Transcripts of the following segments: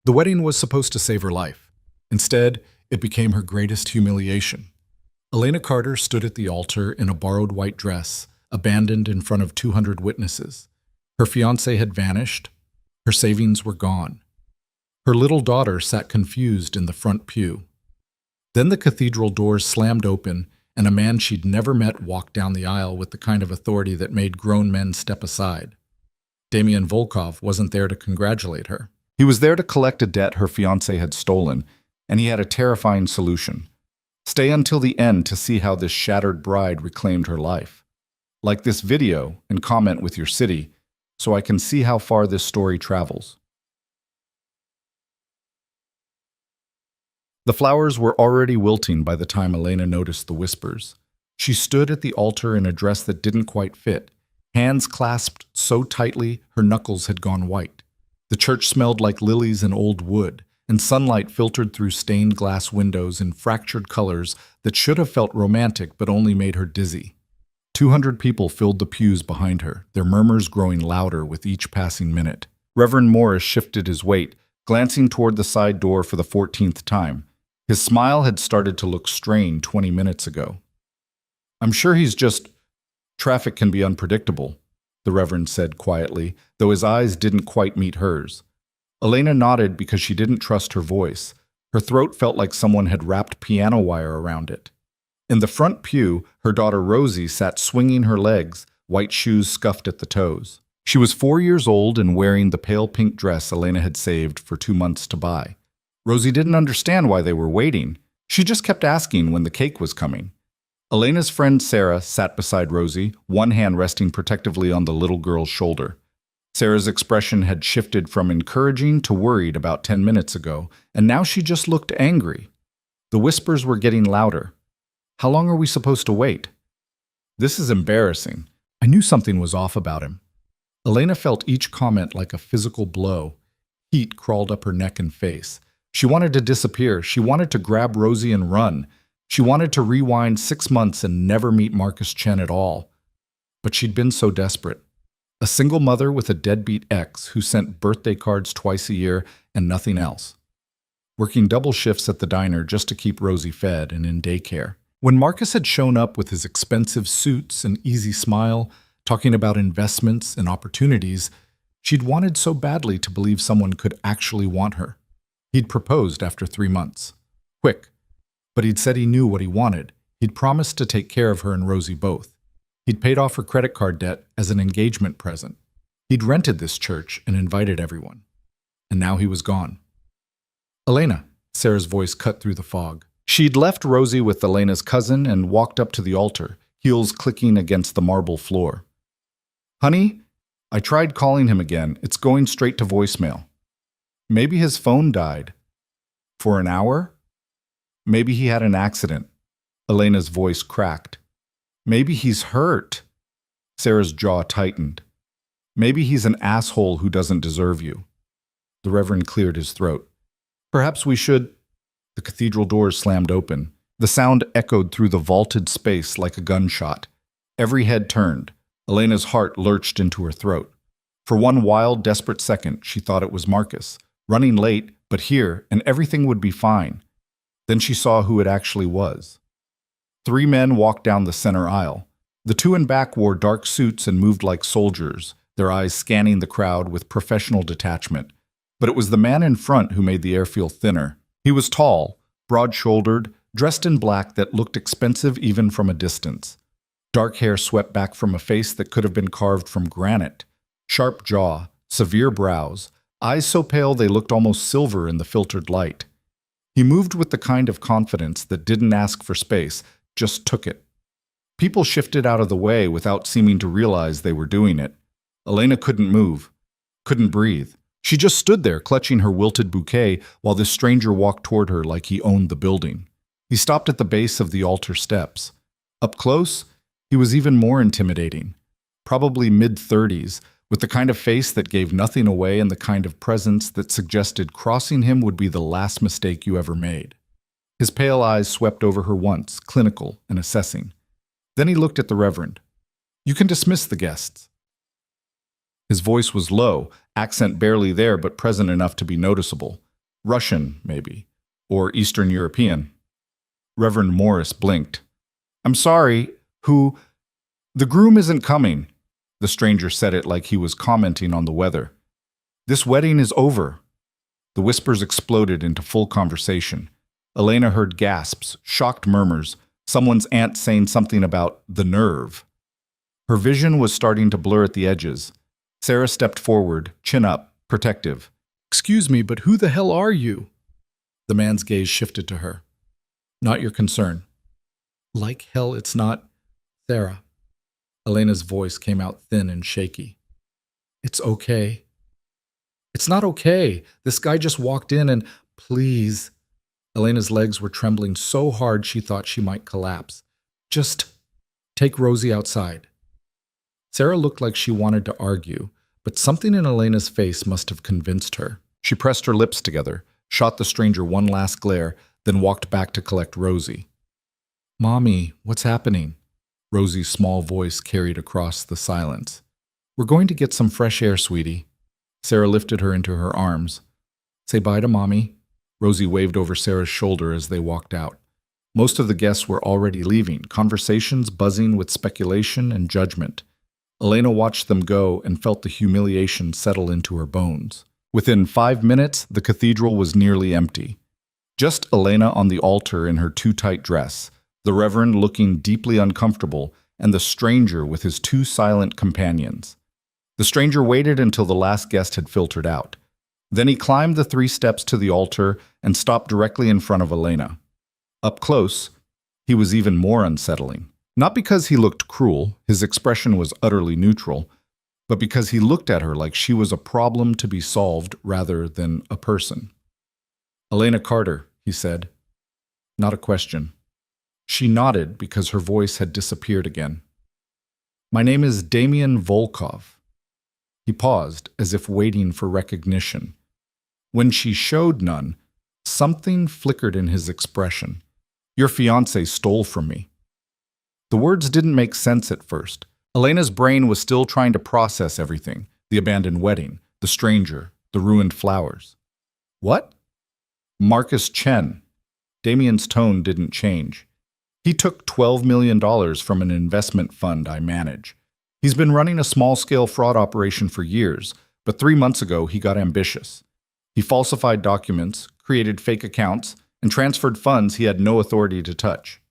The wedding was supposed to save her life. Instead, it became her greatest humiliation. Elena Carter stood at the altar in a borrowed white dress, abandoned in front of 200 witnesses. Her fiancé had vanished. Her savings were gone. Her little daughter sat confused in the front pew. Then the cathedral doors slammed open, and a man she'd never met walked down the aisle with the kind of authority that made grown men step aside. Damian Volkov wasn't there to congratulate her. He was there to collect a debt her fiancé had stolen, and he had a terrifying solution. Stay until the end to see how this shattered bride reclaimed her life. Like this video and comment with your city, so I can see how far this story travels. The flowers were already wilting by the time Elena noticed the whispers. She stood at the altar in a dress that didn't quite fit, hands clasped so tightly her knuckles had gone white. The church smelled like lilies and old wood, and sunlight filtered through stained glass windows in fractured colors that should have felt romantic but only made her dizzy. 200 people filled the pews behind her, their murmurs growing louder with each passing minute. Reverend Morris shifted his weight, glancing toward the side door for the 14th time. His smile had started to look strained 20 minutes ago. "I'm sure he's just... Traffic can be unpredictable," the Reverend said quietly, though his eyes didn't quite meet hers. Elena nodded because she didn't trust her voice. Her throat felt like someone had wrapped piano wire around it. In the front pew, her daughter Rosie sat swinging her legs, white shoes scuffed at the toes. She was 4 years old and wearing the pale pink dress Elena had saved for 2 months to buy. Rosie didn't understand why they were waiting. She just kept asking when the cake was coming. Elena's friend Sarah sat beside Rosie, one hand resting protectively on the little girl's shoulder. Sarah's expression had shifted from encouraging to worried about 10 minutes ago, and now she just looked angry. The whispers were getting louder. "How long are we supposed to wait?" "This is embarrassing." I knew something was off about him. Elena felt each comment like a physical blow. Heat crawled up her neck and face. She wanted to disappear. She wanted to grab Rosie and run. She wanted to rewind 6 months and never meet Marcus Chen at all. But she'd been so desperate. A single mother with a deadbeat ex who sent birthday cards twice a year and nothing else. Working double shifts at the diner just to keep Rosie fed and in daycare. When Marcus had shown up with his expensive suits and easy smile, talking about investments and opportunities, she'd wanted so badly to believe someone could actually want her. He'd proposed after 3 months. Quick. But he'd said he knew what he wanted. He'd promised to take care of her and Rosie both. He'd paid off her credit card debt as an engagement present. He'd rented this church and invited everyone. And now he was gone. "Elena," Sarah's voice cut through the fog. She'd left Rosie with Elena's cousin and walked up to the altar, heels clicking against the marble floor. "Honey, I tried calling him again. It's going straight to voicemail. Maybe his phone died. For an hour? Maybe he had an accident." Elena's voice cracked. "Maybe he's hurt." Sarah's jaw tightened. "Maybe he's an asshole who doesn't deserve you." The Reverend cleared his throat. "Perhaps we should..." The cathedral doors slammed open. The sound echoed through the vaulted space like a gunshot. Every head turned. Elena's heart lurched into her throat. For one wild, desperate second, she thought it was Marcus, running late, but here, and everything would be fine. Then she saw who it actually was. 3 men walked down the center aisle. The 2 in back wore dark suits and moved like soldiers, their eyes scanning the crowd with professional detachment. But it was the man in front who made the air feel thinner. He was tall, broad-shouldered, dressed in black that looked expensive even from a distance. Dark hair swept back from a face that could have been carved from granite. Sharp jaw, severe brows, eyes so pale they looked almost silver in the filtered light. He moved with the kind of confidence that didn't ask for space, just took it. People shifted out of the way without seeming to realize they were doing it. Elena couldn't move, couldn't breathe. She just stood there clutching her wilted bouquet while this stranger walked toward her like he owned the building. He stopped at the base of the altar steps. Up close, he was even more intimidating. Probably mid-30s, with the kind of face that gave nothing away and the kind of presence that suggested crossing him would be the last mistake you ever made. His pale eyes swept over her once, clinical and assessing. Then he looked at the Reverend. "You can dismiss the guests." His voice was low, accent barely there but present enough to be noticeable. Russian, maybe. Or Eastern European. Reverend Morris blinked. I'm sorry, who? The groom isn't coming. The stranger said it like he was commenting on the weather. This wedding is over. The whispers exploded into full conversation. Elena heard gasps, shocked murmurs, someone's aunt saying something about the nerve. Her vision was starting to blur at the edges. Sarah stepped forward, chin up, protective. Excuse me, but who the hell are you? The man's gaze shifted to her. Not your concern. Like hell it's not. Sarah. Elena's voice came out thin and shaky. It's okay. It's not okay. This guy just walked in and, please. Elena's legs were trembling so hard she thought she might collapse. Just take Rosie outside. Sarah looked like she wanted to argue, but something in Elena's face must have convinced her. She pressed her lips together, shot the stranger one last glare, then walked back to collect Rosie. Mommy, what's happening? Rosie's small voice carried across the silence. We're going to get some fresh air, sweetie. Sarah lifted her into her arms. Say bye to Mommy. Rosie waved over Sarah's shoulder as they walked out. Most of the guests were already leaving, conversations buzzing with speculation and judgment. Elena watched them go and felt the humiliation settle into her bones. Within 5 minutes, the cathedral was nearly empty. Just Elena on the altar in her too-tight dress, the Reverend looking deeply uncomfortable, and the stranger with his 2 silent companions. The stranger waited until the last guest had filtered out. Then he climbed the 3 steps to the altar and stopped directly in front of Elena. Up close, he was even more unsettling. Not because he looked cruel, his expression was utterly neutral, but because he looked at her like she was a problem to be solved rather than a person. Elena Carter, he said. Not a question. She nodded because her voice had disappeared again. My name is Damian Volkov. He paused, as if waiting for recognition. When she showed none, something flickered in his expression. Your fiancé stole from me. The words didn't make sense at first. Elena's brain was still trying to process everything, the abandoned wedding, the stranger, the ruined flowers. What? Marcus Chen. Damian's tone didn't change. He took $12 million from an investment fund I manage. He's been running a small-scale fraud operation for years, but 3 months ago he got ambitious. He falsified documents, created fake accounts, and transferred funds he had no authority to touch.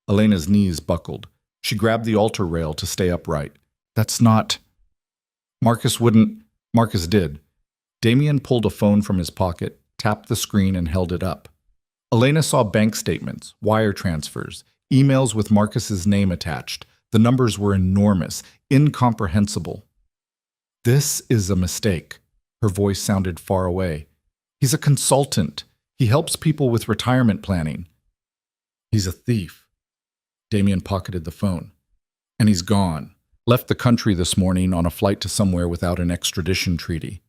Elena's knees buckled. She grabbed the altar rail to stay upright. That's not... Marcus did. Damian pulled a phone from his pocket, tapped the screen, and held it up. Elena saw bank statements, wire transfers, emails with Marcus's name attached. The numbers were enormous, incomprehensible. This is a mistake. Her voice sounded far away. He's a consultant. He helps people with retirement planning. He's a thief. Damian pocketed the phone. And he's gone. Left the country this morning on a flight to somewhere without an extradition treaty.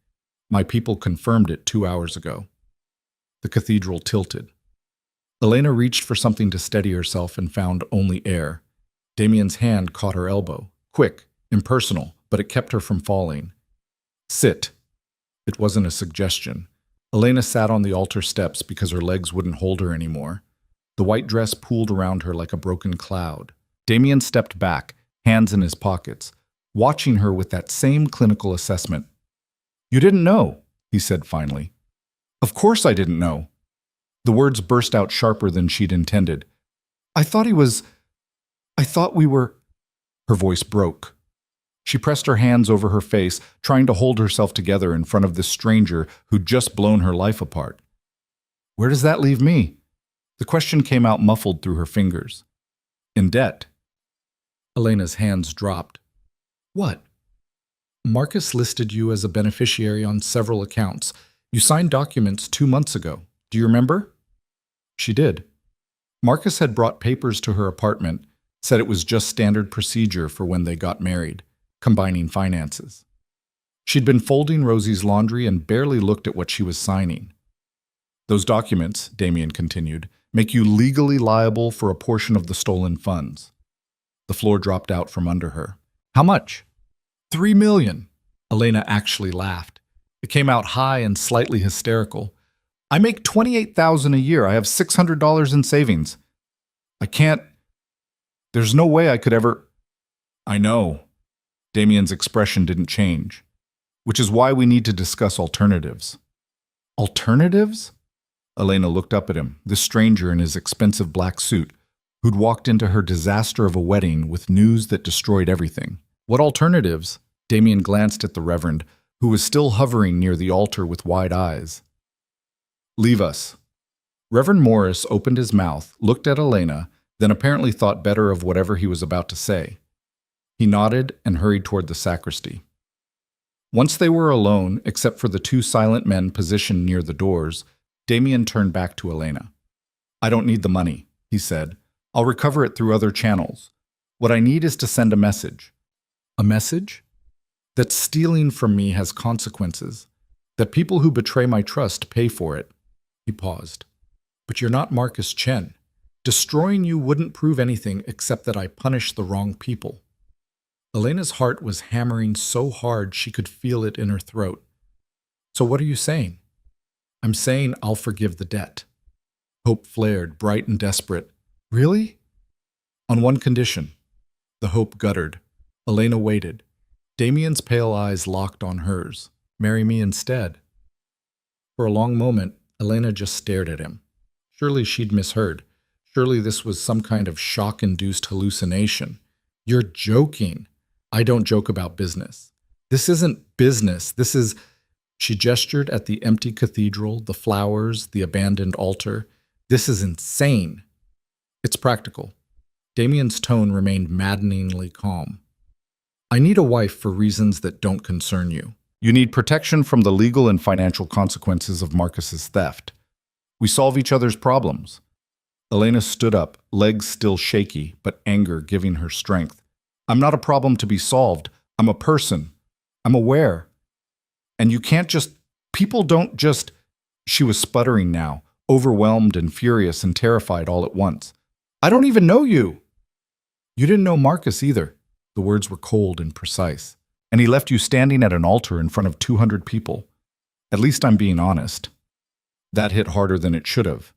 My people confirmed it 2 hours ago. The cathedral tilted. Elena reached for something to steady herself and found only air. Damian's hand caught her elbow. Quick, impersonal, but it kept her from falling. Sit. It wasn't a suggestion. Elena sat on the altar steps because her legs wouldn't hold her anymore. The white dress pooled around her like a broken cloud. Damian stepped back, hands in his pockets, watching her with that same clinical assessment. You didn't know, he said finally. Of course I didn't know. The words burst out sharper than she'd intended. I thought we were... Her voice broke. She pressed her hands over her face, trying to hold herself together in front of this stranger who'd just blown her life apart. Where does that leave me? The question came out muffled through her fingers. In debt. Elena's hands dropped. What? Marcus listed you as a beneficiary on several accounts. You signed documents 2 months ago. Do you remember? She did. Marcus had brought papers to her apartment, said it was just standard procedure for when they got married, combining finances. She'd been folding Rosie's laundry and barely looked at what she was signing. Those documents, Damian continued, make you legally liable for a portion of the stolen funds. The floor dropped out from under her. How much? $3 million. Elena actually laughed. It came out high and slightly hysterical. I make $28,000 a year. I have $600 in savings. I can't. There's no way I could ever. I know. Damien's expression didn't change, which is why we need to discuss alternatives. Alternatives? Elena looked up at him, this stranger in his expensive black suit, who'd walked into her disaster of a wedding with news that destroyed everything. What alternatives? Damien glanced at the Reverend, who was still hovering near the altar with wide eyes. Leave us. Reverend Morris opened his mouth, looked at Elena, then apparently thought better of whatever he was about to say. He nodded and hurried toward the sacristy. Once they were alone, except for the two silent men positioned near the doors, Damien turned back to Elena. I don't need the money, he said. I'll recover it through other channels. What I need is to send a message. A message? That stealing from me has consequences. That people who betray my trust pay for it. He paused. But you're not Marcus Chen. Destroying you wouldn't prove anything except that I punish the wrong people. Elena's heart was hammering so hard she could feel it in her throat. So what are you saying? I'm saying I'll forgive the debt. Hope flared, bright and desperate. Really? On one condition. The hope guttered. Elena waited. Damien's pale eyes locked on hers. Marry me instead. For a long moment, Elena just stared at him. Surely she'd misheard. Surely this was some kind of shock-induced hallucination. You're joking. I don't joke about business. This isn't business. This is... She gestured at the empty cathedral, the flowers, the abandoned altar. This is insane. It's practical. Damien's tone remained maddeningly calm. I need a wife for reasons that don't concern you. You need protection from the legal and financial consequences of Marcus's theft. We solve each other's problems. Elena stood up, legs still shaky, but anger giving her strength. I'm not a problem to be solved. I'm a person. I'm aware. And you can't just... People don't just... She was sputtering now, overwhelmed and furious and terrified all at once. I don't even know you. You didn't know Marcus either. The words were cold and precise. And he left you standing at an altar in front of 200 people. At least I'm being honest. That hit harder than it should have.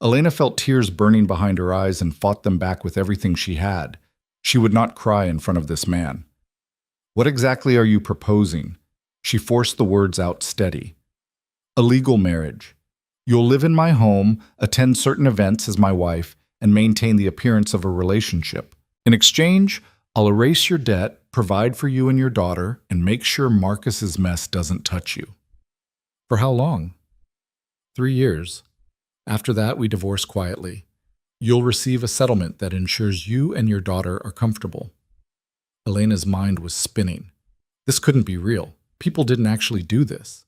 Elena felt tears burning behind her eyes and fought them back with everything she had. She would not cry in front of this man. What exactly are you proposing? She forced the words out steady. A legal marriage. You'll live in my home, attend certain events as my wife, and maintain the appearance of a relationship. In exchange, I'll erase your debt, provide for you and your daughter, and make sure Marcus's mess doesn't touch you. For how long? 3 years. After that, we divorce quietly. You'll receive a settlement that ensures you and your daughter are comfortable. Elena's mind was spinning. This couldn't be real. People didn't actually do this.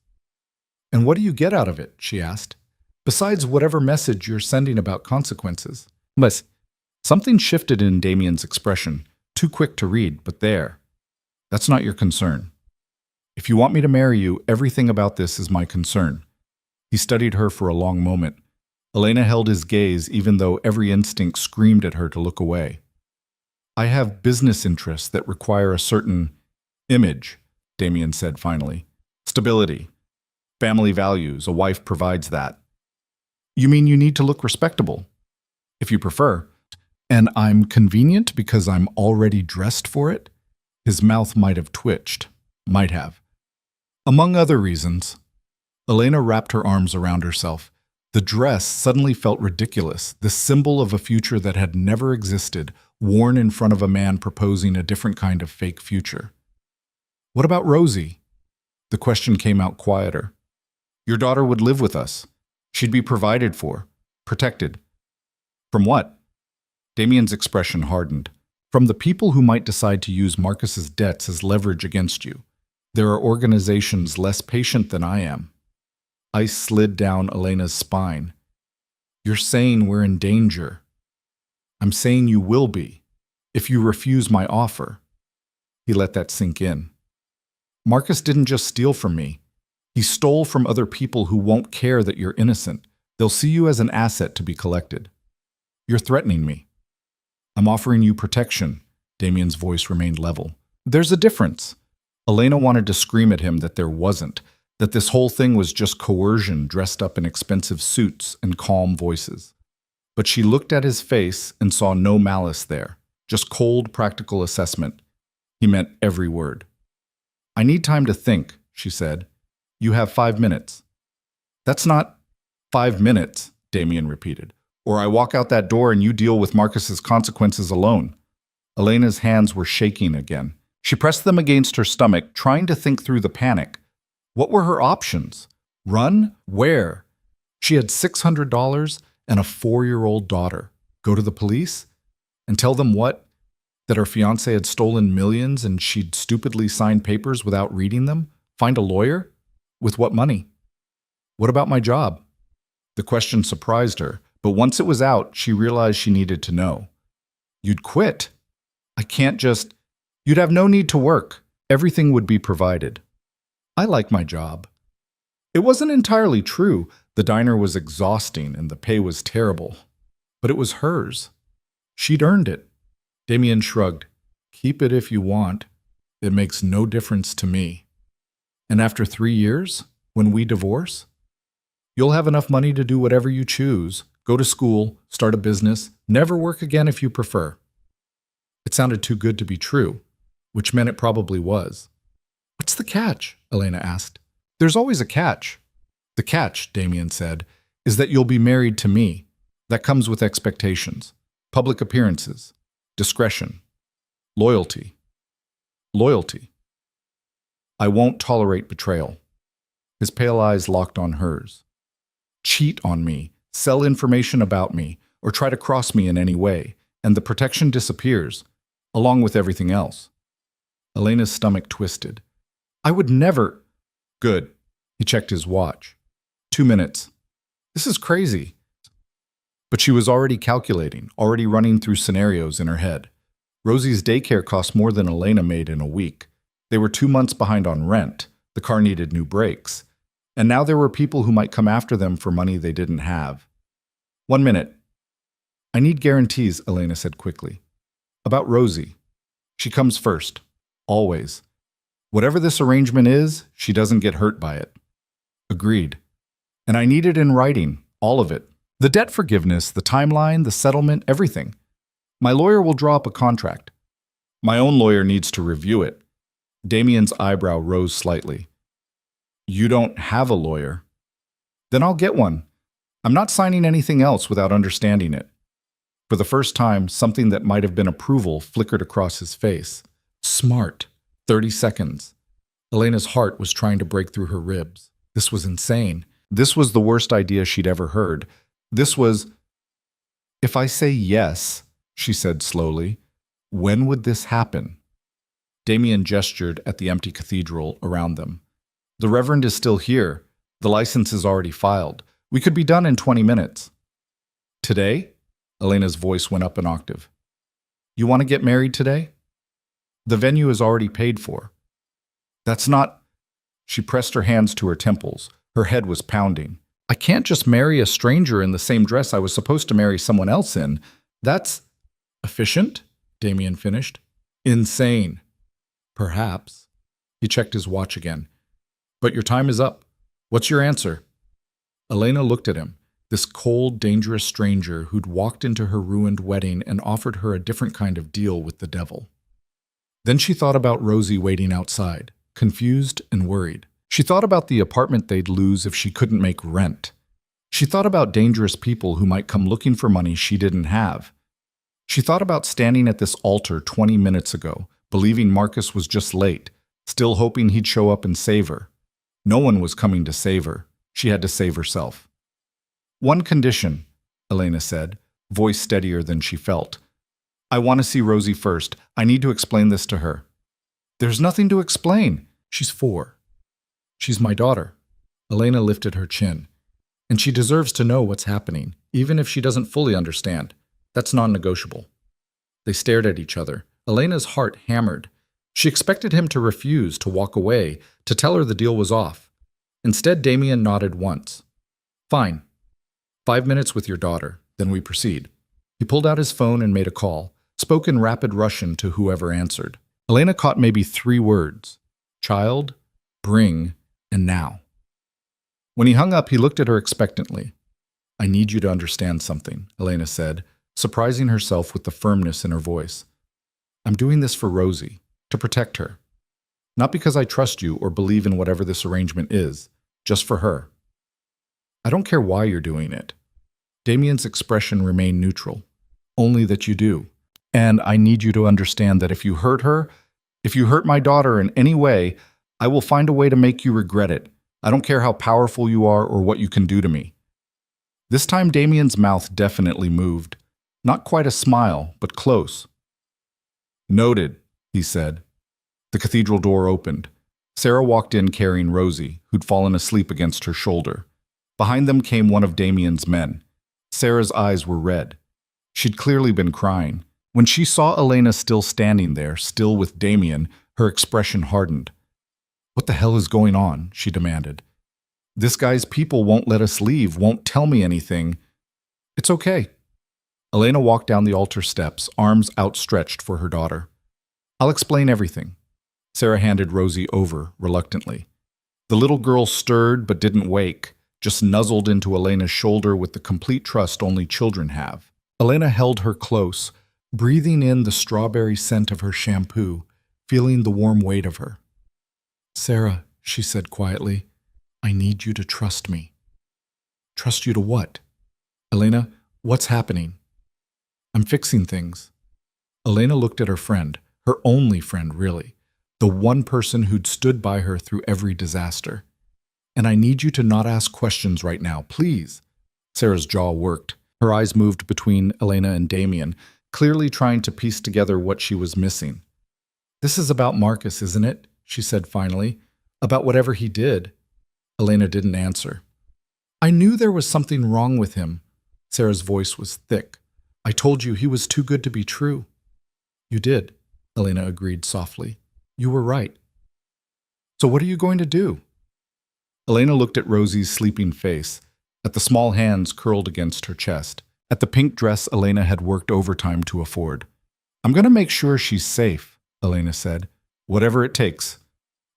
And what do you get out of it? She asked. Besides whatever message you're sending about consequences. But something shifted in Damien's expression. Too quick to read, but there. That's not your concern. If you want me to marry you, everything about this is my concern. He studied her for a long moment. Elena held his gaze even though every instinct screamed at her to look away. I have business interests that require a certain image, Damien said finally. Stability. Family values. A wife provides that. You mean you need to look respectable? If you prefer. And I'm convenient because I'm already dressed for it? His mouth might have twitched. Might have. Among other reasons. Elena wrapped her arms around herself. The dress suddenly felt ridiculous, the symbol of a future that had never existed, worn in front of a man proposing a different kind of fake future. What about Rosie? The question came out quieter. Your daughter would live with us. She'd be provided for, protected. From what? Damien's expression hardened. From the people who might decide to use Marcus's debts as leverage against you. There are organizations less patient than I am. Ice slid down Elena's spine. You're saying we're in danger. I'm saying you will be, if you refuse my offer. He let that sink in. Marcus didn't just steal from me. He stole from other people who won't care that you're innocent. They'll see you as an asset to be collected. You're threatening me. I'm offering you protection. Damien's voice remained level. There's a difference. Elena wanted to scream at him that there wasn't, that this whole thing was just coercion dressed up in expensive suits and calm voices. But she looked at his face and saw no malice there, just cold, practical assessment. He meant every word. "I need time to think," she said. "You have 5 minutes." "That's not 5 minutes," Damien repeated. "Or I walk out that door and you deal with Marcus's consequences alone." Elena's hands were shaking again. She pressed them against her stomach, trying to think through the panic. What were her options? Run? Where? She had $600 and a 4-year-old daughter. Go to the police? And tell them what? That her fiancé had stolen millions and she'd stupidly signed papers without reading them? Find a lawyer? With what money? What about my job? The question surprised her, but once it was out, she realized she needed to know. "You'd quit. I can't just... You'd have no need to work. Everything would be provided." "I like my job." It wasn't entirely true. The diner was exhausting and the pay was terrible. But it was hers. She'd earned it. Damien shrugged. "Keep it if you want. It makes no difference to me. And after 3 years, when we divorce, you'll have enough money to do whatever you choose. Go to school, start a business, never work again if you prefer." It sounded too good to be true, which meant it probably was. "What's the catch?" Elena asked. "There's always a catch." "The catch," Damien said, "is that you'll be married to me. That comes with expectations, public appearances, discretion, loyalty. Loyalty. I won't tolerate betrayal." His pale eyes locked on hers. "Cheat on me, sell information about me, or try to cross me in any way, and the protection disappears, along with everything else." Elena's stomach twisted. "I would never—" "Good." He checked his watch. 2 minutes. This is crazy. But she was already calculating, already running through scenarios in her head. Rosie's daycare cost more than Elena made in a week. They were 2 months behind on rent. The car needed new brakes. And now there were people who might come after them for money they didn't have. 1 minute. "I need guarantees," Elena said quickly. "About Rosie. She comes first. Always. Whatever this arrangement is, she doesn't get hurt by it." "Agreed. And I need it in writing, all of it. The debt forgiveness, the timeline, the settlement, everything. My lawyer will draw up a contract. My own lawyer needs to review it." Damien's eyebrow rose slightly. "You don't have a lawyer." "Then I'll get one. I'm not signing anything else without understanding it." For the first time, something that might have been approval flickered across his face. Smart. 30 seconds. Elena's heart was trying to break through her ribs. This was insane. This was the worst idea she'd ever heard. This was... "If I say yes," she said slowly, "when would this happen?" Damien gestured at the empty cathedral around them. "The Reverend is still here. The license is already filed. We could be done in 20 minutes. "Today?" Elena's voice went up an octave. "You want to get married today?" "The venue is already paid for." "That's not—" She pressed her hands to her temples. Her head was pounding. "I can't just marry a stranger in the same dress I was supposed to marry someone else in. That's—" "Efficient?" Damien finished. "Insane." "Perhaps." He checked his watch again. "But your time is up. What's your answer?" Elena looked at him, this cold, dangerous stranger who'd walked into her ruined wedding and offered her a different kind of deal with the devil. Then she thought about Rosie waiting outside, confused and worried. She thought about the apartment they'd lose if she couldn't make rent. She thought about dangerous people who might come looking for money she didn't have. She thought about standing at this altar 20 minutes ago, believing Marcus was just late, still hoping he'd show up and save her. No one was coming to save her. She had to save herself. "One condition," Elena said, voice steadier than she felt. "I want to see Rosie first. I need to explain this to her." "There's nothing to explain. She's 4. She's my daughter." Elena lifted her chin. "And she deserves to know what's happening, even if she doesn't fully understand. That's non-negotiable." They stared at each other. Elena's heart hammered. She expected him to refuse, to walk away, to tell her the deal was off. Instead, Damien nodded once. "Fine. 5 minutes with your daughter, then we proceed." He pulled out his phone and made a call, spoke in rapid Russian to whoever answered. Elena caught maybe 3 words: child, bring, and now. When he hung up, he looked at her expectantly. I need you to understand something, Elena said, surprising herself with the firmness in her voice. I'm doing this for Rosie, to protect her. Not because I trust you or believe in whatever this arrangement is, just for her. I don't care why you're doing it. Damien's expression remained neutral. Only that you do. And I need you to understand that if you hurt her, if you hurt my daughter in any way, I will find a way to make you regret it. I don't care how powerful you are or what you can do to me. This time Damien's mouth definitely moved. Not quite a smile, but close. Noted, he said. The cathedral door opened. Sarah walked in carrying Rosie, who'd fallen asleep against her shoulder. Behind them came one of Damien's men. Sarah's eyes were red. She'd clearly been crying. When she saw Elena still standing there, still with Damien, her expression hardened. What the hell is going on? She demanded. This guy's people won't let us leave, won't tell me anything. It's okay. Elena walked down the altar steps, arms outstretched for her daughter. I'll explain everything. Sarah handed Rosie over, reluctantly. The little girl stirred but didn't wake, just nuzzled into Elena's shoulder with the complete trust only children have. Elena held her close, breathing in the strawberry scent of her shampoo, feeling the warm weight of her. Sarah, she said quietly, I need you to trust me. Trust you to what? Elena, what's happening? I'm fixing things. Elena looked at her friend, her only friend really, the one person who'd stood by her through every disaster. And I need you to not ask questions right now, please. Sarah's jaw worked. Her eyes moved between Elena and Damien, clearly trying to piece together what she was missing. This is about Marcus, isn't it? She said finally. About whatever he did. Elena didn't answer. I knew there was something wrong with him. Sarah's voice was thick. I told you he was too good to be true. You did, Elena agreed softly. You were right. So what are you going to do? Elena looked at Rosie's sleeping face, at the small hands curled against her chest, at the pink dress Elena had worked overtime to afford. I'm going to make sure she's safe, Elena said. Whatever it takes.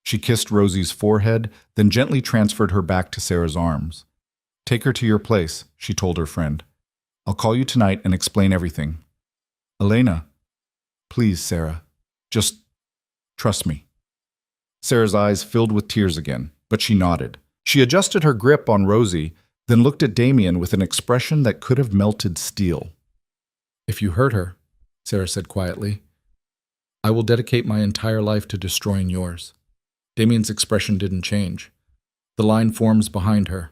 She kissed Rosie's forehead, then gently transferred her back to Sarah's arms. Take her to your place, she told her friend. I'll call you tonight and explain everything. Elena, please, Sarah, just trust me. Sarah's eyes filled with tears again, but she nodded. She adjusted her grip on Rosie, then looked at Damien with an expression that could have melted steel. If you hurt her, Sarah said quietly, I will dedicate my entire life to destroying yours. Damien's expression didn't change. The line forms behind her.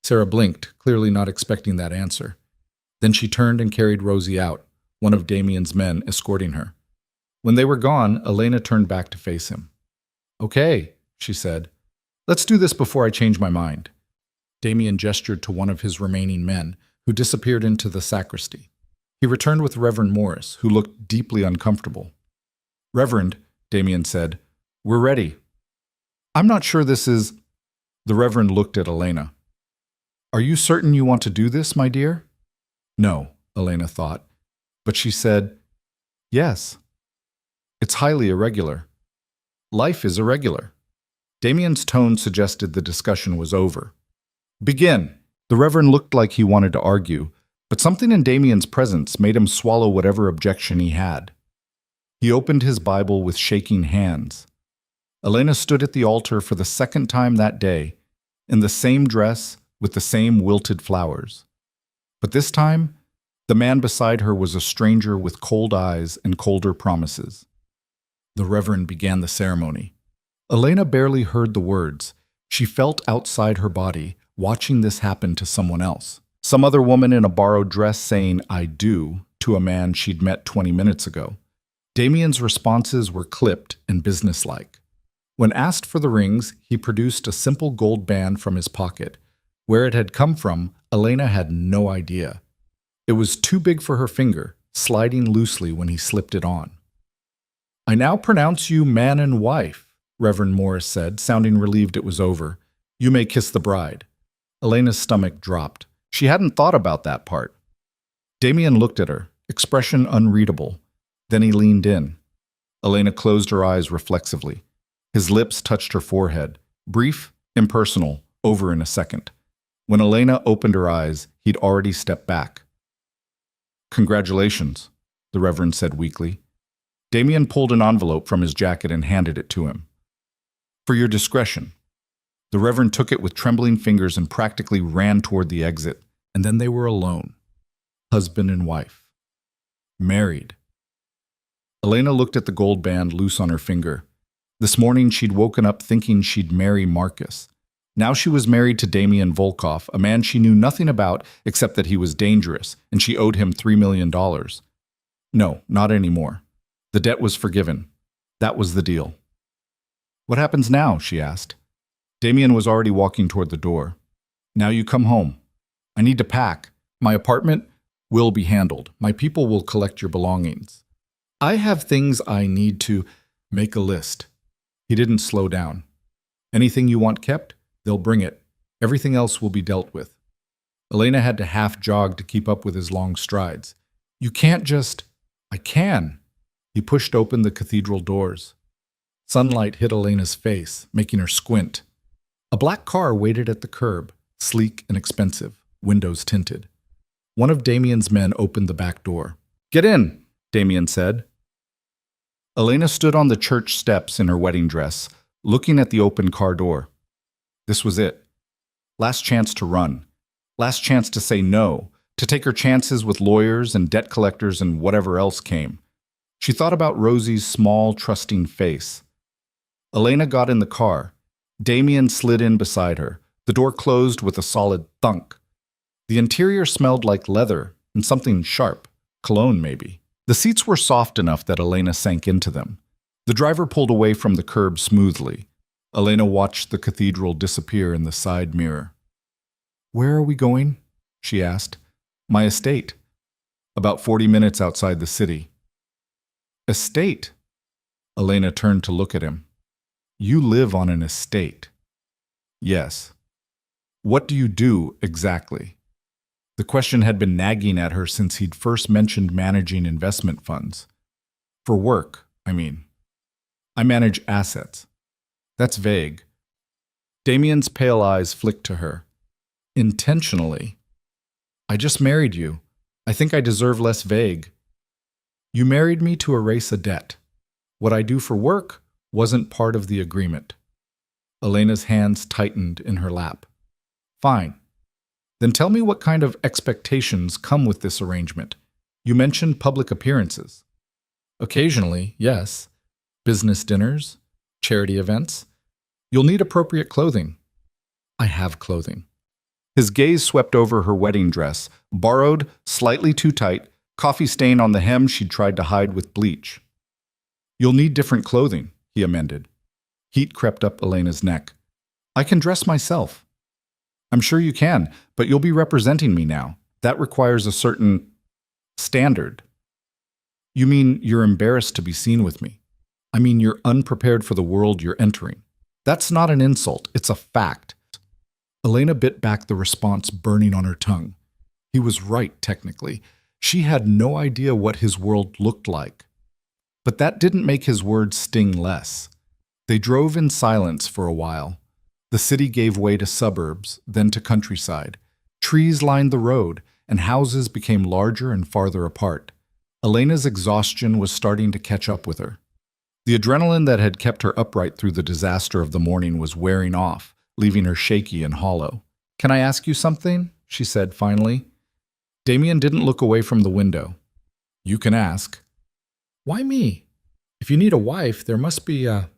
Sarah blinked, clearly not expecting that answer. Then she turned and carried Rosie out, one of Damien's men escorting her. When they were gone, Elena turned back to face him. Okay, she said. Let's do this before I change my mind. Damien gestured to one of his remaining men, who disappeared into the sacristy. He returned with Reverend Morris, who looked deeply uncomfortable. Reverend, Damien said, we're ready. I'm not sure this is... The Reverend looked at Elena. Are you certain you want to do this, my dear? No, Elena thought, but she said, yes. It's highly irregular. Life is irregular. Damien's tone suggested the discussion was over. Begin. The Reverend looked like he wanted to argue, but something in Damien's presence made him swallow whatever objection he had. He opened his Bible with shaking hands. Elena stood at the altar for the second time that day, in the same dress with the same wilted flowers. But this time, the man beside her was a stranger with cold eyes and colder promises. The Reverend began the ceremony. Elena barely heard the words. She felt outside her body, watching this happen to someone else. Some other woman in a borrowed dress saying, I do, to a man she'd met 20 minutes ago. Damien's responses were clipped and businesslike. When asked for the rings, he produced a simple gold band from his pocket. Where it had come from, Elena had no idea. It was too big for her finger, sliding loosely when he slipped it on. I now pronounce you man and wife, Reverend Morris said, sounding relieved it was over. You may kiss the bride. Elena's stomach dropped. She hadn't thought about that part. Damien looked at her, expression unreadable. Then he leaned in. Elena closed her eyes reflexively. His lips touched her forehead, brief, impersonal, over in a second. When Elena opened her eyes, he'd already stepped back. "Congratulations," the Reverend said weakly. Damien pulled an envelope from his jacket and handed it to him. "For your discretion." The Reverend took it with trembling fingers and practically ran toward the exit, and then they were alone. Husband and wife. Married. Elena looked at the gold band loose on her finger. This morning she'd woken up thinking she'd marry Marcus. Now she was married to Damien Volkov, a man she knew nothing about except that he was dangerous, and she owed him $3 million. No, not anymore. The debt was forgiven. That was the deal. "What happens now?" she asked. Damien was already walking toward the door. "Now you come home. I need to pack. My apartment will be handled. My people will collect your belongings. I have things I need to make a list." He didn't slow down. "Anything you want kept, they'll bring it. Everything else will be dealt with." Elena had to half jog to keep up with his long strides. "You can't just—" "I can." He pushed open the cathedral doors. Sunlight hit Elena's face, making her squint. A black car waited at the curb, sleek and expensive, windows tinted. One of Damien's men opened the back door. "Get in," Damien said. Elena stood on the church steps in her wedding dress, looking at the open car door. This was it. Last chance to run. Last chance to say no, to take her chances with lawyers and debt collectors and whatever else came. She thought about Rosie's small, trusting face. Elena got in the car. Damien slid in beside her. The door closed with a solid thunk. The interior smelled like leather and something sharp, cologne maybe. The seats were soft enough that Elena sank into them. The driver pulled away from the curb smoothly. Elena watched the cathedral disappear in the side mirror. "Where are we going?" she asked. "My estate. About 40 minutes outside the city." "Estate?" Elena turned to look at him. "You live on an estate." "Yes." "What do you do exactly?" The question had been nagging at her since he'd first mentioned managing investment funds. "For work, I mean. I manage assets." "That's vague." Damien's pale eyes flicked to her. "Intentionally. I just married you. I think I deserve less vague. You married me to erase a debt. What I do for work wasn't part of the agreement." Elena's hands tightened in her lap. "Fine. Then tell me what kind of expectations come with this arrangement. You mentioned public appearances." "Occasionally, yes. Business dinners, charity events. You'll need appropriate clothing." "I have clothing." His gaze swept over her wedding dress, borrowed, slightly too tight, coffee stain on the hem she'd tried to hide with bleach. "You'll need different clothing," he amended. Heat crept up Elena's neck. "I can dress myself." "I'm sure you can, but you'll be representing me now. That requires a certain standard." "You mean you're embarrassed to be seen with me? I mean you're unprepared for the world you're entering." "That's not an insult, it's a fact." Elena bit back the response burning on her tongue. He was right, technically. She had no idea what his world looked like. But that didn't make his words sting less. They drove in silence for a while. The city gave way to suburbs, then to countryside. Trees lined the road, and houses became larger and farther apart. Elena's exhaustion was starting to catch up with her. The adrenaline that had kept her upright through the disaster of the morning was wearing off, leaving her shaky and hollow. "Can I ask you something?" she said finally. Damien didn't look away from the window. "You can ask." "Why me? If you need a wife, there must be I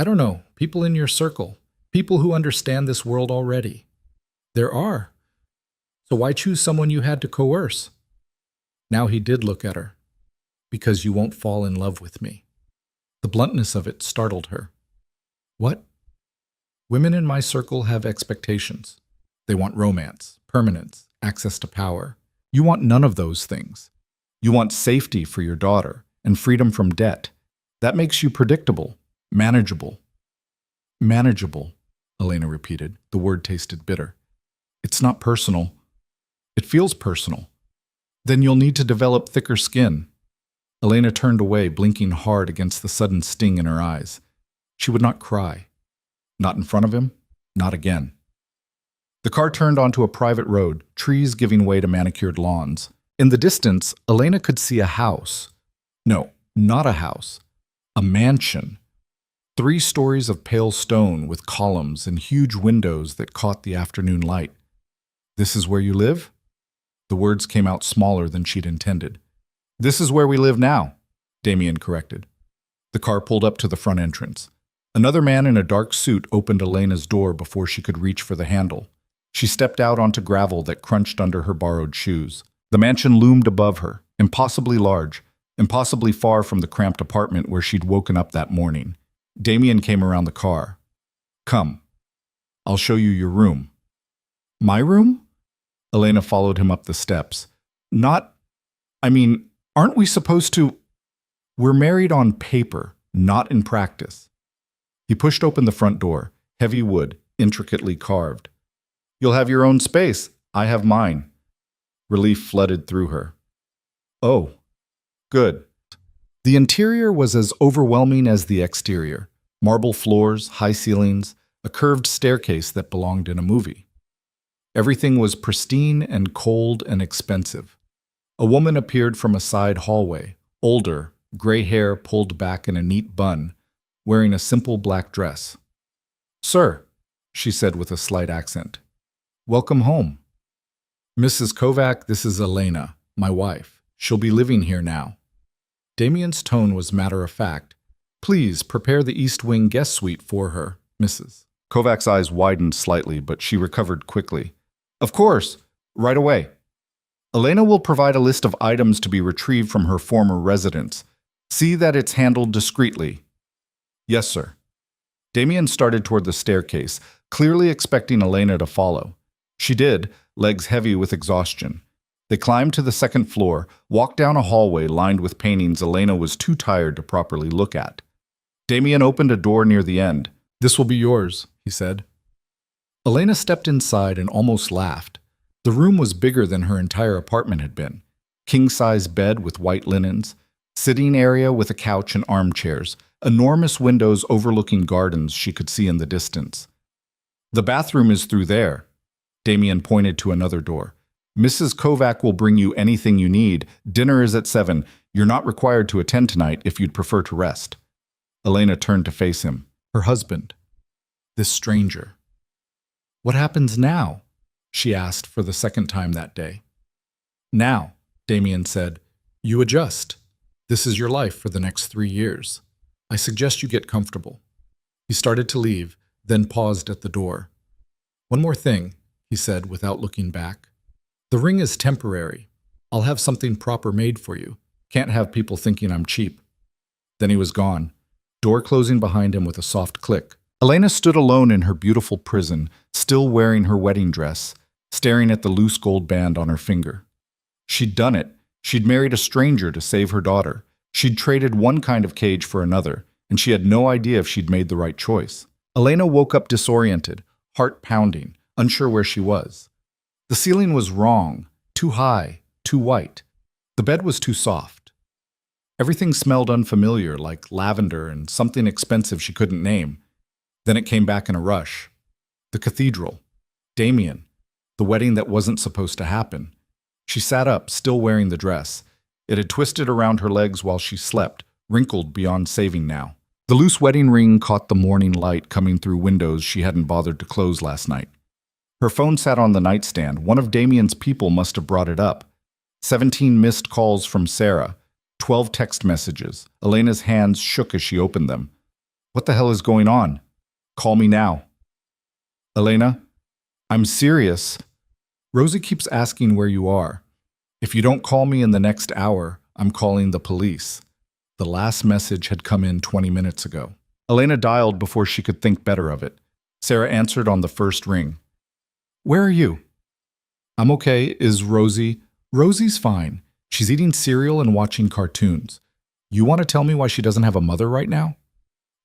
don't know, people in your circle. People who understand this world already." "There are. So why choose someone you had to coerce?" Now he did look at her. "Because you won't fall in love with me." The bluntness of it startled her. "What?" "Women in my circle have expectations. They want romance, permanence, access to power. You want none of those things. You want safety for your daughter and freedom from debt. That makes you predictable, manageable." "Manageable," Elena repeated. The word tasted bitter. "It's not personal." "It feels personal." "Then you'll need to develop thicker skin." Elena turned away, blinking hard against the sudden sting in her eyes. She would not cry. Not in front of him, not again. The car turned onto a private road, trees giving way to manicured lawns. In the distance, Elena could see a house. No, not a house. A mansion. 3 stories of pale stone with columns and huge windows that caught the afternoon light. "This is where you live?" The words came out smaller than she'd intended. "This is where we live now," Damien corrected. The car pulled up to the front entrance. Another man in a dark suit opened Elena's door before she could reach for the handle. She stepped out onto gravel that crunched under her borrowed shoes. The mansion loomed above her, impossibly large, impossibly far from the cramped apartment where she'd woken up that morning. Damien came around the car. "Come. I'll show you your room." "My room?" Elena followed him up the steps. Aren't we supposed to? We're married on paper, not in practice." He pushed open the front door, heavy wood, intricately carved. "You'll have your own space. I have mine." Relief flooded through her. "Oh, good." The interior was as overwhelming as the exterior. Marble floors, high ceilings, a curved staircase that belonged in a movie. Everything was pristine and cold and expensive. A woman appeared from a side hallway, older, gray hair pulled back in a neat bun, wearing a simple black dress. "Sir," she said with a slight accent, "welcome home." "Mrs. Kovac, this is Elena, my wife. She'll be living here now." Damien's tone was matter-of-fact. "Please prepare the East Wing guest suite for her, Mrs." Kovac's eyes widened slightly, but she recovered quickly. "Of course, right away." Elena will provide a list of items to be retrieved from her former residence. See that it's handled discreetly. "Yes, sir." Damien started toward the staircase, clearly expecting Elena to follow. She did, legs heavy with exhaustion. They climbed to the second floor, walked down a hallway lined with paintings Elena was too tired to properly look at. Damien opened a door near the end. "This will be yours," he said. Elena stepped inside and almost laughed. The room was bigger than her entire apartment had been. King-size bed with white linens, sitting area with a couch and armchairs, enormous windows overlooking gardens she could see in the distance. "The bathroom is through there." Damien pointed to another door. "Mrs. Kovac will bring you anything you need. Dinner is at 7. You're not required to attend tonight if you'd prefer to rest." Elena turned to face him. Her husband. This stranger. "What happens now?" she asked for the second time that day. "Now," Damien said, "you adjust. This is your life for the next 3 years. I suggest you get comfortable." He started to leave, then paused at the door. "One more thing," he said without looking back. "The ring is temporary. I'll have something proper made for you. Can't have people thinking I'm cheap." Then he was gone, door closing behind him with a soft click. Elena stood alone in her beautiful prison, still wearing her wedding dress, staring at the loose gold band on her finger. She'd done it. She'd married a stranger to save her daughter. She'd traded one kind of cage for another, and she had no idea if she'd made the right choice. Elena woke up disoriented, heart pounding, unsure where she was. The ceiling was wrong, too high, too white. The bed was too soft. Everything smelled unfamiliar, like lavender and something expensive she couldn't name. Then it came back in a rush. The cathedral. Damien. The wedding that wasn't supposed to happen. She sat up, still wearing the dress. It had twisted around her legs while she slept, wrinkled beyond saving now. The loose wedding ring caught the morning light coming through windows she hadn't bothered to close last night. Her phone sat on the nightstand. One of Damien's people must have brought it up. 17 missed calls from Sarah. 12 text messages. Elena's hands shook as she opened them. What the hell is going on? Call me now. Elena? I'm serious. Rosie keeps asking where you are. If you don't call me in the next hour, I'm calling the police. The last message had come in 20 minutes ago. Elena dialed before she could think better of it. Sarah answered on the first ring. Where are you? I'm okay. Is Rosie? Rosie's fine. She's eating cereal and watching cartoons. You want to tell me why she doesn't have a mother right now?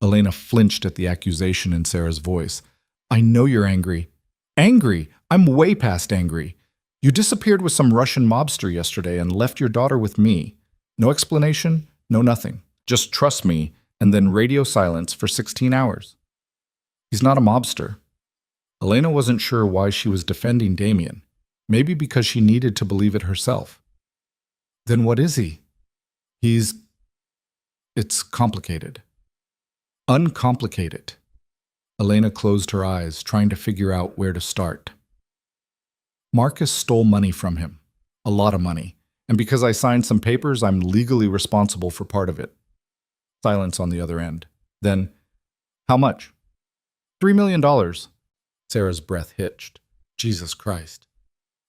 Elena flinched at the accusation in Sarah's voice. I know you're angry. Angry? I'm way past angry. You disappeared with some Russian mobster yesterday and left your daughter with me. No explanation, no nothing. Just trust me, and then radio silence for 16 hours. He's not a mobster. Elena wasn't sure why she was defending Damien. Maybe because she needed to believe it herself. Then what is he? It's complicated. Uncomplicate it. Elena closed her eyes, trying to figure out where to start. Marcus stole money from him. A lot of money. And because I signed some papers, I'm legally responsible for part of it. Silence on the other end. Then, how much? $3 million. Sarah's breath hitched. Jesus Christ.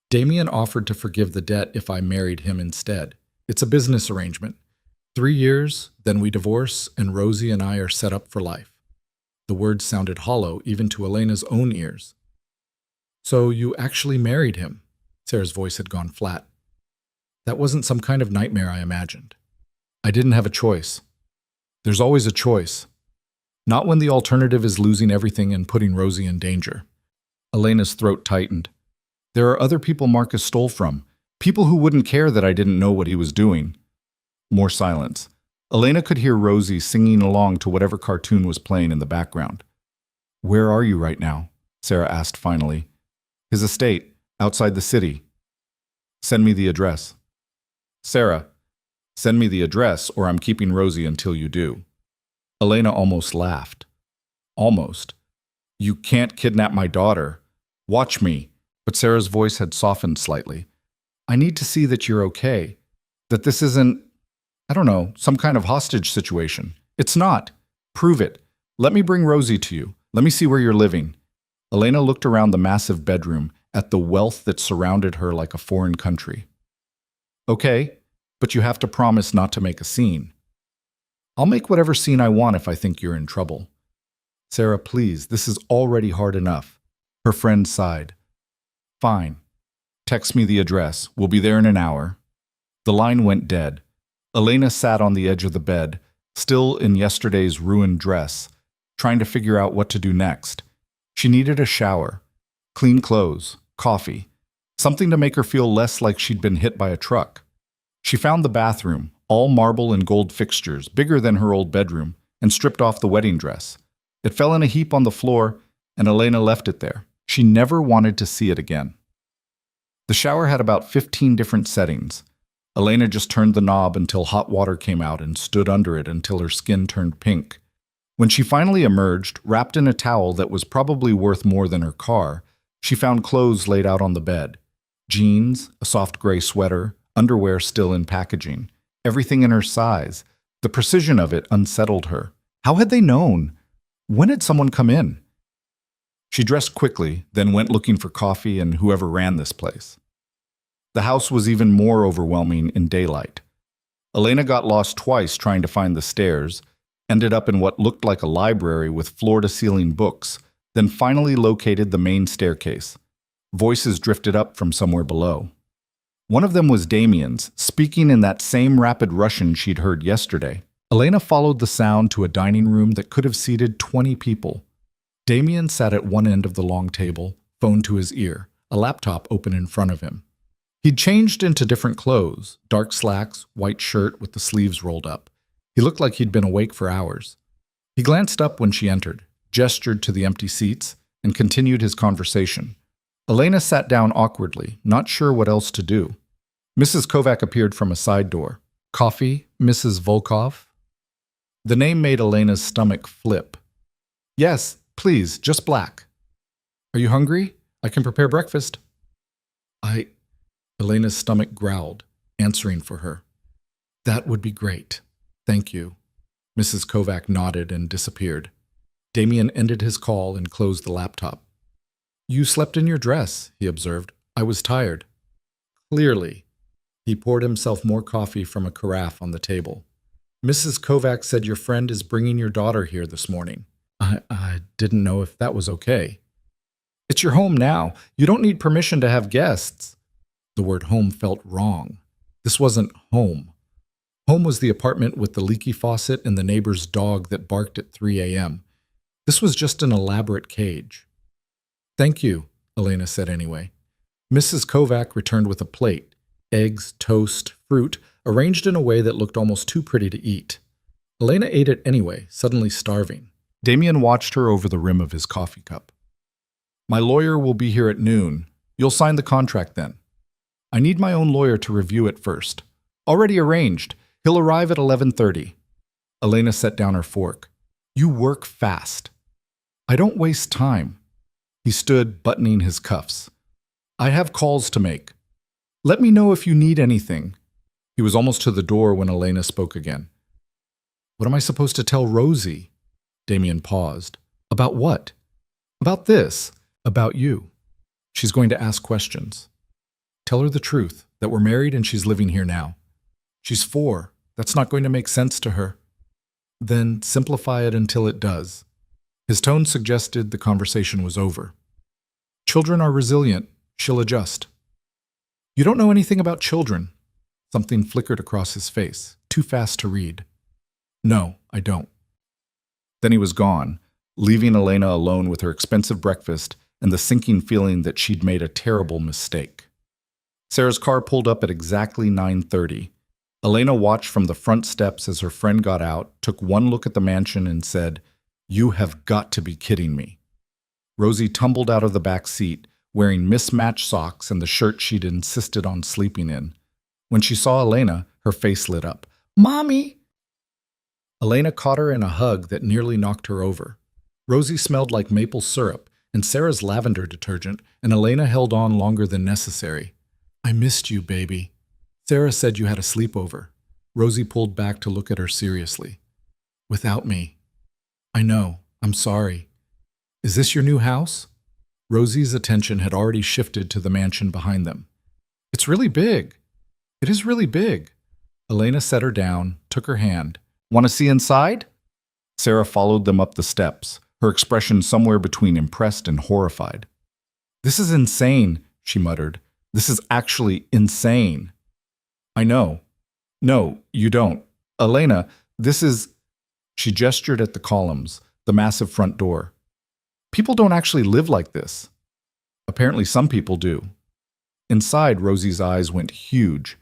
Damien offered to forgive the debt if I married him instead. It's a business arrangement. 3 years, then we divorce, and Rosie and I are set up for life. The words sounded hollow, even to Elena's own ears. So you actually married him? Sarah's voice had gone flat. That wasn't some kind of nightmare I imagined. I didn't have a choice. There's always a choice. Not when the alternative is losing everything and putting Rosie in danger. Elena's throat tightened. There are other people Marcus stole from. People who wouldn't care that I didn't know what he was doing. More silence. Elena could hear Rosie singing along to whatever cartoon was playing in the background. Where are you right now? Sarah asked finally. His estate, outside the city. Send me the address. Sarah, send me the address or I'm keeping Rosie until you do. Elena almost laughed. Almost. You can't kidnap my daughter. Watch me. But Sarah's voice had softened slightly. I need to see that you're okay. That this isn't, I don't know, some kind of hostage situation. It's not. Prove it. Let me bring Rosie to you. Let me see where you're living. Elena looked around the massive bedroom at the wealth that surrounded her like a foreign country. Okay, but you have to promise not to make a scene. I'll make whatever scene I want if I think you're in trouble. Sarah, please, this is already hard enough. Her friend sighed. Fine. Text me the address. We'll be there in an hour. The line went dead. Elena sat on the edge of the bed, still in yesterday's ruined dress, trying to figure out what to do next. She needed a shower, clean clothes, coffee, something to make her feel less like she'd been hit by a truck. She found the bathroom, all marble and gold fixtures, bigger than her old bedroom, and stripped off the wedding dress. It fell in a heap on the floor, and Elena left it there. She never wanted to see it again. The shower had about 15 different settings. Elena just turned the knob until hot water came out and stood under it until her skin turned pink. When she finally emerged, wrapped in a towel that was probably worth more than her car, she found clothes laid out on the bed. Jeans, a soft gray sweater, underwear still in packaging. Everything in her size. The precision of it unsettled her. How had they known? When had someone come in? She dressed quickly, then went looking for coffee and whoever ran this place. The house was even more overwhelming in daylight. Elena got lost twice trying to find the stairs, ended up in what looked like a library with floor-to-ceiling books, then finally located the main staircase. Voices drifted up from somewhere below. One of them was Damien's, speaking in that same rapid Russian she'd heard yesterday. Elena followed the sound to a dining room that could have seated 20 people. Damien sat at one end of the long table, phone to his ear, a laptop open in front of him. He'd changed into different clothes, dark slacks, white shirt with the sleeves rolled up. He looked like he'd been awake for hours. He glanced up when she entered, gestured to the empty seats, and continued his conversation. Elena sat down awkwardly, not sure what else to do. Mrs. Kovac appeared from a side door. Coffee, Mrs. Volkov? The name made Elena's stomach flip. Yes, please, just black. Are you hungry? I can prepare breakfast. Elena's stomach growled, answering for her. That would be great. Thank you. Mrs. Kovac nodded and disappeared. Damien ended his call and closed the laptop. You slept in your dress, he observed. I was tired. Clearly. He poured himself more coffee from a carafe on the table. Mrs. Kovac said your friend is bringing your daughter here this morning. I didn't know if that was okay. It's your home now. You don't need permission to have guests. The word home felt wrong. This wasn't home. Home was the apartment with the leaky faucet and the neighbor's dog that barked at 3 a.m. This was just an elaborate cage. Thank you, Elena said anyway. Mrs. Kovac returned with a plate, eggs, toast, fruit, arranged in a way that looked almost too pretty to eat. Elena ate it anyway, suddenly starving. Damien watched her over the rim of his coffee cup. My lawyer will be here at noon. You'll sign the contract then. I need my own lawyer to review it first. Already arranged. He'll arrive at 11:30. Elena set down her fork. You work fast. I don't waste time. He stood, buttoning his cuffs. I have calls to make. Let me know if you need anything. He was almost to the door when Elena spoke again. What am I supposed to tell Rosie? Damien paused. About what? About this. About you. She's going to ask questions. Tell her the truth, that we're married and she's living here now. She's 4. That's not going to make sense to her. Then simplify it until it does. His tone suggested the conversation was over. Children are resilient. She'll adjust. You don't know anything about children. Something flickered across his face, too fast to read. No, I don't. Then he was gone, leaving Elena alone with her expensive breakfast and the sinking feeling that she'd made a terrible mistake. Sarah's car pulled up at exactly 9:30. Elena watched from the front steps as her friend got out, took one look at the mansion and said, You have got to be kidding me. Rosie tumbled out of the back seat, wearing mismatched socks and the shirt she'd insisted on sleeping in. When she saw Elena, her face lit up. Mommy! Elena caught her in a hug that nearly knocked her over. Rosie smelled like maple syrup and Sarah's lavender detergent, and Elena held on longer than necessary. I missed you, baby. Sarah said you had a sleepover. Rosie pulled back to look at her seriously. Without me. I know. I'm sorry. Is this your new house? Rosie's attention had already shifted to the mansion behind them. It's really big. It is really big. Elena set her down, took her hand. Want to see inside? Sarah followed them up the steps, her expression somewhere between impressed and horrified. This is insane, she muttered. This is actually insane. I know. No, you don't. Elena, this is... She gestured at the columns, the massive front door. People don't actually live like this. Apparently some people do. Inside, Rosie's eyes went huge.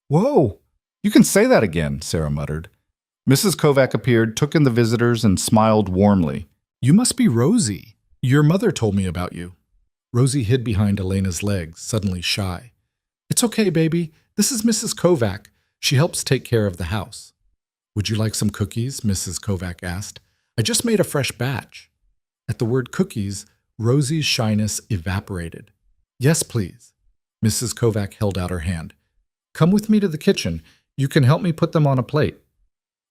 Whoa! You can say that again, Sarah muttered. Mrs. Kovac appeared, took in the visitors, and smiled warmly. You must be Rosie. Your mother told me about you. Rosie hid behind Elena's legs, suddenly shy. It's okay, baby. This is Mrs. Kovac. She helps take care of the house. Would you like some cookies? Mrs. Kovac asked. I just made a fresh batch. At the word cookies, Rosie's shyness evaporated. Yes, please. Mrs. Kovac held out her hand. Come with me to the kitchen. You can help me put them on a plate.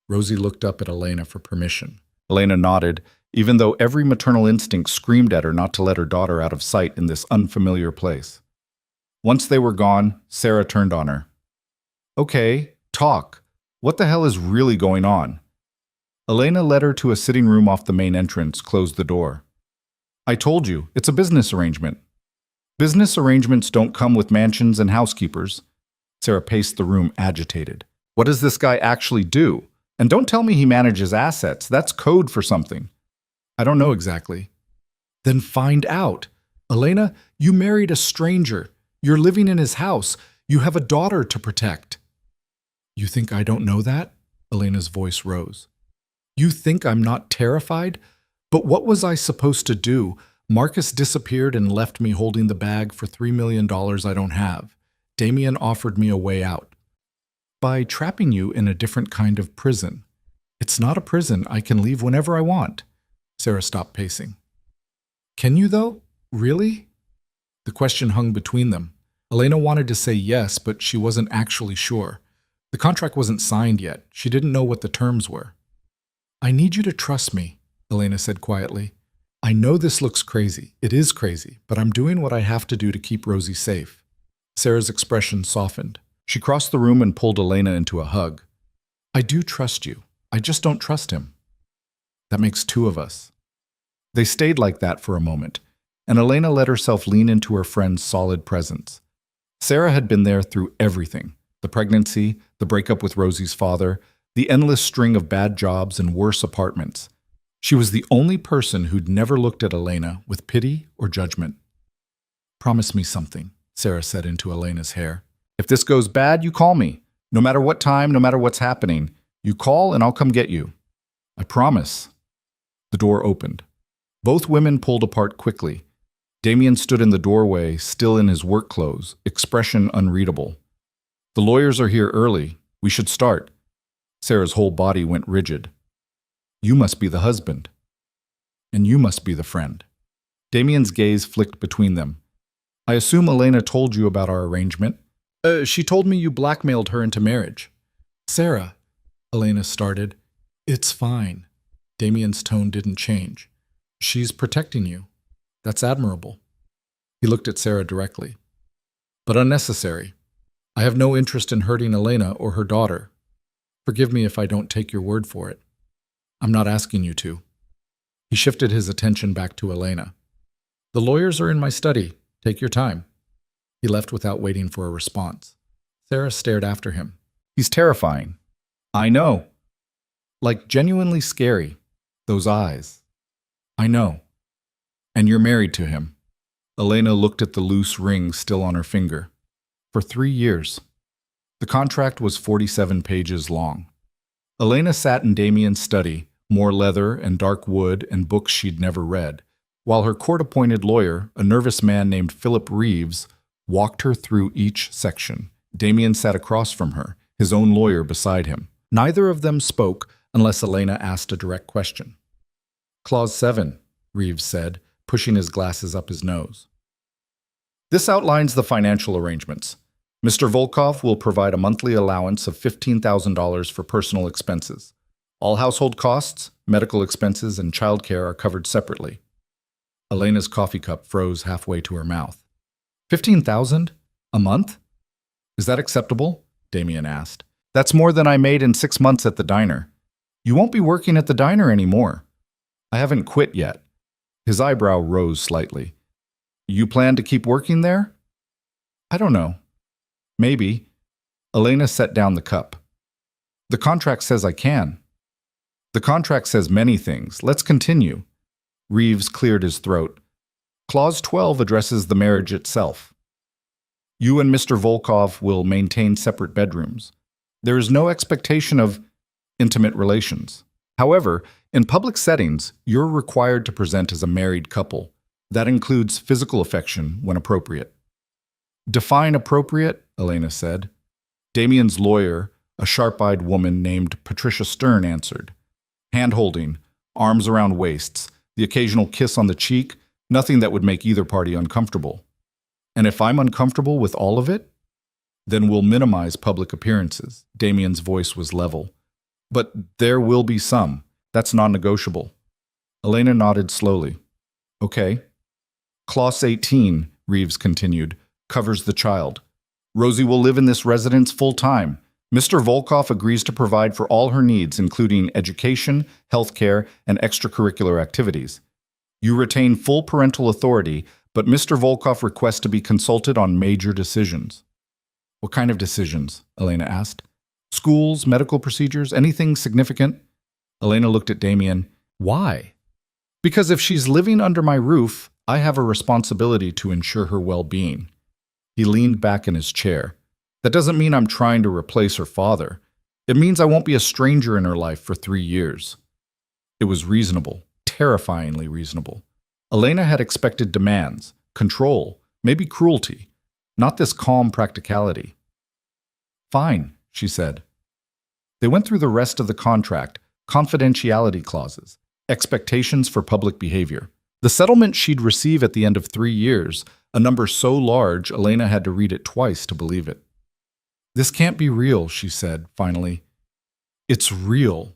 Rosie looked up at Elena for permission. Elena nodded, even though every maternal instinct screamed at her not to let her daughter out of sight in this unfamiliar place. Once they were gone, Sarah turned on her. Okay, talk. What the hell is really going on? Elena led her to a sitting room off the main entrance, closed the door. I told you, it's a business arrangement. Business arrangements don't come with mansions and housekeepers. Sarah paced the room, agitated. What does this guy actually do? And don't tell me he manages assets. That's code for something. I don't know exactly. Then find out. Elena, you married a stranger. You're living in his house. You have a daughter to protect. You think I don't know that? Elena's voice rose. You think I'm not terrified? But what was I supposed to do? Marcus disappeared and left me holding the bag for $3 million I don't have. Damien offered me a way out. By trapping you in a different kind of prison. It's not a prison. I can leave whenever I want. Sarah stopped pacing. Can you, though? Really? The question hung between them. Elena wanted to say yes, but she wasn't actually sure. The contract wasn't signed yet. She didn't know what the terms were. I need you to trust me, Elena said quietly. I know this looks crazy. It is crazy, but I'm doing what I have to do to keep Rosie safe. Sarah's expression softened. She crossed the room and pulled Elena into a hug. I do trust you. I just don't trust him. That makes 2 of us. They stayed like that for a moment, and Elena let herself lean into her friend's solid presence. Sarah had been there through everything. The pregnancy, the breakup with Rosie's father, the endless string of bad jobs and worse apartments. She was the only person who'd never looked at Elena with pity or judgment. Promise me something, Sarah said into Elena's hair. If this goes bad, you call me. No matter what time, no matter what's happening. You call and I'll come get you. I promise. The door opened. Both women pulled apart quickly. Damien stood in the doorway, still in his work clothes, expression unreadable. The lawyers are here early. We should start. Sarah's whole body went rigid. You must be the husband. And you must be the friend. Damien's gaze flicked between them. I assume Elena told you about our arrangement? She told me you blackmailed her into marriage. Sarah, Elena started. It's fine. Damien's tone didn't change. She's protecting you. That's admirable. He looked at Sarah directly. But unnecessary. I have no interest in hurting Elena or her daughter. Forgive me if I don't take your word for it. I'm not asking you to. He shifted his attention back to Elena. The lawyers are in my study. Take your time. He left without waiting for a response. Sarah stared after him. He's terrifying. I know. Like genuinely scary. Those eyes. I know. And you're married to him. Elena looked at the loose ring still on her finger. For 3 years. The contract was 47 pages long. Elena sat in Damien's study, more leather and dark wood and books she'd never read, while her court-appointed lawyer, a nervous man named Philip Reeves, walked her through each section. Damien sat across from her, his own lawyer beside him. Neither of them spoke unless Elena asked a direct question. Clause 7, Reeves said, pushing his glasses up his nose. This outlines the financial arrangements. Mr. Volkov will provide a monthly allowance of $15,000 for personal expenses. All household costs, medical expenses, and childcare are covered separately. Elena's coffee cup froze halfway to her mouth. $15,000? A month? Is that acceptable? Damien asked. That's more than I made in 6 months at the diner. You won't be working at the diner anymore. I haven't quit yet. His eyebrow rose slightly. You plan to keep working there? I don't know. Maybe. Elena set down the cup. The contract says I can. The contract says many things. Let's continue. Reeves cleared his throat. Clause 12 addresses the marriage itself. You and Mr. Volkov will maintain separate bedrooms. There is no expectation of intimate relations. However, in public settings, you're required to present as a married couple. That includes physical affection when appropriate. Define appropriate, Elena said. Damien's lawyer, a sharp-eyed woman named Patricia Stern, answered. Hand-holding, arms around waists, the occasional kiss on the cheek, nothing that would make either party uncomfortable. And if I'm uncomfortable with all of it, then we'll minimize public appearances. Damien's voice was level. But there will be some. That's non-negotiable. Elena nodded slowly. Okay. Clause 18, Reeves continued, covers the child. Rosie will live in this residence full-time. Mr. Volkov agrees to provide for all her needs, including education, healthcare, and extracurricular activities. You retain full parental authority, but Mr. Volkov requests to be consulted on major decisions. What kind of decisions? Elena asked. Schools, medical procedures, anything significant? Elena looked at Damien. Why? Because if she's living under my roof, I have a responsibility to ensure her well-being. He leaned back in his chair. That doesn't mean I'm trying to replace her father. It means I won't be a stranger in her life for 3 years. It was reasonable, terrifyingly reasonable. Elena had expected demands, control, maybe cruelty, not this calm practicality. Fine, she said. They went through the rest of the contract, confidentiality clauses, expectations for public behavior. The settlement she'd receive at the end of 3 years, a number so large Elena had to read it twice to believe it. This can't be real, she said, finally. It's real.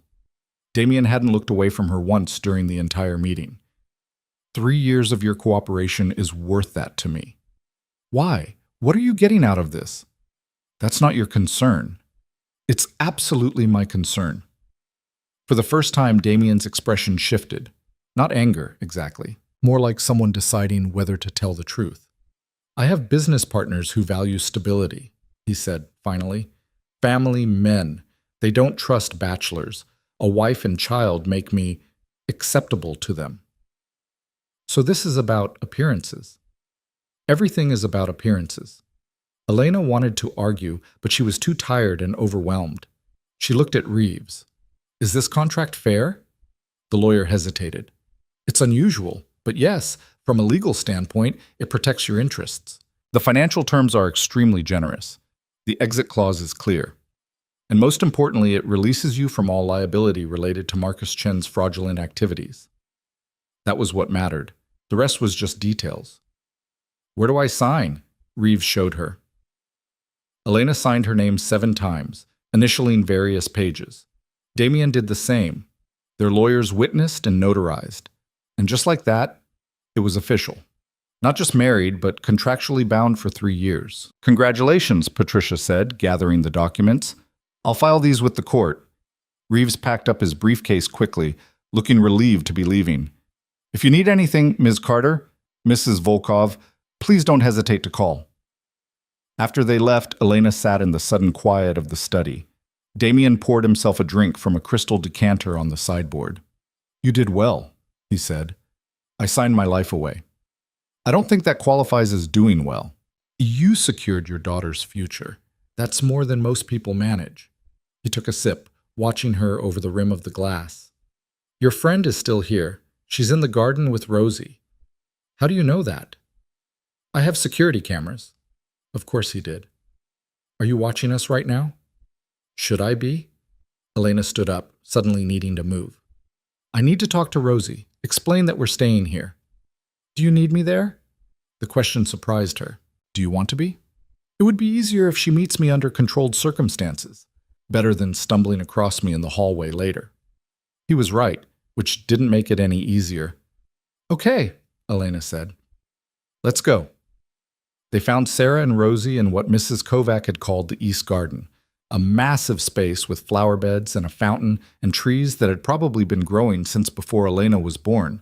Damien hadn't looked away from her once during the entire meeting. 3 years of your cooperation is worth that to me. Why? What are you getting out of this? That's not your concern. It's absolutely my concern. For the first time, Damien's expression shifted. Not anger, exactly. More like someone deciding whether to tell the truth. I have business partners who value stability, he said, finally. Family men. They don't trust bachelors. A wife and child make me acceptable to them. So this is about appearances. Everything is about appearances. Elena wanted to argue, but she was too tired and overwhelmed. She looked at Reeves. Is this contract fair? The lawyer hesitated. It's unusual, but yes, From a legal standpoint, it protects your interests. The financial terms are extremely generous. The exit clause is clear. And most importantly, it releases you from all liability related to Marcus Chen's fraudulent activities. That was what mattered. The rest was just details. Where do I sign? Reeves showed her. Elena signed her name 7 times, initialing various pages. Damien did the same. Their lawyers witnessed and notarized. And just like that, it was official. Not just married, but contractually bound for 3 years. Congratulations, Patricia said, gathering the documents. I'll file these with the court. Reeves packed up his briefcase quickly, looking relieved to be leaving. If you need anything, Ms. Carter, Mrs. Volkov, please don't hesitate to call. After they left, Elena sat in the sudden quiet of the study. Damien poured himself a drink from a crystal decanter on the sideboard. You did well, he said. I signed my life away. I don't think that qualifies as doing well. You secured your daughter's future. That's more than most people manage. He took a sip, watching her over the rim of the glass. Your friend is still here. She's in the garden with Rosie. How do you know that? I have security cameras. Of course he did. Are you watching us right now? Should I be? Elena stood up, suddenly needing to move. I need to talk to Rosie. Explain that we're staying here. Do you need me there? The question surprised her. Do you want to be? It would be easier if she meets me under controlled circumstances. Better than stumbling across me in the hallway later. He was right, which didn't make it any easier. Okay, Elena said. Let's go. They found Sarah and Rosie in what Mrs. Kovac had called the East Garden, a massive space with flower beds and a fountain and trees that had probably been growing since before Elena was born.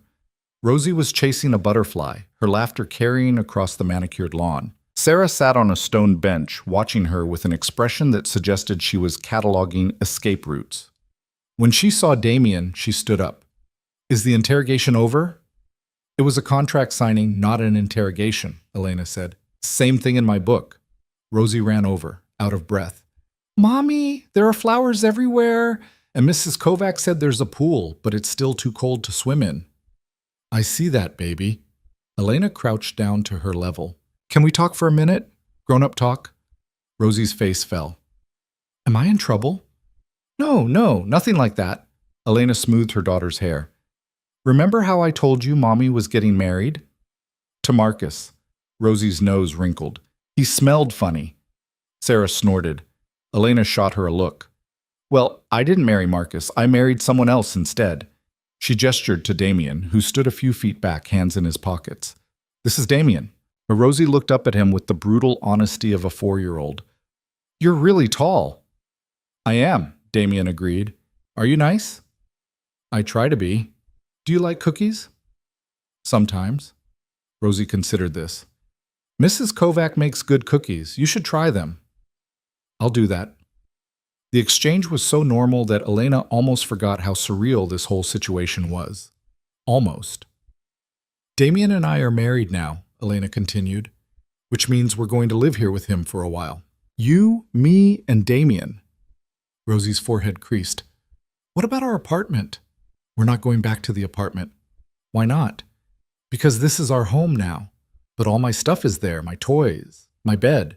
Rosie was chasing a butterfly, her laughter carrying across the manicured lawn. Sarah sat on a stone bench, watching her with an expression that suggested she was cataloging escape routes. When she saw Damien, she stood up. Is the interrogation over? It was a contract signing, not an interrogation, Elena said. Same thing in my book. Rosie ran over, out of breath. Mommy, there are flowers everywhere. And Mrs. Kovac said there's a pool, but it's still too cold to swim in. I see that, baby. Elena crouched down to her level. Can we talk for a minute? Grown-up talk? Rosie's face fell. Am I in trouble? No, nothing like that. Elena smoothed her daughter's hair. Remember how I told you Mommy was getting married? To Marcus. Rosie's nose wrinkled. He smelled funny. Sarah snorted. Elena shot her a look. Well, I didn't marry Marcus. I married someone else instead. She gestured to Damien, who stood a few feet back, hands in his pockets. This is Damien. But Rosie looked up at him with the brutal honesty of a 4-year-old. You're really tall. I am, Damien agreed. Are you nice? I try to be. Do you like cookies? Sometimes. Rosie considered this. Mrs. Kovac makes good cookies. You should try them. I'll do that. The exchange was so normal that Elena almost forgot how surreal this whole situation was. Almost. Damien and I are married now, Elena continued, which means we're going to live here with him for a while. You, me, and Damien. Rosie's forehead creased. What about our apartment? We're not going back to the apartment. Why not? Because this is our home now. But all my stuff is there, my toys, my bed.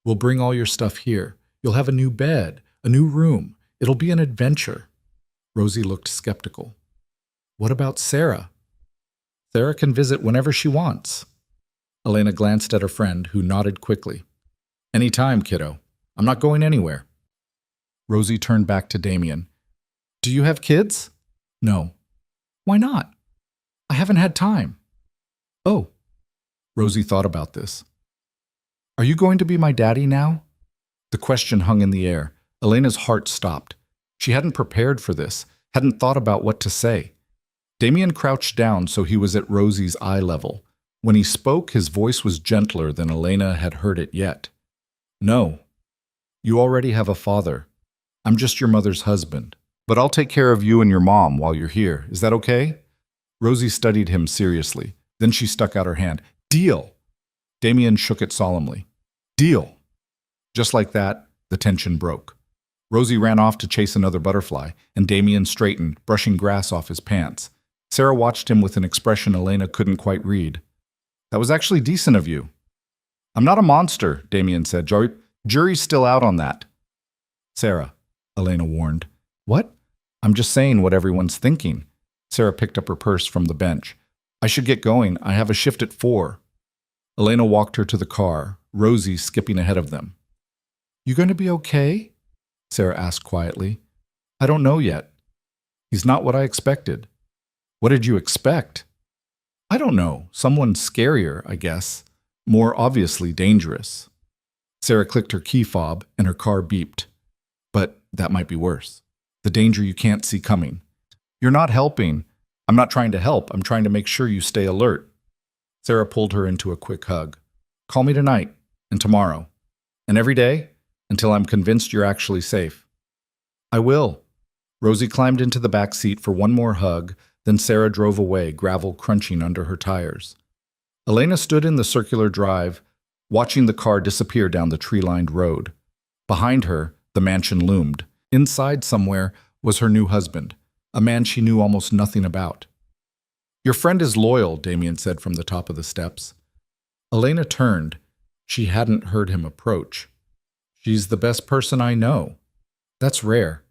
We'll bring all your stuff here. You'll have a new bed, a new room. It'll be an adventure. Rosie looked skeptical. What about Sarah? Sarah can visit whenever she wants. Elena glanced at her friend, who nodded quickly. Anytime, kiddo. I'm not going anywhere. Rosie turned back to Damien. Do you have kids? No. Why not? I haven't had time. Oh. Rosie thought about this. Are you going to be my daddy now? The question hung in the air. Elena's heart stopped. She hadn't prepared for this, hadn't thought about what to say. Damien crouched down so he was at Rosie's eye level. When he spoke, his voice was gentler than Elena had heard it yet. No. You already have a father. I'm just your mother's husband. But I'll take care of you and your mom while you're here. Is that okay? Rosie studied him seriously. Then she stuck out her hand. Deal! Damien shook it solemnly. Deal! Just like that, the tension broke. Rosie ran off to chase another butterfly, and Damien straightened, brushing grass off his pants. Sarah watched him with an expression Elena couldn't quite read. That was actually decent of you. I'm not a monster, Damien said. Jury's still out on that. Sarah, Elena warned. What? I'm just saying what everyone's thinking. Sarah picked up her purse from the bench. I should get going. I have a shift at 4. Elena walked her to the car, Rosie skipping ahead of them. You going to be okay? Sarah asked quietly. I don't know yet. He's not what I expected. What did you expect? I don't know. Someone scarier, I guess. More obviously dangerous. Sarah clicked her key fob and her car beeped. But that might be worse. The danger you can't see coming. You're not helping. I'm not trying to help. I'm trying to make sure you stay alert. Sarah pulled her into a quick hug. Call me tonight and tomorrow. And every day until I'm convinced you're actually safe. I will. Rosie climbed into the back seat for one more hug, then Sarah drove away, gravel crunching under her tires. Elena stood in the circular drive, watching the car disappear down the tree-lined road. Behind her, the mansion loomed. Inside somewhere was her new husband, a man she knew almost nothing about. Your friend is loyal, Damien said from the top of the steps. Elena turned. She hadn't heard him approach. She's the best person I know. That's rare.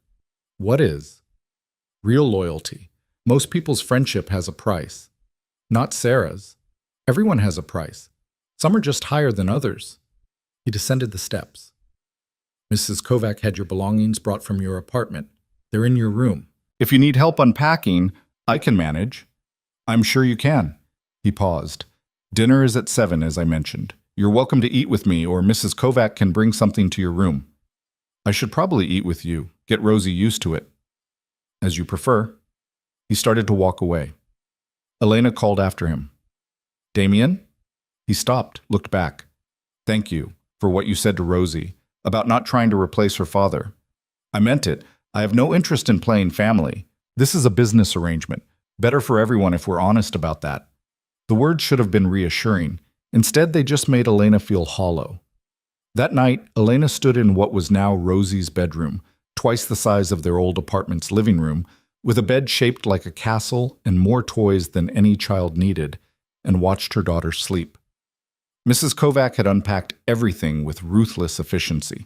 What is? Real loyalty. Most people's friendship has a price. Not Sarah's. Everyone has a price. Some are just higher than others. He descended the steps. Mrs. Kovac had your belongings brought from your apartment. They're in your room. If you need help unpacking, I can manage. I'm sure you can. He paused. Dinner is at 7, as I mentioned. You're welcome to eat with me, or Mrs. Kovac can bring something to your room. I should probably eat with you. Get Rosie used to it. As you prefer. He started to walk away. Elena called after him. Damien? He stopped, looked back. Thank you for what you said to Rosie about not trying to replace her father. I meant it. I have no interest in playing family. This is a business arrangement. Better for everyone if we're honest about that. The words should have been reassuring. Instead, they just made Elena feel hollow. That night, Elena stood in what was now Rosie's bedroom, twice the size of their old apartment's living room, with a bed shaped like a castle and more toys than any child needed, and watched her daughter sleep. Mrs. Kovac had unpacked everything with ruthless efficiency.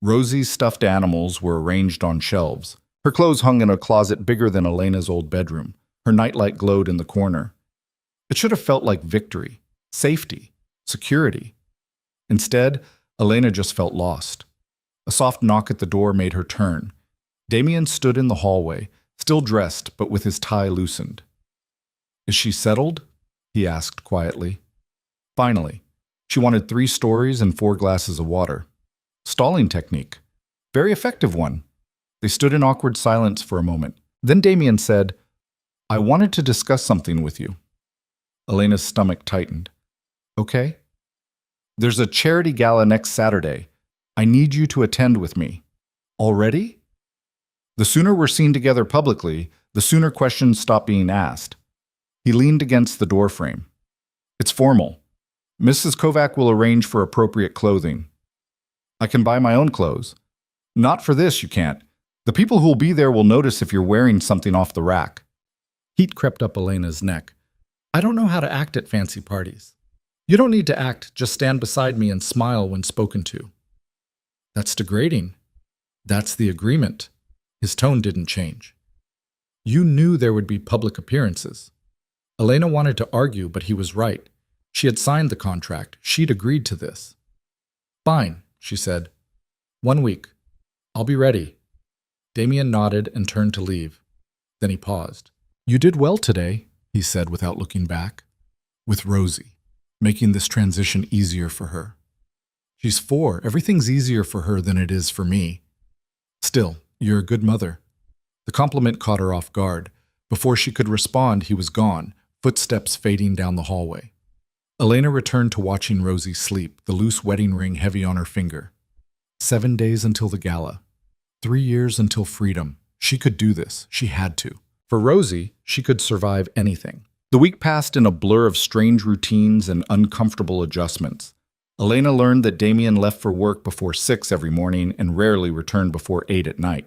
Rosie's stuffed animals were arranged on shelves. Her clothes hung in a closet bigger than Elena's old bedroom. Her nightlight glowed in the corner. It should have felt like victory, safety, security. Instead, Elena just felt lost. A soft knock at the door made her turn. Damien stood in the hallway, still dressed but with his tie loosened. Is she settled? He asked quietly. Finally, she wanted 3 stories and 4 glasses of water. Stalling technique. Very effective one. They stood in awkward silence for a moment. Then Damien said, I wanted to discuss something with you. Elena's stomach tightened. Okay. There's a charity gala next Saturday. I need you to attend with me. Already? The sooner we're seen together publicly, the sooner questions stop being asked. He leaned against the doorframe. It's formal. Mrs. Kovac will arrange for appropriate clothing. I can buy my own clothes. Not for this, you can't. The people who will be there will notice if you're wearing something off the rack. Heat crept up Elena's neck. I don't know how to act at fancy parties. You don't need to act, just stand beside me and smile when spoken to. That's degrading. That's the agreement. His tone didn't change. You knew there would be public appearances. Elena wanted to argue, but he was right. She had signed the contract. She'd agreed to this. Fine, she said. 1 week. I'll be ready. Damien nodded and turned to leave. Then he paused. You did well today, he said without looking back. With Rosie, making this transition easier for her. She's 4. Everything's easier for her than it is for me. Still, you're a good mother. The compliment caught her off guard. Before she could respond, he was gone, footsteps fading down the hallway. Elena returned to watching Rosie sleep, the loose wedding ring heavy on her finger. 7 days until the gala. 3 years until freedom. She could do this. She had to. For Rosie, she could survive anything. The week passed in a blur of strange routines and uncomfortable adjustments. Elena learned that Damien left for work before 6 every morning and rarely returned before 8 at night.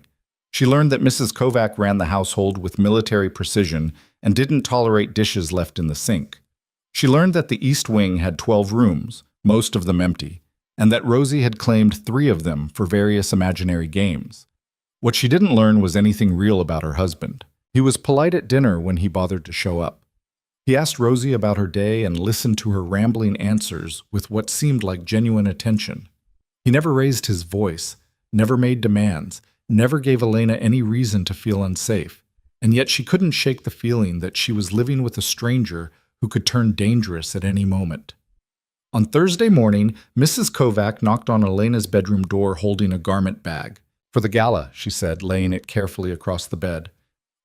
She learned that Mrs. Kovac ran the household with military precision and didn't tolerate dishes left in the sink. She learned that the East Wing had 12 rooms, most of them empty, and that Rosie had claimed 3 of them for various imaginary games. What she didn't learn was anything real about her husband. He was polite at dinner when he bothered to show up. He asked Rosie about her day and listened to her rambling answers with what seemed like genuine attention. He never raised his voice, never made demands, never gave Elena any reason to feel unsafe, and yet she couldn't shake the feeling that she was living with a stranger who could turn dangerous at any moment. On Thursday morning, Mrs. Kovac knocked on Elena's bedroom door holding a garment bag. "For the gala," she said, laying it carefully across the bed.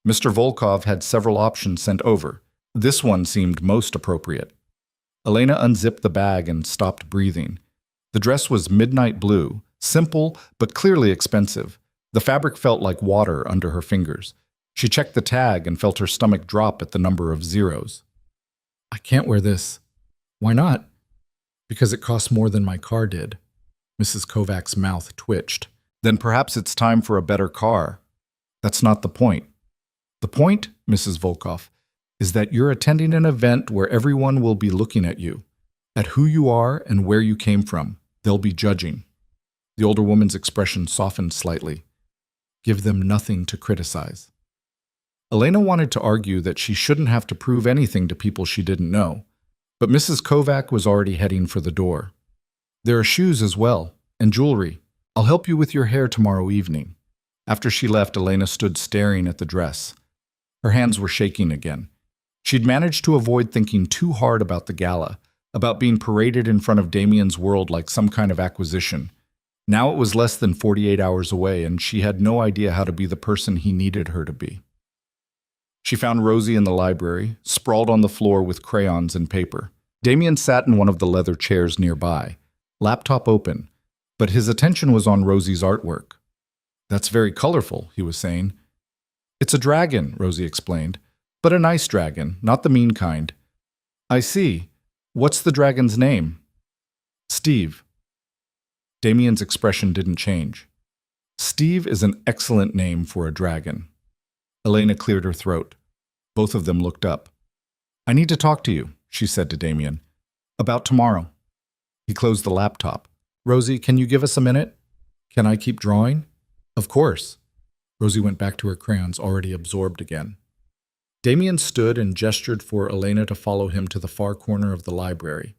Mr. Volkov had several options sent over. This one seemed most appropriate. Elena unzipped the bag and stopped breathing. The dress was midnight blue, simple but clearly expensive. The fabric felt like water under her fingers. She checked the tag and felt her stomach drop at the number of zeros. "I can't wear this." "Why not?" "Because it costs more than my car did." Mrs. Kovac's mouth twitched. "Then perhaps it's time for a better car." "That's not the point." "The point, Mrs. Volkov, is that you're attending an event where everyone will be looking at you, at who you are and where you came from. They'll be judging." The older woman's expression softened slightly. "Give them nothing to criticize." Elena wanted to argue that she shouldn't have to prove anything to people she didn't know, but Mrs. Kovac was already heading for the door. "There are shoes as well, and jewelry. I'll help you with your hair tomorrow evening." After she left, Elena stood staring at the dress. Her hands were shaking again. She'd managed to avoid thinking too hard about the gala, about being paraded in front of Damien's world like some kind of acquisition. Now it was less than 48 hours away, and she had no idea how to be the person he needed her to be. She found Rosie in the library, sprawled on the floor with crayons and paper. Damien sat in one of the leather chairs nearby, laptop open, but his attention was on Rosie's artwork. "That's very colorful," he was saying. "It's a dragon," Rosie explained, "but a nice dragon, not the mean kind." "I see. What's the dragon's name?" "Steve." Damien's expression didn't change. "Steve is an excellent name for a dragon." Elena cleared her throat. Both of them looked up. "I need to talk to you," she said to Damien. "About tomorrow." He closed the laptop. "Rosie, can you give us a minute?" "Can I keep drawing?" "Of course." Rosie went back to her crayons, already absorbed again. Damien stood and gestured for Elena to follow him to the far corner of the library.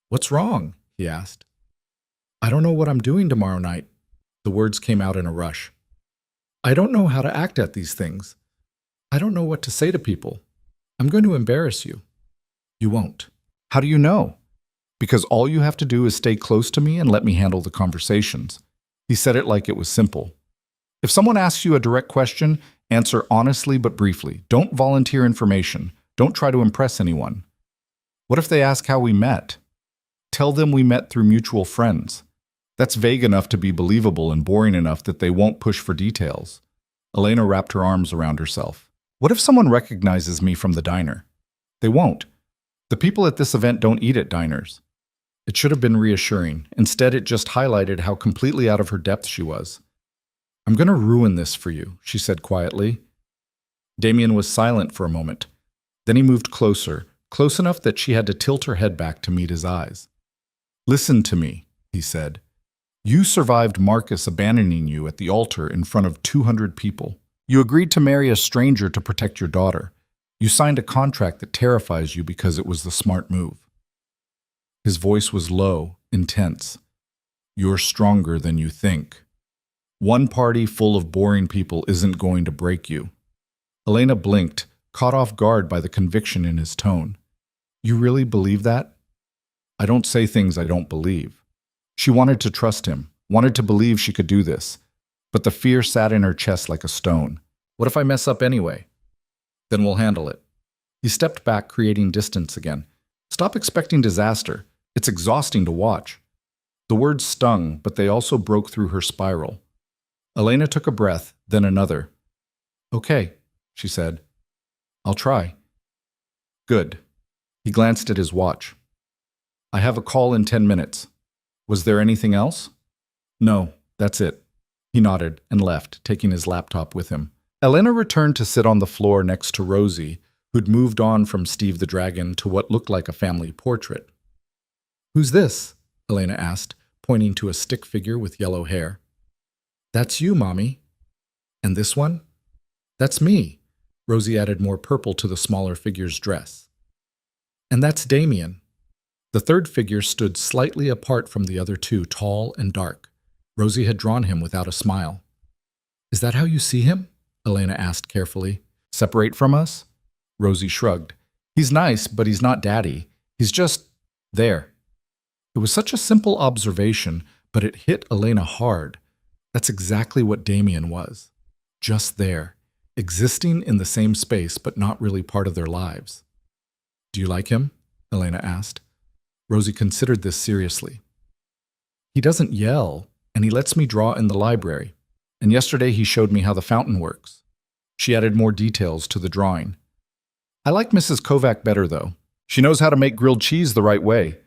"What's wrong?" he asked. "I don't know what I'm doing tomorrow night." The words came out in a rush. "I don't know how to act at these things. I don't know what to say to people. I'm going to embarrass you." "You won't." "How do you know?" "Because all you have to do is stay close to me and let me handle the conversations." He said it like it was simple. "If someone asks you a direct question, answer honestly but briefly. Don't volunteer information. Don't try to impress anyone." "What if they ask how we met?" "Tell them we met through mutual friends." That's vague enough to be believable and boring enough that they won't push for details. Elena wrapped her arms around herself. "What if someone recognizes me from the diner?" "They won't. The people at this event don't eat at diners." It should have been reassuring. Instead, it just highlighted how completely out of her depth she was. "I'm going to ruin this for you," she said quietly. Damien was silent for a moment. Then he moved closer, close enough that she had to tilt her head back to meet his eyes. "Listen to me," he said. "You survived Marcus abandoning you at the altar in front of 200 people. You agreed to marry a stranger to protect your daughter. You signed a contract that terrifies you because it was the smart move." His voice was low, intense. "You're stronger than you think. One party full of boring people isn't going to break you." Elena blinked, caught off guard by the conviction in his tone. "You really believe that?" "I don't say things I don't believe." She wanted to trust him, wanted to believe she could do this, but the fear sat in her chest like a stone. "What if I mess up anyway?" "Then we'll handle it." He stepped back, creating distance again. "Stop expecting disaster. It's exhausting to watch." The words stung, but they also broke through her spiral. Elena took a breath, then another. "Okay," she said. "I'll try." "Good." He glanced at his watch. "I have a call in 10 minutes. Was there anything else?" "No, that's it." He nodded and left, taking his laptop with him. Elena returned to sit on the floor next to Rosie, who'd moved on from Steve the Dragon to what looked like a family portrait. "Who's this?" Elena asked, pointing to a stick figure with yellow hair. "That's you, Mommy." "And this one?" "That's me." Rosie added more purple to the smaller figure's dress. "And that's Damien." The third figure stood slightly apart from the other two, tall and dark. Rosie had drawn him without a smile. "Is that how you see him?" Elena asked carefully. "Separate from us?" Rosie shrugged. "He's nice, but he's not Daddy. He's just there." It was such a simple observation, but it hit Elena hard. That's exactly what Damien was. Just there, existing in the same space, but not really part of their lives. "Do you like him?" Elena asked. Rosie considered this seriously. "He doesn't yell, and he lets me draw in the library. And yesterday he showed me how the fountain works." She added more details to the drawing. "I like Mrs. Kovac better, though. She knows how to make grilled cheese the right way."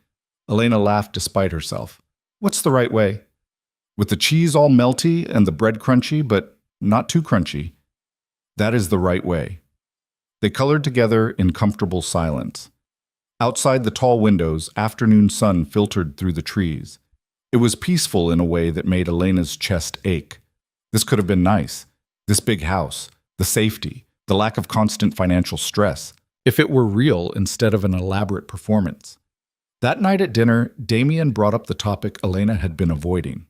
Elena laughed despite herself. "What's the right way?" "With the cheese all melty and the bread crunchy, but not too crunchy. That is the right way." They colored together in comfortable silence. Outside the tall windows, afternoon sun filtered through the trees. It was peaceful in a way that made Elena's chest ache. This could have been nice. This big house, the safety, the lack of constant financial stress, if it were real instead of an elaborate performance. That night at dinner, Damien brought up the topic Elena had been avoiding.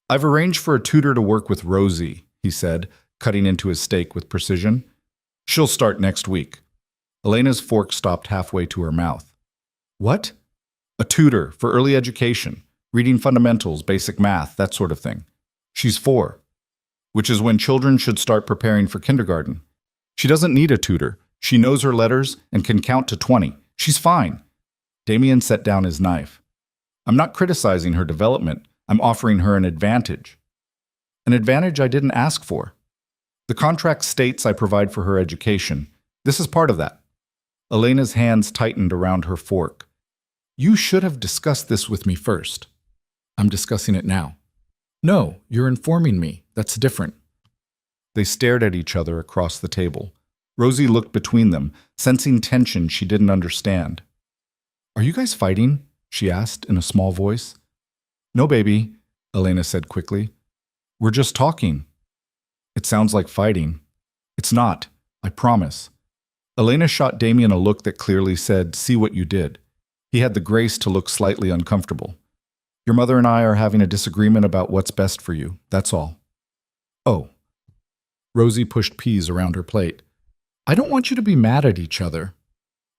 "I've arranged for a tutor to work with Rosie," he said, cutting into his steak with precision. "She'll start next week." Elena's fork stopped halfway to her mouth. "What?" "A tutor for early education, reading fundamentals, basic math, that sort of thing. She's 4, which is when children should start preparing for kindergarten. She doesn't need a tutor. She knows her letters and can count to 20. She's fine." Damien set down his knife. "I'm not criticizing her development. I'm offering her an advantage. An advantage I didn't ask for. The contract states I provide for her education. This is part of that." Elena's hands tightened around her fork. "You should have discussed this with me first." "I'm discussing it now." "No, you're informing me. That's different." They stared at each other across the table. Rosie looked between them, sensing tension she didn't understand. "Are you guys fighting?" she asked in a small voice. "No, baby," Elena said quickly. "We're just talking." "It sounds like fighting." "It's not. I promise." Elena shot Damien a look that clearly said, "See what you did." He had the grace to look slightly uncomfortable. "Your mother and I are having a disagreement about what's best for you, that's all." "Oh." Rosie pushed peas around her plate. "I don't want you to be mad at each other."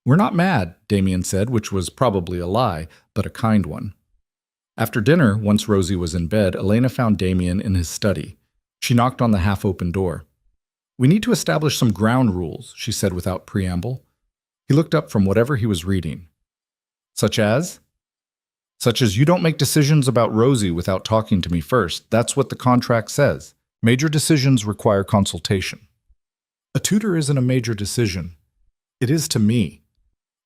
"We're not mad," Damien said, which was probably a lie, but a kind one. After dinner, once Rosie was in bed, Elena found Damien in his study. She knocked on the half-open door. "We need to establish some ground rules," she said without preamble. He looked up from whatever he was reading. "Such as?" "Such as you don't make decisions about Rosie without talking to me first. That's what the contract says. Major decisions require consultation." "A tutor isn't a major decision. It is to me."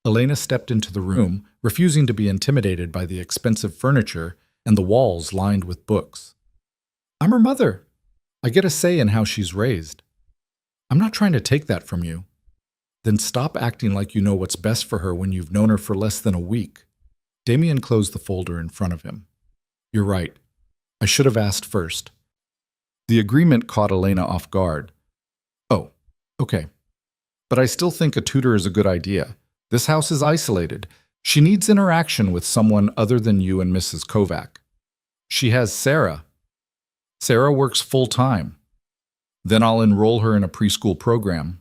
Elena stepped into the room, refusing to be intimidated by the expensive furniture and the walls lined with books. "I'm her mother. I get a say in how she's raised." "I'm not trying to take that from you." "Then stop acting like you know what's best for her when you've known her for less than a week." Damien closed the folder in front of him. "You're right. I should have asked first." The agreement caught Elena off guard. "Oh, okay. But I still think a tutor is a good idea. This house is isolated. She needs interaction with someone other than you and Mrs. Kovac. She has Sarah. Sarah works full-time. Then I'll enroll her in a preschool program.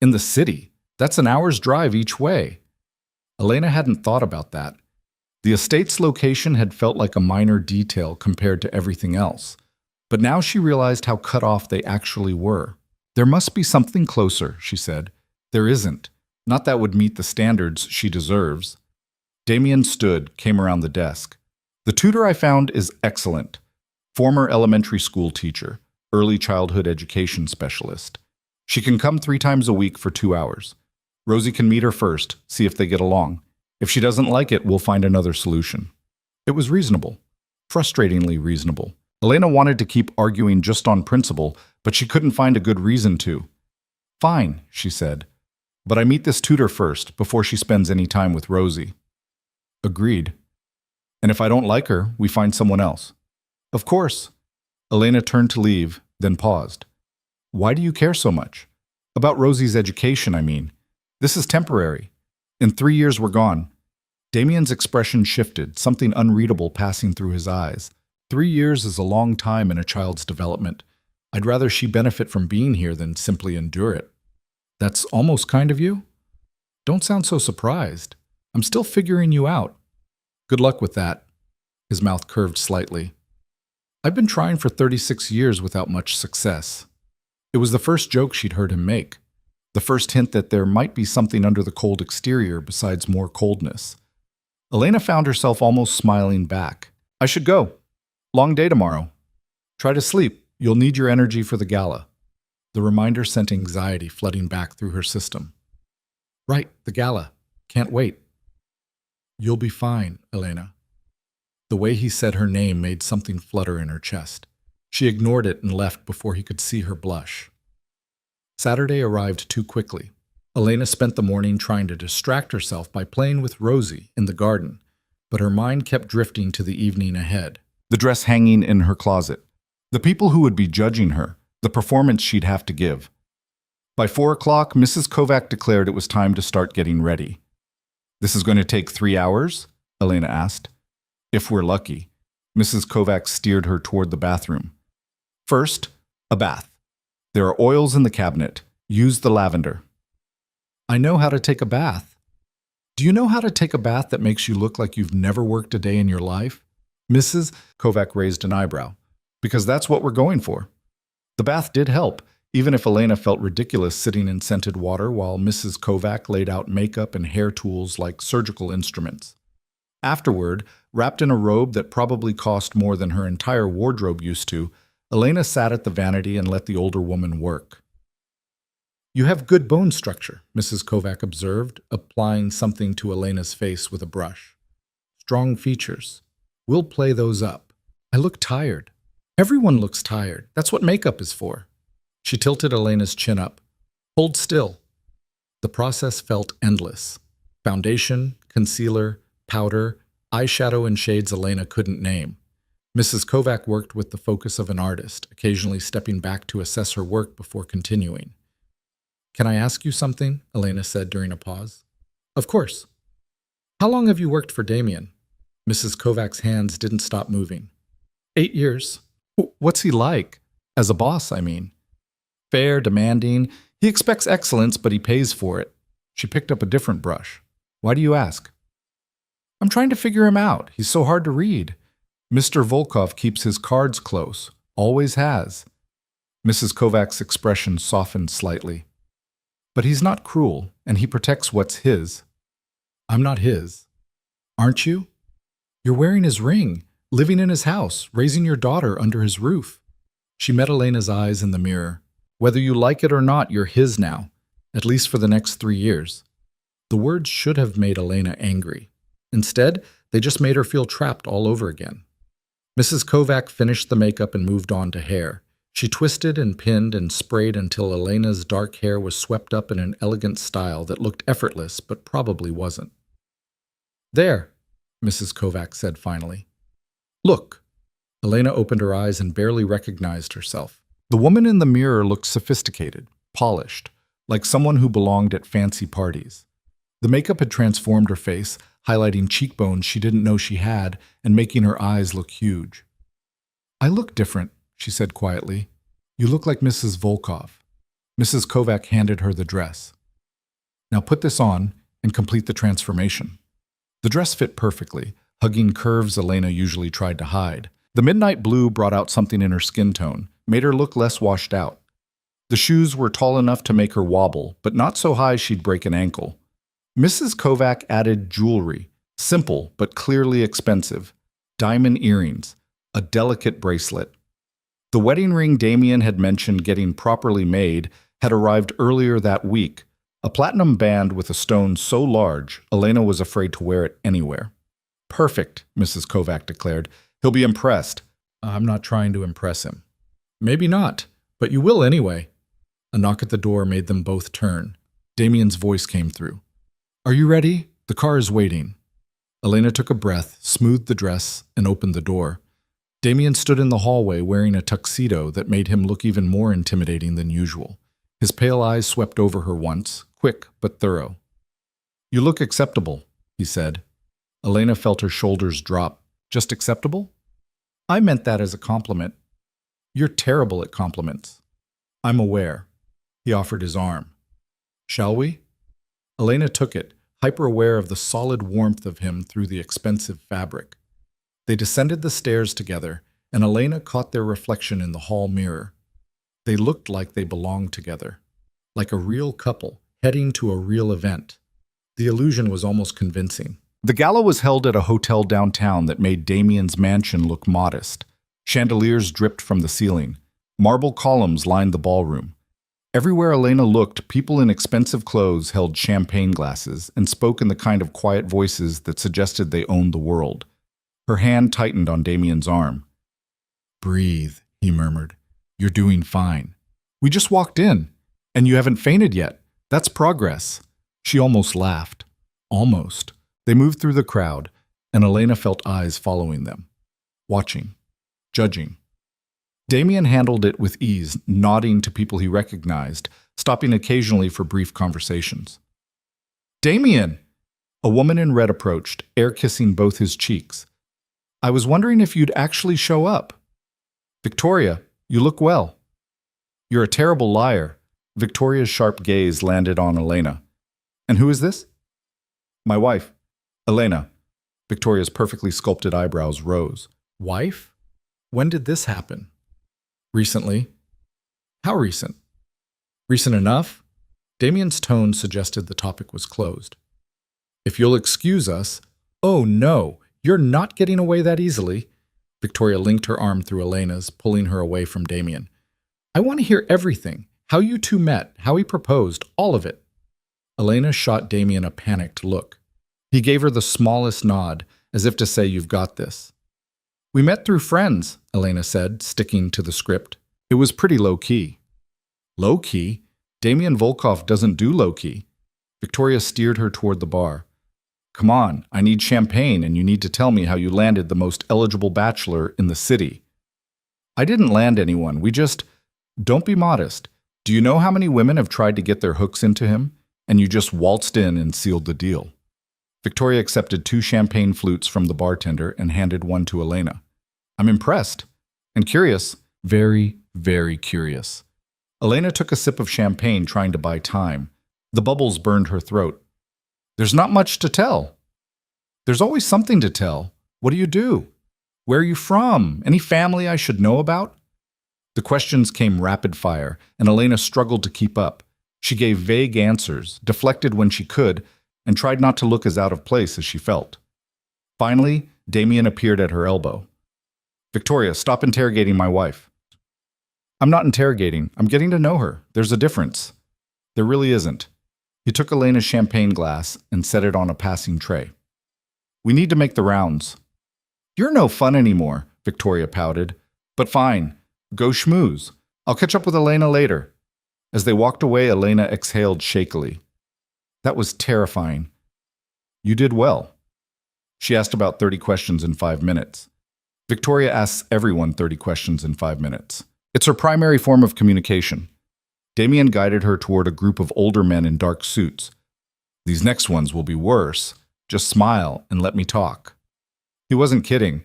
In the city. That's an hour's drive each way." Elena hadn't thought about that. The estate's location had felt like a minor detail compared to everything else. But now she realized how cut off they actually were. "There must be something closer," she said. "There isn't. Not that would meet the standards she deserves." Damien stood, came around the desk. "The tutor I found is excellent. Former elementary school teacher, early childhood education specialist. She can come 3 times a week for 2 hours. Rosie can meet her first, see if they get along. If she doesn't like it, we'll find another solution." It was reasonable. Frustratingly reasonable. Elena wanted to keep arguing just on principle, but she couldn't find a good reason to. Fine, she said, but I meet this tutor first before she spends any time with Rosie. Agreed. And if I don't like her, we find someone else. Of course. Elena turned to leave, then paused. Why do you care so much? About Rosie's education, I mean. This is temporary. In 3 years, we're gone. Damien's expression shifted, something unreadable passing through his eyes. 3 years is a long time in a child's development. I'd rather she benefit from being here than simply endure it. That's almost kind of you? Don't sound so surprised. I'm still figuring you out. Good luck with that. His mouth curved slightly. I've been trying for 36 years without much success. It was the first joke she'd heard him make. The first hint that there might be something under the cold exterior besides more coldness. Elena found herself almost smiling back. I should go. Long day tomorrow. Try to sleep. You'll need your energy for the gala. The reminder sent anxiety flooding back through her system. Right, the gala. Can't wait. You'll be fine, Elena. The way he said her name made something flutter in her chest. She ignored it and left before he could see her blush. Saturday arrived too quickly. Elena spent the morning trying to distract herself by playing with Rosie in the garden, but her mind kept drifting to the evening ahead. The dress hanging in her closet. The people who would be judging her. The performance she'd have to give. By 4 o'clock, Mrs. Kovac declared it was time to start getting ready. This is going to take 3 hours? Elena asked. If we're lucky. Mrs. Kovac steered her toward the bathroom. First, a bath. There are oils in the cabinet. Use the lavender. I know how to take a bath. Do you know how to take a bath that makes you look like you've never worked a day in your life? Mrs. Kovac raised an eyebrow. Because that's what we're going for. The bath did help, even if Elena felt ridiculous sitting in scented water while Mrs. Kovac laid out makeup and hair tools like surgical instruments. Afterward, wrapped in a robe that probably cost more than her entire wardrobe used to, Elena sat at the vanity and let the older woman work. You have good bone structure, Mrs. Kovac observed, applying something to Elena's face with a brush. Strong features. We'll play those up. I look tired. Everyone looks tired. That's what makeup is for. She tilted Elena's chin up. Hold still. The process felt endless. Foundation, concealer, powder, eyeshadow in shades Elena couldn't name. Mrs. Kovac worked with the focus of an artist, occasionally stepping back to assess her work before continuing. Can I ask you something? Elena said during a pause. Of course. How long have you worked for Damien? Mrs. Kovac's hands didn't stop moving. 8 years. What's he like? As a boss, I mean. Fair, demanding. He expects excellence, but he pays for it. She picked up a different brush. Why do you ask? I'm trying to figure him out. He's so hard to read. Mr. Volkov keeps his cards close. Always has. Mrs. Kovac's expression softened slightly. But he's not cruel, and he protects what's his. I'm not his. Aren't you? You're wearing his ring. Living in his house, raising your daughter under his roof. She met Elena's eyes in the mirror. Whether you like it or not, you're his now, at least for the next 3 years. The words should have made Elena angry. Instead, they just made her feel trapped all over again. Mrs. Kovac finished the makeup and moved on to hair. She twisted and pinned and sprayed until Elena's dark hair was swept up in an elegant style that looked effortless but probably wasn't. There, Mrs. Kovac said finally. Look. Elena opened her eyes and barely recognized herself. The woman in the mirror looked sophisticated, polished, like someone who belonged at fancy parties. The makeup had transformed her face, highlighting cheekbones she didn't know she had and making her eyes look huge. I look different, she said quietly. You look like Mrs. Volkov. Mrs. Kovac handed her the dress. Now put this on and complete the transformation. The dress fit perfectly, hugging curves Elena usually tried to hide. The midnight blue brought out something in her skin tone, made her look less washed out. The shoes were tall enough to make her wobble, but not so high she'd break an ankle. Mrs. Kovac added jewelry, simple but clearly expensive, diamond earrings, a delicate bracelet. The wedding ring Damien had mentioned getting properly made had arrived earlier that week, a platinum band with a stone so large Elena was afraid to wear it anywhere. Perfect, Mrs. Kovac declared. He'll be impressed. I'm not trying to impress him. Maybe not, but you will anyway. A knock at the door made them both turn. Damien's voice came through. Are you ready? The car is waiting. Elena took a breath, smoothed the dress, and opened the door. Damien stood in the hallway wearing a tuxedo that made him look even more intimidating than usual. His pale eyes swept over her once, quick but thorough. You look acceptable, he said. Elena felt her shoulders drop. Just acceptable? I meant that as a compliment. You're terrible at compliments. I'm aware. He offered his arm. Shall we? Elena took it, hyper-aware of the solid warmth of him through the expensive fabric. They descended the stairs together, and Elena caught their reflection in the hall mirror. They looked like they belonged together, like a real couple heading to a real event. The illusion was almost convincing. The gala was held at a hotel downtown that made Damien's mansion look modest. Chandeliers dripped from the ceiling. Marble columns lined the ballroom. Everywhere Elena looked, people in expensive clothes held champagne glasses and spoke in the kind of quiet voices that suggested they owned the world. Her hand tightened on Damien's arm. Breathe, he murmured. You're doing fine. We just walked in, and you haven't fainted yet. That's progress. She almost laughed. Almost. They moved through the crowd, and Elena felt eyes following them. Watching. Judging. Damien handled it with ease, nodding to people he recognized, stopping occasionally for brief conversations. Damien! A woman in red approached, air-kissing both his cheeks. I was wondering if you'd actually show up. Victoria, you look well. You're a terrible liar. Victoria's sharp gaze landed on Elena. And who is this? My wife, Elena. Victoria's perfectly sculpted eyebrows rose. Wife? When did this happen? Recently. How recent? Recent enough? Damien's tone suggested the topic was closed. If you'll excuse us. Oh no, you're not getting away that easily. Victoria linked her arm through Elena's, pulling her away from Damien. I want to hear everything. How you two met, how he proposed, all of it. Elena shot Damien a panicked look. He gave her the smallest nod, as if to say, you've got this. We met through friends, Elena said, sticking to the script. It was pretty low-key. Low-key? Damien Volkov doesn't do low-key. Victoria steered her toward the bar. Come on, I need champagne, and you need to tell me how you landed the most eligible bachelor in the city. I didn't land anyone, we just... Don't be modest. Do you know how many women have tried to get their hooks into him? And you just waltzed in and sealed the deal. Victoria accepted 2 champagne flutes from the bartender and handed one to Elena. I'm impressed. And curious. Very, very curious. Elena took a sip of champagne, trying to buy time. The bubbles burned her throat. There's not much to tell. There's always something to tell. What do you do? Where are you from? Any family I should know about? The questions came rapid fire, and Elena struggled to keep up. She gave vague answers, deflected when she could, and tried not to look as out of place as she felt. Finally, Damien appeared at her elbow. Victoria, stop interrogating my wife. I'm not interrogating. I'm getting to know her. There's a difference. There really isn't. He took Elena's champagne glass and set it on a passing tray. We need to make the rounds. You're no fun anymore, Victoria pouted. But fine. Go schmooze. I'll catch up with Elena later. As they walked away, Elena exhaled shakily. That was terrifying. You did well. She asked about 30 questions in 5 minutes. Victoria asks everyone 30 questions in 5 minutes. It's her primary form of communication. Damien guided her toward a group of older men in dark suits. These next ones will be worse. Just smile and let me talk. He wasn't kidding.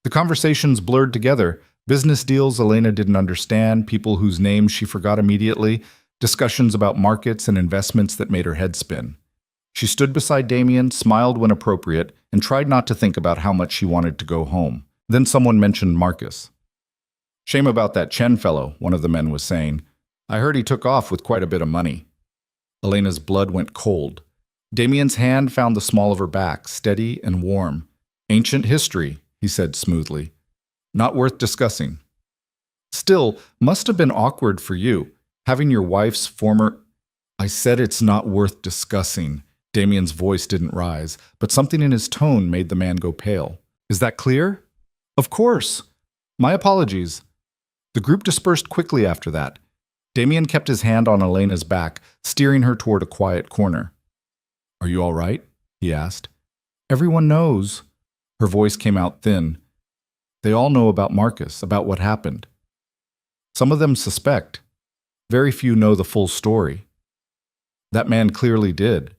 The conversations blurred together. Business deals Elena didn't understand, people whose names she forgot immediately, discussions about markets and investments that made her head spin. She stood beside Damien, smiled when appropriate, and tried not to think about how much she wanted to go home. Then someone mentioned Marcus. Shame about that Chen fellow, one of the men was saying. I heard he took off with quite a bit of money. Elena's blood went cold. Damien's hand found the small of her back, steady and warm. Ancient history, he said smoothly. Not worth discussing. Still, must have been awkward for you, having your wife's former... I said it's not worth discussing. Damien's voice didn't rise, but something in his tone made the man go pale. Is that clear? Of course. My apologies. The group dispersed quickly after that. Damien kept his hand on Elena's back, steering her toward a quiet corner. Are you all right? He asked. Everyone knows. Her voice came out thin. They all know about Marcus, about what happened. Some of them suspect. Very few know the full story. That man clearly did.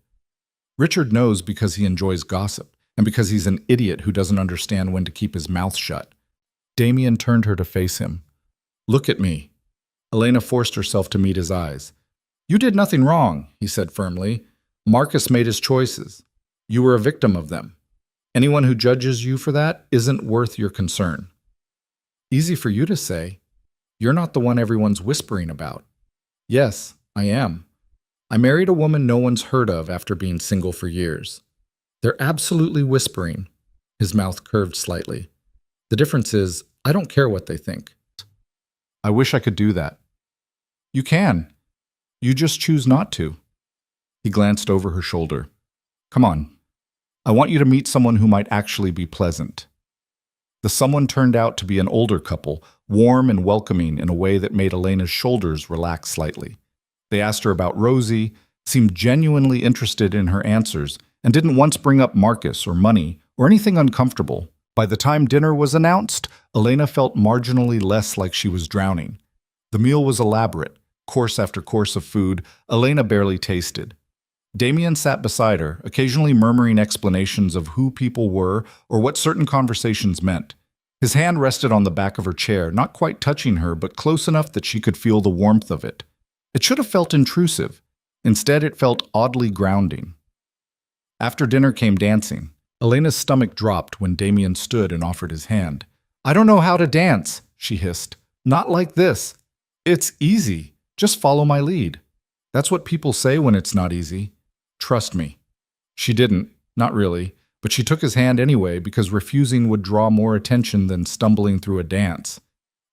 Richard knows because he enjoys gossip, and because he's an idiot who doesn't understand when to keep his mouth shut. Damien turned her to face him. Look at me. Elena forced herself to meet his eyes. You did nothing wrong, he said firmly. Marcus made his choices. You were a victim of them. Anyone who judges you for that isn't worth your concern. Easy for you to say. You're not the one everyone's whispering about. Yes, I am. I married a woman no one's heard of after being single for years. They're absolutely whispering. His mouth curved slightly. The difference is, I don't care what they think. I wish I could do that. You can. You just choose not to. He glanced over her shoulder. Come on. I want you to meet someone who might actually be pleasant. The someone turned out to be an older couple, warm and welcoming in a way that made Elena's shoulders relax slightly. They asked her about Rosie, seemed genuinely interested in her answers, and didn't once bring up Marcus or money or anything uncomfortable. By the time dinner was announced, Elena felt marginally less like she was drowning. The meal was elaborate, course after course of food Elena barely tasted. Damien sat beside her, occasionally murmuring explanations of who people were or what certain conversations meant. His hand rested on the back of her chair, not quite touching her, but close enough that she could feel the warmth of it. It should have felt intrusive. Instead, it felt oddly grounding. After dinner came dancing. Elena's stomach dropped when Damien stood and offered his hand. I don't know how to dance, she hissed. Not like this. It's easy. Just follow my lead. That's what people say when it's not easy. Trust me. She didn't, not really, but she took his hand anyway because refusing would draw more attention than stumbling through a dance.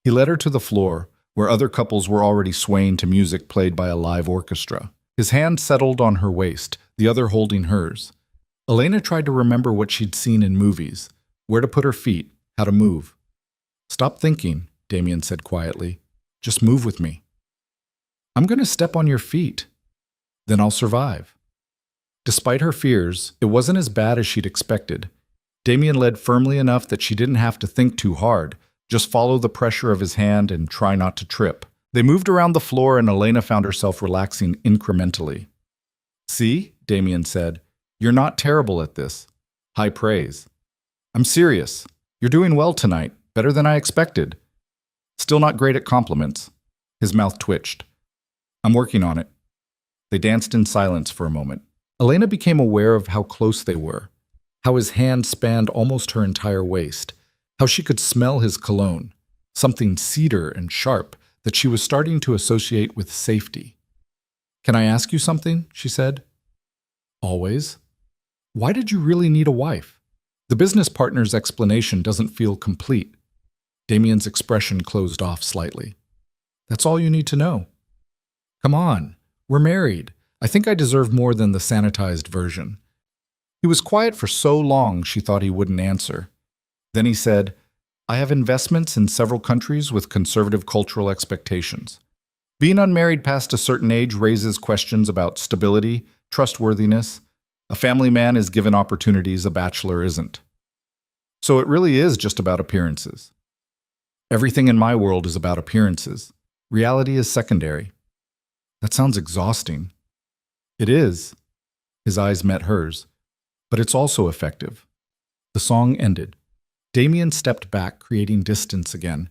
He led her to the floor, where other couples were already swaying to music played by a live orchestra. His hand settled on her waist, the other holding hers. Elena tried to remember what she'd seen in movies, where to put her feet, how to move. Stop thinking, Damien said quietly. Just move with me. I'm going to step on your feet. Then I'll survive. Despite her fears, it wasn't as bad as she'd expected. Damien led firmly enough that she didn't have to think too hard, just follow the pressure of his hand and try not to trip. They moved around the floor and Elena found herself relaxing incrementally. See, Damien said, you're not terrible at this. High praise. I'm serious. You're doing well tonight, better than I expected. Still not great at compliments. His mouth twitched. I'm working on it. They danced in silence for a moment. Elena became aware of how close they were, how his hand spanned almost her entire waist, how she could smell his cologne, something cedar and sharp that she was starting to associate with safety. Can I ask you something? She said. Always. Why did you really need a wife? The business partner's explanation doesn't feel complete. Damien's expression closed off slightly. That's all you need to know. Come on, we're married. I think I deserve more than the sanitized version. He was quiet for so long she thought he wouldn't answer. Then he said, I have investments in several countries with conservative cultural expectations. Being unmarried past a certain age raises questions about stability, trustworthiness. A family man is given opportunities a bachelor isn't. So it really is just about appearances. Everything in my world is about appearances. Reality is secondary. That sounds exhausting. It is. His eyes met hers. But it's also effective. The song ended. Damien stepped back, creating distance again.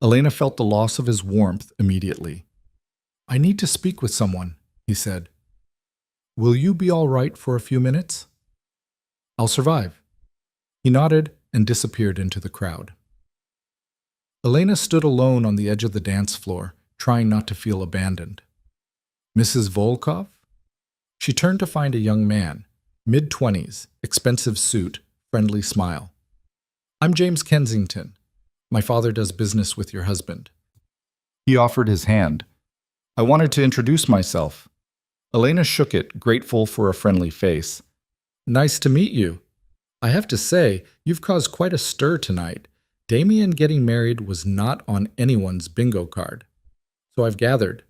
Elena felt the loss of his warmth immediately. I need to speak with someone, he said. Will you be all right for a few minutes? I'll survive. He nodded and disappeared into the crowd. Elena stood alone on the edge of the dance floor, trying not to feel abandoned. Mrs. Volkov? She turned to find a young man, mid-20s, expensive suit, friendly smile. I'm James Kensington. My father does business with your husband. He offered his hand. I wanted to introduce myself. Elena shook it, grateful for a friendly face. Nice to meet you. I have to say, you've caused quite a stir tonight. Damien getting married was not on anyone's bingo card. So I've gathered.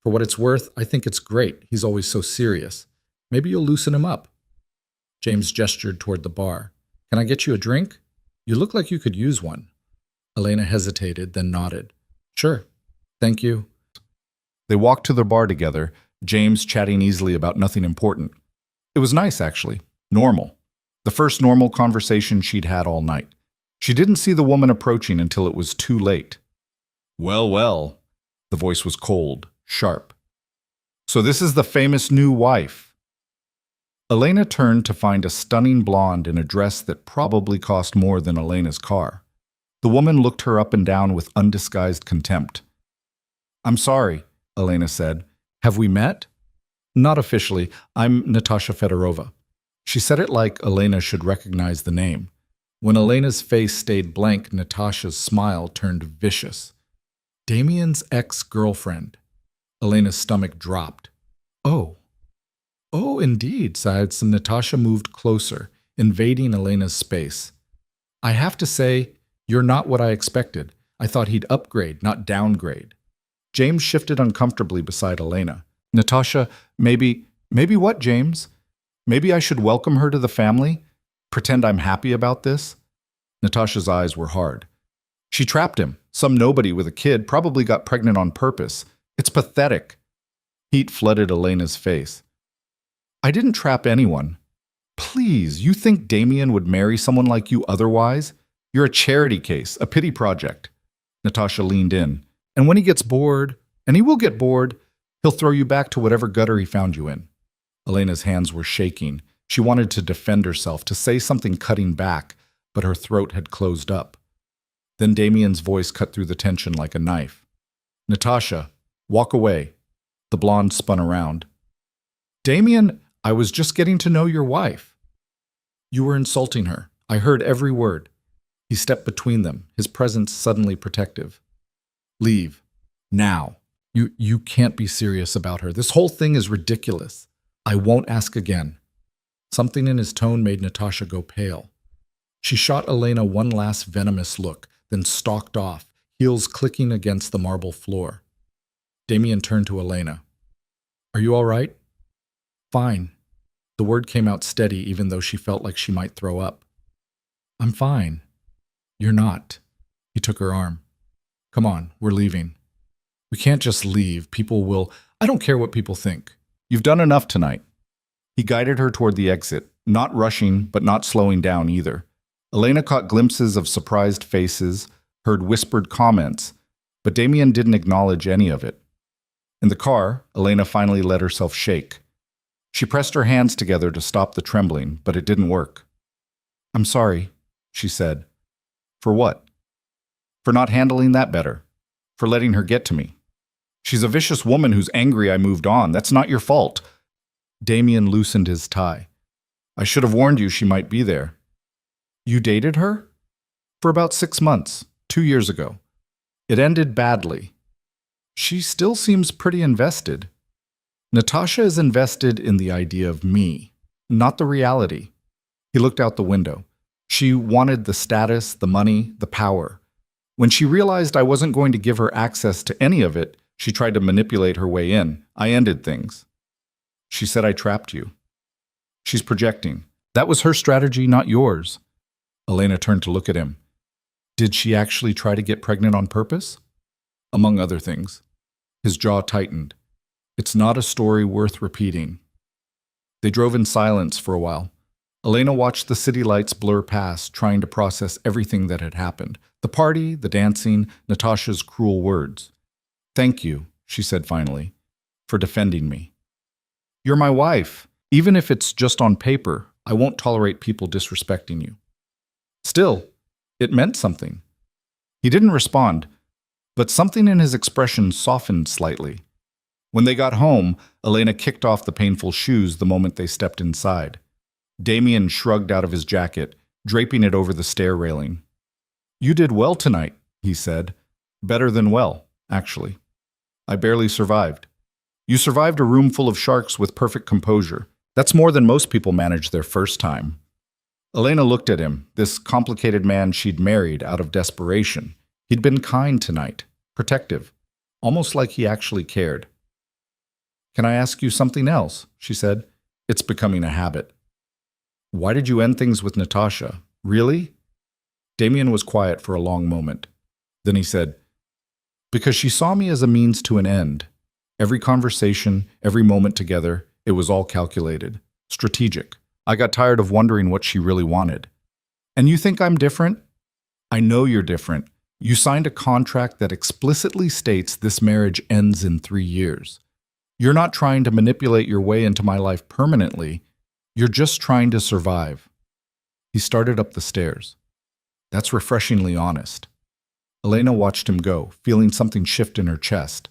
For what it's worth, I think it's great. He's always so serious. Maybe you'll loosen him up. James gestured toward the bar. Can I get you a drink? You look like you could use one. Elena hesitated, then nodded. Sure. Thank you. They walked to the bar together, James chatting easily about nothing important. It was nice, actually. Normal. The first normal conversation she'd had all night. She didn't see the woman approaching until it was too late. Well, well. The voice was cold, sharp. So this is the famous new wife. Elena turned to find a stunning blonde in a dress that probably cost more than Elena's car. The woman looked her up and down with undisguised contempt. I'm sorry, Elena said. Have we met? Not officially. I'm Natasha Fedorova. She said it like Elena should recognize the name. When Elena's face stayed blank, Natasha's smile turned vicious. Damien's ex-girlfriend. Elena's stomach dropped. Oh. Oh, indeed, sighed some. Natasha moved closer, invading Elena's space. I have to say, you're not what I expected. I thought he'd upgrade, not downgrade. James shifted uncomfortably beside Elena. Natasha, maybe what, James? Maybe I should welcome her to the family? Pretend I'm happy about this? Natasha's eyes were hard. She trapped him. Some nobody with a kid probably got pregnant on purpose. It's pathetic. Heat flooded Elena's face. I didn't trap anyone. Please, you think Damien would marry someone like you otherwise? You're a charity case, a pity project. Natasha leaned in. And when he gets bored, and he will get bored, he'll throw you back to whatever gutter he found you in. Elena's hands were shaking. She wanted to defend herself, to say something cutting back, but her throat had closed up. Then Damien's voice cut through the tension like a knife. Natasha, walk away. The blonde spun around. Damien, I was just getting to know your wife. You were insulting her. I heard every word. He stepped between them, his presence suddenly protective. Leave. Now. You can't be serious about her. This whole thing is ridiculous. I won't ask again. Something in his tone made Natasha go pale. She shot Elena one last venomous look, then stalked off, heels clicking against the marble floor. Damien turned to Elena. Are you all right? Fine. The word came out steady, even though she felt like she might throw up. I'm fine. You're not. He took her arm. Come on, we're leaving. We can't just leave. People will... I don't care what people think. You've done enough tonight. He guided her toward the exit, not rushing, but not slowing down either. Elena caught glimpses of surprised faces, heard whispered comments, but Damien didn't acknowledge any of it. In the car, Elena finally let herself shake. She pressed her hands together to stop the trembling, but it didn't work. I'm sorry, she said. For what? For not handling that better. For letting her get to me. She's a vicious woman who's angry I moved on. That's not your fault. Damien loosened his tie. I should have warned you she might be there. You dated her? For about 6 months, 2 years ago. It ended badly. She still seems pretty invested. Natasha is invested in the idea of me, not the reality. He looked out the window. She wanted the status, the money, the power. When she realized I wasn't going to give her access to any of it, she tried to manipulate her way in. I ended things. She said I trapped you. She's projecting. That was her strategy, not yours. Elena turned to look at him. Did she actually try to get pregnant on purpose? Among other things. His jaw tightened. It's not a story worth repeating. They drove in silence for a while. Elena watched the city lights blur past, trying to process everything that had happened. The party, the dancing, Natasha's cruel words. Thank you, she said finally, for defending me. You're my wife. Even if it's just on paper, I won't tolerate people disrespecting you. Still, it meant something. He didn't respond, but something in his expression softened slightly. When they got home, Elena kicked off the painful shoes the moment they stepped inside. Damien shrugged out of his jacket, draping it over the stair railing. You did well tonight, he said. Better than well, actually. I barely survived. You survived a room full of sharks with perfect composure. That's more than most people manage their first time. Elena looked at him, this complicated man she'd married out of desperation. He'd been kind tonight, protective, almost like he actually cared. "Can I ask you something else?" she said. "It's becoming a habit." "Why did you end things with Natasha? Really?" Damien was quiet for a long moment. Then he said, "Because she saw me as a means to an end. Every conversation, every moment together, it was all calculated, strategic. I got tired of wondering what she really wanted. And you think I'm different? I know you're different. You signed a contract that explicitly states this marriage ends in 3 years. You're not trying to manipulate your way into my life permanently. You're just trying to survive." He started up the stairs. "That's refreshingly honest." Elena watched him go, feeling something shift in her chest,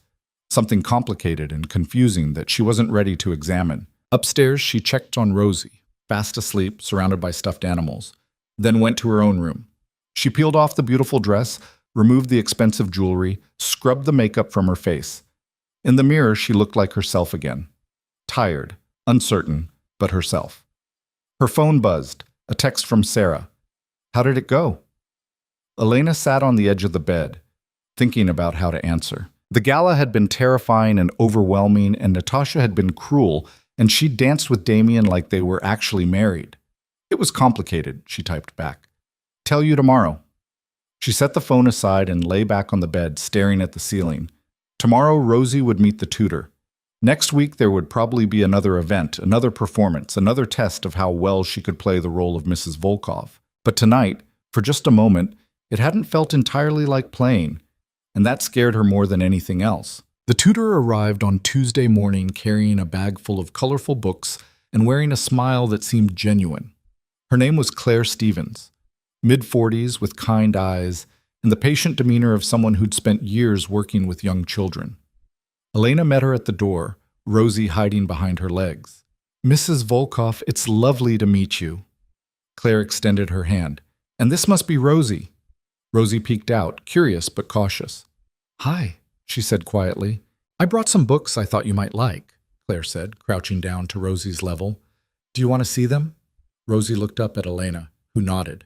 something complicated and confusing that she wasn't ready to examine. Upstairs, she checked on Rosie, fast asleep, surrounded by stuffed animals, then went to her own room. She peeled off the beautiful dress, removed the expensive jewelry, scrubbed the makeup from her face. In the mirror, she looked like herself again. Tired, uncertain, but herself. Her phone buzzed, a text from Sarah. How did it go? Elena sat on the edge of the bed, thinking about how to answer. The gala had been terrifying and overwhelming, and Natasha had been cruel, and she danced with Damien like they were actually married. It was complicated, she typed back. Tell you tomorrow. She set the phone aside and lay back on the bed, staring at the ceiling. Tomorrow, Rosie would meet the tutor. Next week, there would probably be another event, another performance, another test of how well she could play the role of Mrs. Volkov. But tonight, for just a moment, it hadn't felt entirely like playing, and that scared her more than anything else. The tutor arrived on Tuesday morning carrying a bag full of colorful books and wearing a smile that seemed genuine. Her name was Claire Stevens, mid-40s with kind eyes and the patient demeanor of someone who'd spent years working with young children. Elena met her at the door, Rosie hiding behind her legs. Mrs. Volkov, it's lovely to meet you. Claire extended her hand. And this must be Rosie. Rosie peeked out, curious but cautious. Hi, she said quietly. I brought some books I thought you might like, Claire said, crouching down to Rosie's level. Do you want to see them? Rosie looked up at Elena, who nodded.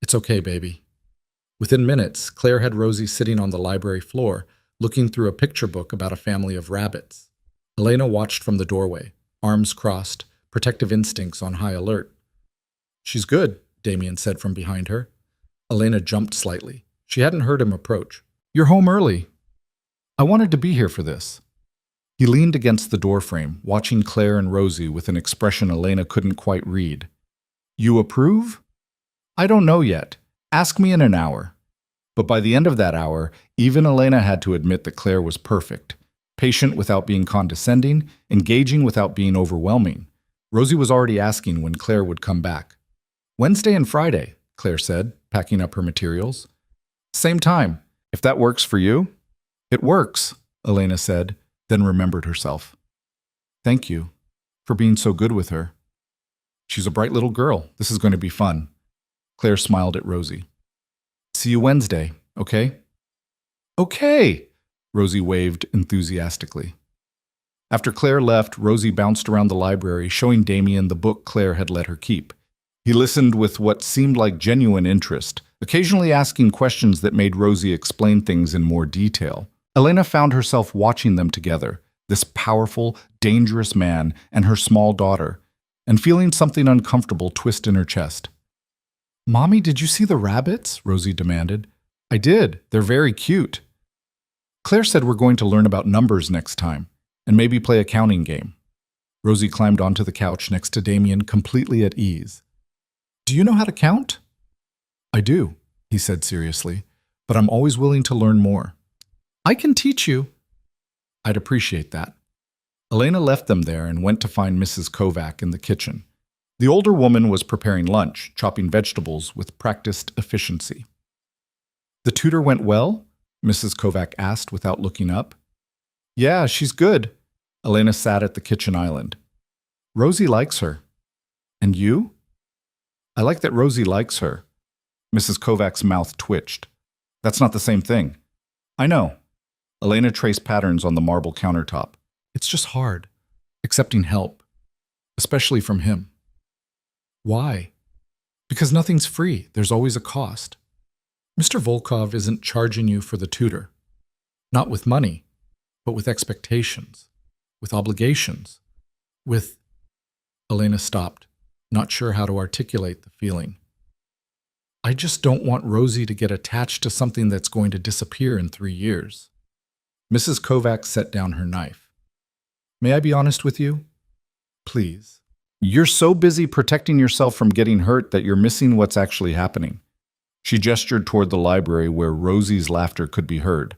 It's okay, baby. Within minutes, Claire had Rosie sitting on the library floor, looking through a picture book about a family of rabbits. Elena watched from the doorway, arms crossed, protective instincts on high alert. She's good, Damien said from behind her. Elena jumped slightly. She hadn't heard him approach. You're home early. I wanted to be here for this. He leaned against the doorframe, watching Claire and Rosie with an expression Elena couldn't quite read. You approve? I don't know yet. Ask me in an hour. But by the end of that hour, even Elena had to admit that Claire was perfect. Patient without being condescending, engaging without being overwhelming. Rosie was already asking when Claire would come back. Wednesday and Friday, Claire said, packing up her materials. Same time, if that works for you. It works, Elena said, then remembered herself. Thank you for being so good with her. She's a bright little girl. This is going to be fun. Claire smiled at Rosie. See you Wednesday, okay? Okay, Rosie waved enthusiastically. After Claire left, Rosie bounced around the library, showing Damien the book Claire had let her keep. He listened with what seemed like genuine interest, occasionally asking questions that made Rosie explain things in more detail. Elena found herself watching them together, this powerful, dangerous man and her small daughter, and feeling something uncomfortable twist in her chest. Mommy, did you see the rabbits? Rosie demanded. I did. They're very cute. Claire said we're going to learn about numbers next time, and maybe play a counting game. Rosie climbed onto the couch next to Damien, completely at ease. Do you know how to count? I do, he said seriously, but I'm always willing to learn more. I can teach you. I'd appreciate that. Elena left them there and went to find Mrs. Kovac in the kitchen. The older woman was preparing lunch, chopping vegetables with practiced efficiency. The tutor went well? Mrs. Kovac asked without looking up. Yeah, she's good. Elena sat at the kitchen island. Rosie likes her. And you? I like that Rosie likes her. Mrs. Kovac's mouth twitched. That's not the same thing. I know. Elena traced patterns on the marble countertop. It's just hard, accepting help, especially from him. Why? Because nothing's free. There's always a cost. Mr. Volkov isn't charging you for the tutor. Not with money, but with expectations, with obligations, with... Elena stopped, not sure how to articulate the feeling. I just don't want Rosie to get attached to something that's going to disappear in 3 years. Mrs. Kovac set down her knife. May I be honest with you? Please. You're so busy protecting yourself from getting hurt that you're missing what's actually happening. She gestured toward the library where Rosie's laughter could be heard.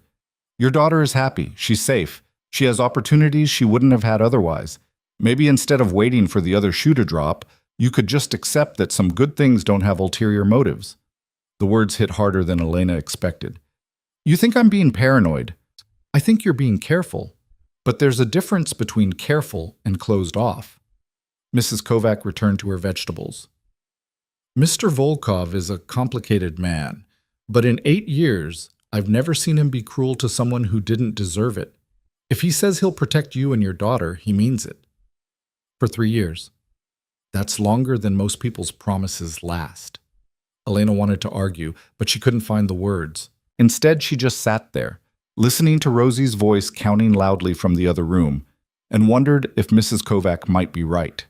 Your daughter is happy. She's safe. She has opportunities she wouldn't have had otherwise. Maybe instead of waiting for the other shoe to drop, you could just accept that some good things don't have ulterior motives. The words hit harder than Elena expected. You think I'm being paranoid. I think you're being careful. But there's a difference between careful and closed off. Mrs. Kovac returned to her vegetables. Mr. Volkov is a complicated man, but in 8 years, I've never seen him be cruel to someone who didn't deserve it. If he says he'll protect you and your daughter, he means it. For 3 years. That's longer than most people's promises last. Elena wanted to argue, but she couldn't find the words. Instead, she just sat there, listening to Rosie's voice counting loudly from the other room, and wondered if Mrs. Kovac might be right.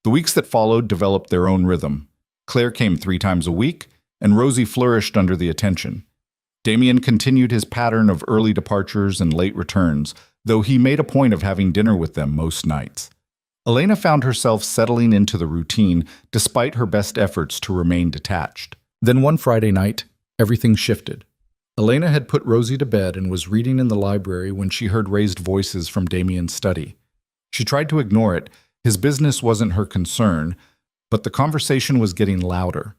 The weeks that followed developed their own rhythm. Claire came 3 times a week, and Rosie flourished under the attention. Damien continued his pattern of early departures and late returns, though he made a point of having dinner with them most nights. Elena found herself settling into the routine despite her best efforts to remain detached. Then one Friday night, everything shifted. Elena had put Rosie to bed and was reading in the library when she heard raised voices from Damien's study. She tried to ignore it. His business wasn't her concern, but the conversation was getting louder.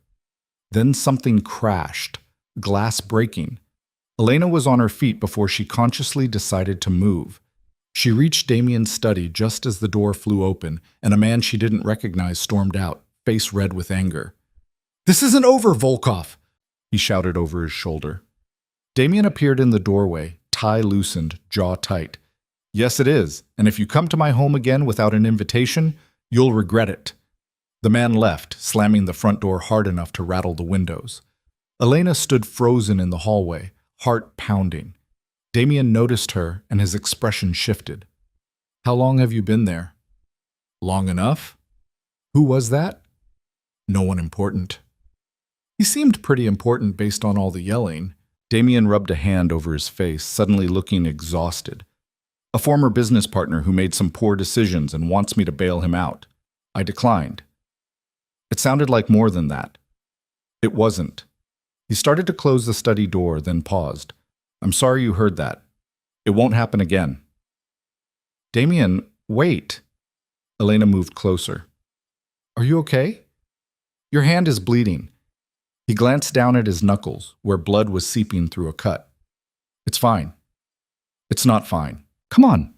Then something crashed, glass breaking. Elena was on her feet before she consciously decided to move. She reached Damien's study just as the door flew open, and a man she didn't recognize stormed out, face red with anger. "This isn't over, Volkov!" he shouted over his shoulder. Damien appeared in the doorway, tie loosened, jaw tight. "Yes, it is, and if you come to my home again without an invitation, you'll regret it." The man left, slamming the front door hard enough to rattle the windows. Elena stood frozen in the hallway, heart pounding. Damien noticed her, and his expression shifted. "How long have you been there?" "Long enough." "Who was that?" "No one important." He seemed pretty important based on all the yelling. Damien rubbed a hand over his face, suddenly looking exhausted. "A former business partner who made some poor decisions and wants me to bail him out. I declined." It sounded like more than that. It wasn't. He started to close the study door, then paused. "I'm sorry you heard that. It won't happen again." "Damien, wait." Elena moved closer. "Are you okay? Your hand is bleeding." He glanced down at his knuckles, where blood was seeping through a cut. "It's fine." "It's not fine. Come on."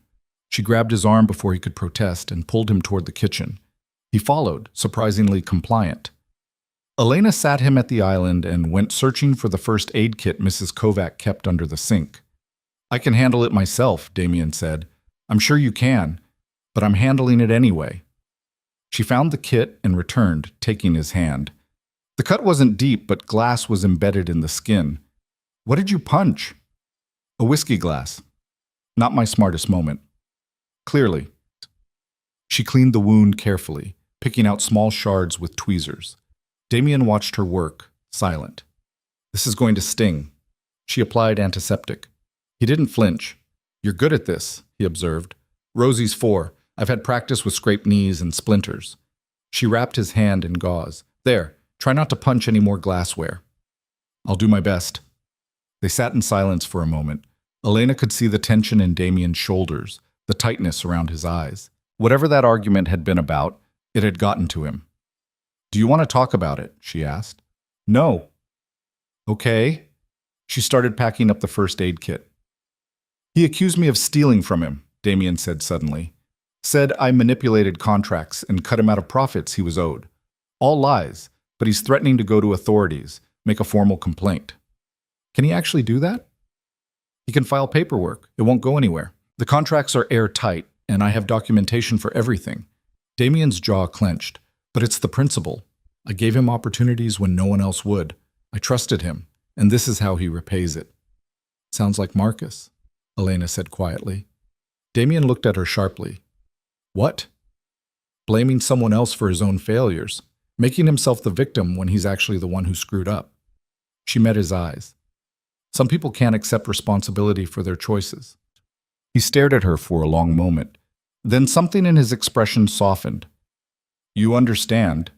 She grabbed his arm before he could protest and pulled him toward the kitchen. He followed, surprisingly compliant. Elena sat him at the island and went searching for the first aid kit Mrs. Kovac kept under the sink. "I can handle it myself," Damien said. "I'm sure you can, but I'm handling it anyway." She found the kit and returned, taking his hand. The cut wasn't deep, but glass was embedded in the skin. "What did you punch?" "A whiskey glass." Not my smartest moment. Clearly. She cleaned the wound carefully, picking out small shards with tweezers. Damien watched her work, silent. "This is going to sting." She applied antiseptic. He didn't flinch. "You're good at this," he observed. "Rosie's 4. I've had practice with scraped knees and splinters." She wrapped his hand in gauze. "There, try not to punch any more glassware." "I'll do my best." They sat in silence for a moment. Elena could see the tension in Damien's shoulders, the tightness around his eyes. Whatever that argument had been about, it had gotten to him. "Do you want to talk about it?" she asked. "No." "Okay." She started packing up the first aid kit. "He accused me of stealing from him," Damien said suddenly. "Said I manipulated contracts and cut him out of profits he was owed. All lies, but he's threatening to go to authorities, make a formal complaint." "Can he actually do that?" "He can file paperwork. It won't go anywhere. The contracts are airtight, and I have documentation for everything." Damien's jaw clenched. "But it's the principle." I gave him opportunities when no one else would. I trusted him, and this is how he repays it. Sounds like Marcus, Elena said quietly. Damien looked at her sharply. What? Blaming someone else for his own failures, making himself the victim when he's actually the one who screwed up. She met his eyes. Some people can't accept responsibility for their choices. He stared at her for a long moment. Then something in his expression softened. You understand.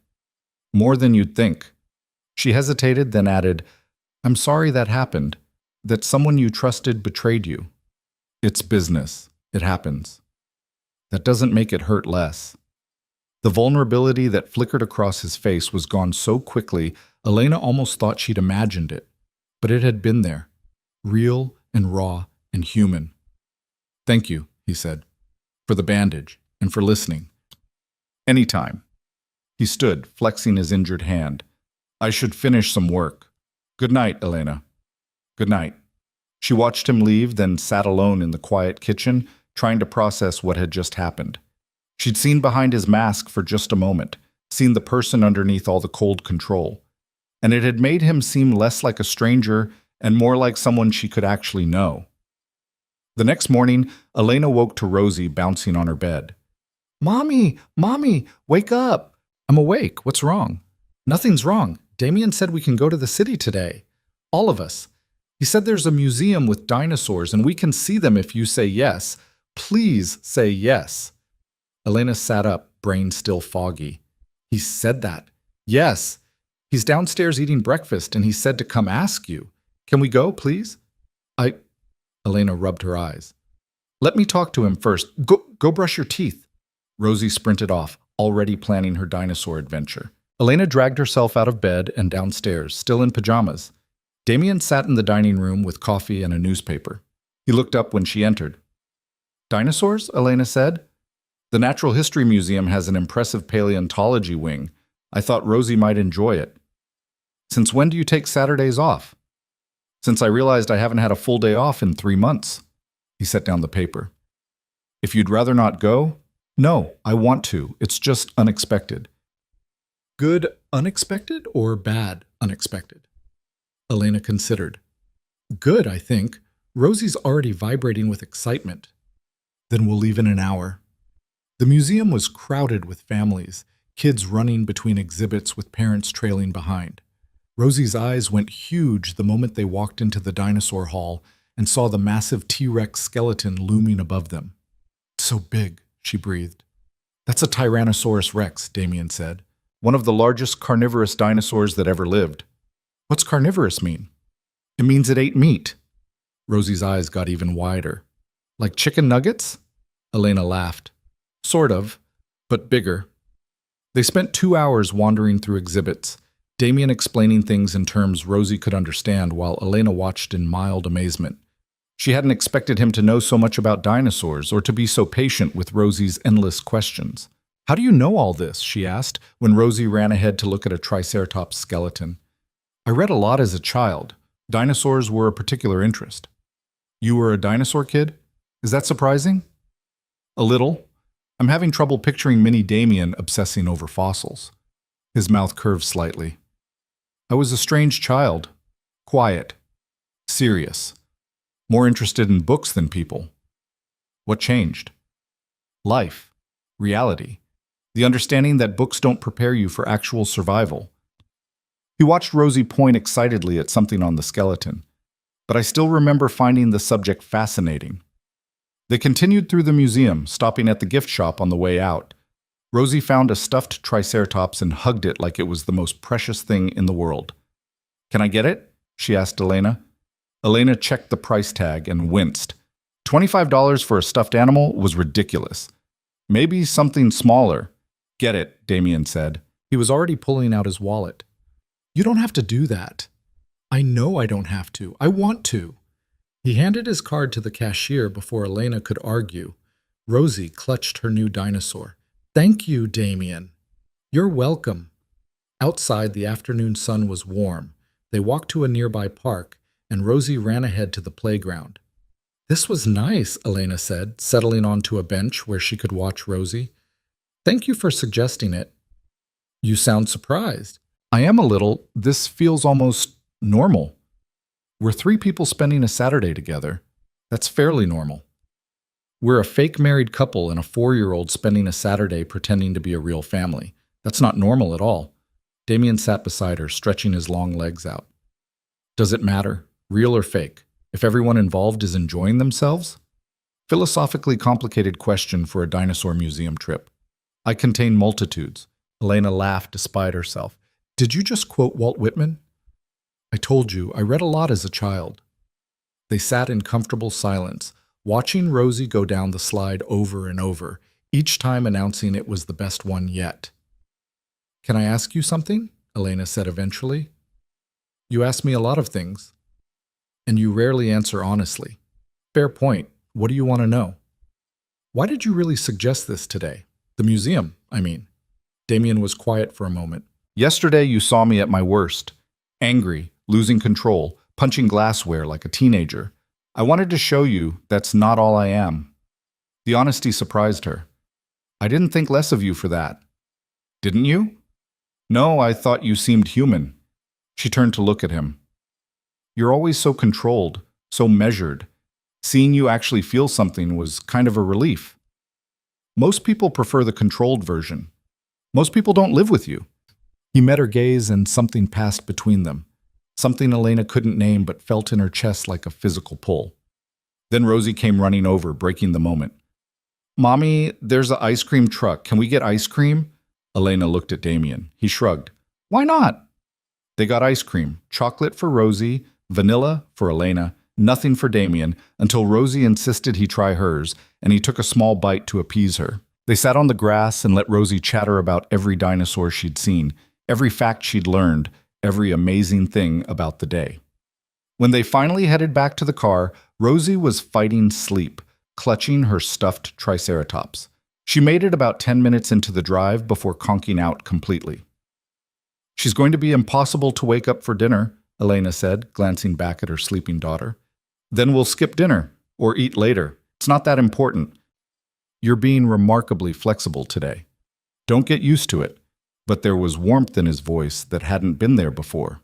More than you'd think. She hesitated, then added, I'm sorry that happened, that someone you trusted betrayed you. It's business. It happens. That doesn't make it hurt less. The vulnerability that flickered across his face was gone so quickly, Elena almost thought she'd imagined it. But it had been there, real and raw and human. Thank you, he said, for the bandage and for listening. Anytime. He stood, flexing his injured hand. I should finish some work. Good night, Elena. Good night. She watched him leave, then sat alone in the quiet kitchen, trying to process what had just happened. She'd seen behind his mask for just a moment, seen the person underneath all the cold control, and it had made him seem less like a stranger and more like someone she could actually know. The next morning, Elena woke to Rosie bouncing on her bed. Mommy, wake up! I'm awake. What's wrong? Nothing's wrong. Damien said we can go to the city today. All of us. He said there's a museum with dinosaurs and we can see them if you say yes. Please say yes. Elena sat up, brain still foggy. He said that. Yes. He's downstairs eating breakfast and he said to come ask you. Can we go, please? Elena rubbed her eyes. Let me talk to him first. Go brush your teeth. Rosie sprinted off, already planning her dinosaur adventure. Elena dragged herself out of bed and downstairs, still in pajamas. Damien sat in the dining room with coffee and a newspaper. He looked up when she entered. Dinosaurs? Elena said. The Natural History Museum has an impressive paleontology wing. I thought Rosie might enjoy it. Since when do you take Saturdays off? Since I realized I haven't had a full day off in 3 months. He set down the paper. If you'd rather not go? No, I want to. It's just unexpected. Good unexpected or bad unexpected? Elena considered. Good, I think. Rosie's already vibrating with excitement. Then we'll leave in an hour. The museum was crowded with families, kids running between exhibits with parents trailing behind. Rosie's eyes went huge the moment they walked into the dinosaur hall and saw the massive T-Rex skeleton looming above them. It's so big, she breathed. That's a Tyrannosaurus Rex, Damien said. One of the largest carnivorous dinosaurs that ever lived. What's carnivorous mean? It means it ate meat. Rosie's eyes got even wider. Like chicken nuggets? Elena laughed. Sort of, but bigger. They spent 2 hours wandering through exhibits, Damien explaining things in terms Rosie could understand while Elena watched in mild amazement. She hadn't expected him to know so much about dinosaurs or to be so patient with Rosie's endless questions. How do you know all this? She asked when Rosie ran ahead to look at a Triceratops skeleton. I read a lot as a child. Dinosaurs were a particular interest. You were a dinosaur kid? Is that surprising? A little. I'm having trouble picturing mini Damien obsessing over fossils. His mouth curved slightly. I was a strange child. Quiet. Serious. More interested in books than people. What changed? Life. Reality. The understanding that books don't prepare you for actual survival. He watched Rosie point excitedly at something on the skeleton, but I still remember finding the subject fascinating. They continued through the museum, stopping at the gift shop on the way out. Rosie found a stuffed Triceratops and hugged it like it was the most precious thing in the world. Can I get it? She asked Elena. Elena checked the price tag and winced. $25 for a stuffed animal was ridiculous. Maybe something smaller. Get it, Damien said. He was already pulling out his wallet. You don't have to do that. I know I don't have to. I want to. He handed his card to the cashier before Elena could argue. Rosie clutched her new dinosaur. Thank you, Damien. You're welcome. Outside, the afternoon sun was warm. They walked to a nearby park, and Rosie ran ahead to the playground. This was nice, Elena said, settling onto a bench where she could watch Rosie. Thank you for suggesting it. You sound surprised. I am a little. This feels almost normal. We're three people spending a Saturday together. That's fairly normal. We're a fake married couple and a 4-year-old spending a Saturday pretending to be a real family. That's not normal at all. Damien sat beside her, stretching his long legs out. Does it matter, real or fake, if everyone involved is enjoying themselves? Philosophically complicated question for a dinosaur museum trip. I contain multitudes. Elena laughed despite herself. Did you just quote Walt Whitman? I told you, I read a lot as a child. They sat in comfortable silence, watching Rosie go down the slide over and over, each time announcing it was the best one yet. Can I ask you something? Elena said eventually. You ask me a lot of things, and you rarely answer honestly. Fair point. What do you want to know? Why did you really suggest this today? The museum, I mean. Damien was quiet for a moment. Yesterday you saw me at my worst. Angry, losing control, punching glassware like a teenager. I wanted to show you that's not all I am. The honesty surprised her. I didn't think less of you for that. Didn't you? No, I thought you seemed human. She turned to look at him. You're always so controlled, so measured. Seeing you actually feel something was kind of a relief. Most people prefer the controlled version. Most people don't live with you. He met her gaze and something passed between them. Something Elena couldn't name but felt in her chest like a physical pull. Then Rosie came running over, breaking the moment. Mommy, there's an ice cream truck. Can we get ice cream? Elena looked at Damien. He shrugged. Why not? They got ice cream. Chocolate for Rosie, vanilla for Elena, nothing for Damien, until Rosie insisted he try hers, and he took a small bite to appease her. They sat on the grass and let Rosie chatter about every dinosaur she'd seen, every fact she'd learned, every amazing thing about the day. When they finally headed back to the car, Rosie was fighting sleep, clutching her stuffed triceratops. She made it about 10 minutes into the drive before conking out completely. She's going to be impossible to wake up for dinner, Elena said, glancing back at her sleeping daughter. Then we'll skip dinner, or eat later. It's not that important. You're being remarkably flexible today. Don't get used to it. But there was warmth in his voice that hadn't been there before.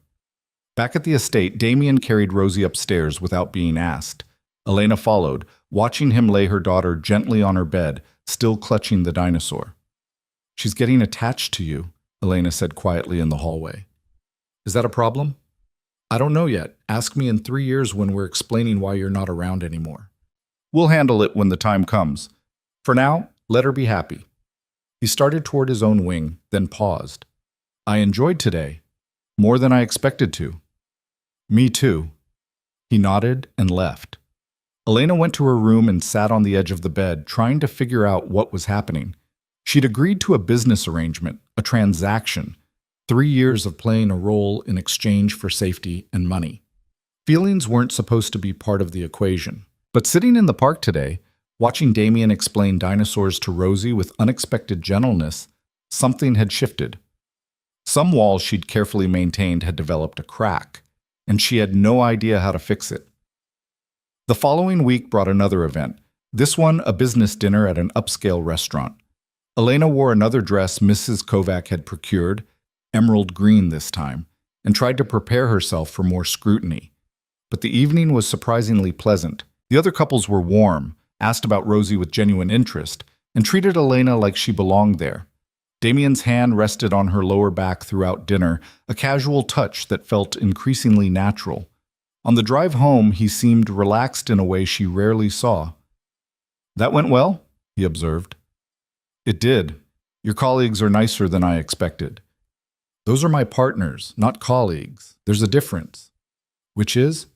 Back at the estate, Damien carried Rosie upstairs without being asked. Elena followed, watching him lay her daughter gently on her bed, still clutching the dinosaur. She's getting attached to you, Elena said quietly in the hallway. Is that a problem? I don't know yet. Ask me in 3 years when we're explaining why you're not around anymore. We'll handle it when the time comes. For now, let her be happy. He started toward his own wing, then paused. I enjoyed today, more than I expected to. Me too. He nodded and left. Elena went to her room and sat on the edge of the bed, trying to figure out what was happening. She'd agreed to a business arrangement, a transaction, 3 years of playing a role in exchange for safety and money. Feelings weren't supposed to be part of the equation. But sitting in the park today, watching Damien explain dinosaurs to Rosie with unexpected gentleness, something had shifted. Some wall she'd carefully maintained had developed a crack, and she had no idea how to fix it. The following week brought another event, this one a business dinner at an upscale restaurant. Elena wore another dress Mrs. Kovac had procured, emerald green this time, and tried to prepare herself for more scrutiny. But the evening was surprisingly pleasant. The other couples were warm, asked about Rosie with genuine interest, and treated Elena like she belonged there. Damien's hand rested on her lower back throughout dinner, a casual touch that felt increasingly natural. On the drive home, he seemed relaxed in a way she rarely saw. That went well, he observed. It did. Your colleagues are nicer than I expected. Those are my partners, not colleagues. There's a difference. Which is?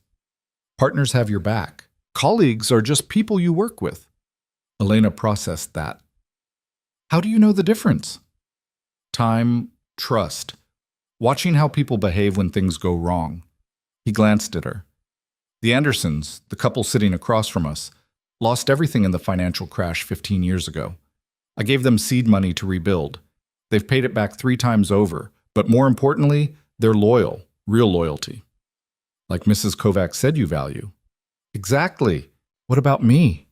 Partners have your back. Colleagues are just people you work with. Elena processed that. How do you know the difference? Time, trust. Watching how people behave when things go wrong. He glanced at her. The Andersons, the couple sitting across from us, lost everything in the financial crash 15 years ago. I gave them seed money to rebuild. They've paid it back 3 times over, but more importantly, they're loyal, real loyalty. Like Mrs. Kovac said you value. Exactly. What about me?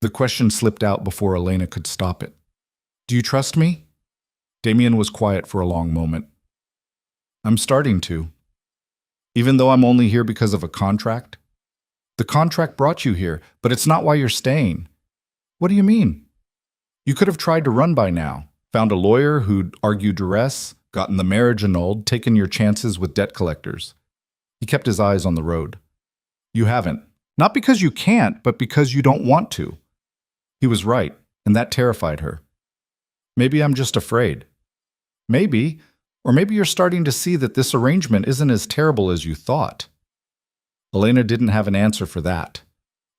The question slipped out before Elena could stop it. Do you trust me? Damien was quiet for a long moment. I'm starting to. Even though I'm only here because of a contract? The contract brought you here, but it's not why you're staying. What do you mean? You could have tried to run by now, found a lawyer who'd argue duress, gotten the marriage annulled, taken your chances with debt collectors. He kept his eyes on the road. You haven't. Not because you can't, but because you don't want to. He was right, and that terrified her. Maybe I'm just afraid. Maybe, or maybe you're starting to see that this arrangement isn't as terrible as you thought. Elena didn't have an answer for that.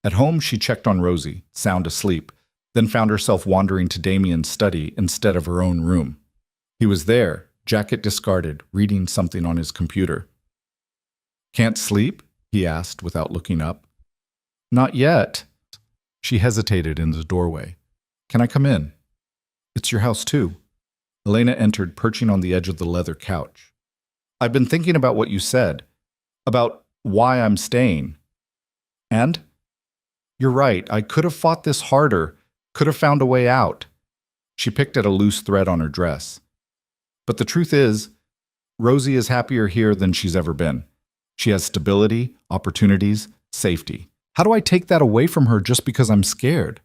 At home, she checked on Rosie, sound asleep, then found herself wandering to Damien's study instead of her own room. He was there, jacket discarded, reading something on his computer. Can't sleep? He asked without looking up. Not yet. She hesitated in the doorway. Can I come in? It's your house too. Elena entered, perching on the edge of the leather couch. I've been thinking about what you said, about why I'm staying. And? You're right, I could have fought this harder, could have found a way out. She picked at a loose thread on her dress. But the truth is, Rosie is happier here than she's ever been. She has stability, opportunities, safety. How do I take that away from her just because I'm scared?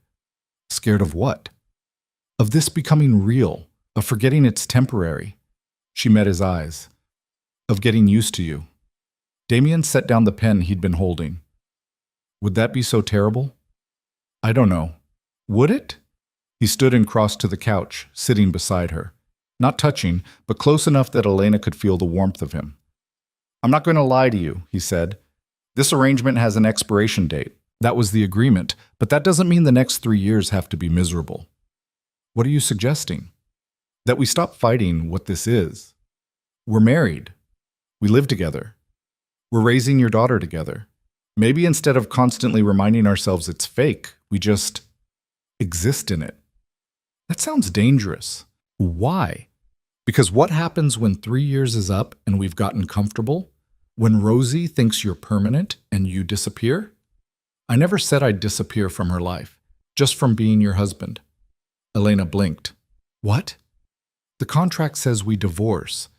Scared of what? Of this becoming real, of forgetting it's temporary. She met his eyes. Of getting used to you. Damien set down the pen he'd been holding. Would that be so terrible? I don't know. Would it? He stood and crossed to the couch, sitting beside her. Not touching, but close enough that Elena could feel the warmth of him. I'm not going to lie to you, he said. This arrangement has an expiration date. That was the agreement, but that doesn't mean the next 3 years have to be miserable. What are you suggesting? That we stop fighting what this is. We're married. We live together. We're raising your daughter together. Maybe instead of constantly reminding ourselves it's fake, we just exist in it. That sounds dangerous. Why? Because what happens when 3 years is up and we've gotten comfortable? When Rosie thinks you're permanent and you disappear? I never said I'd disappear from her life, just from being your husband. Elena blinked. What? The contract says we divorce.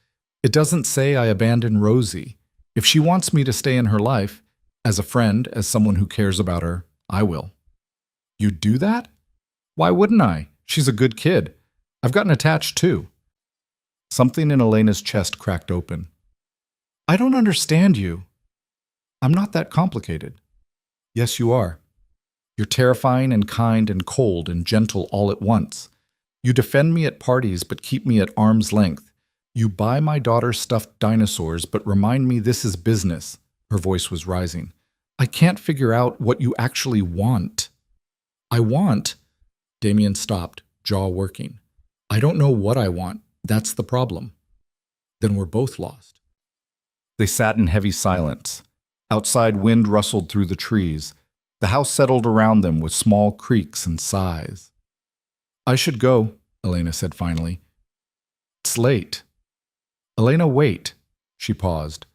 It doesn't say I abandon Rosie. If she wants me to stay in her life, as a friend, as someone who cares about her, I will. You'd do that? Why wouldn't I? She's a good kid. I've gotten attached too. Something in Elena's chest cracked open. I don't understand you. I'm not that complicated. Yes, you are. You're terrifying and kind and cold and gentle all at once. You defend me at parties but keep me at arm's length. You buy my daughter stuffed dinosaurs but remind me this is business. Her voice was rising. I can't figure out what you actually want. I want... Damien stopped, jaw working. I don't know what I want. That's the problem. Then we're both lost. They sat in heavy silence. Outside, wind rustled through the trees. The house settled around them with small creaks and sighs. I should go, Elena said finally. It's late. Elena, wait. She paused.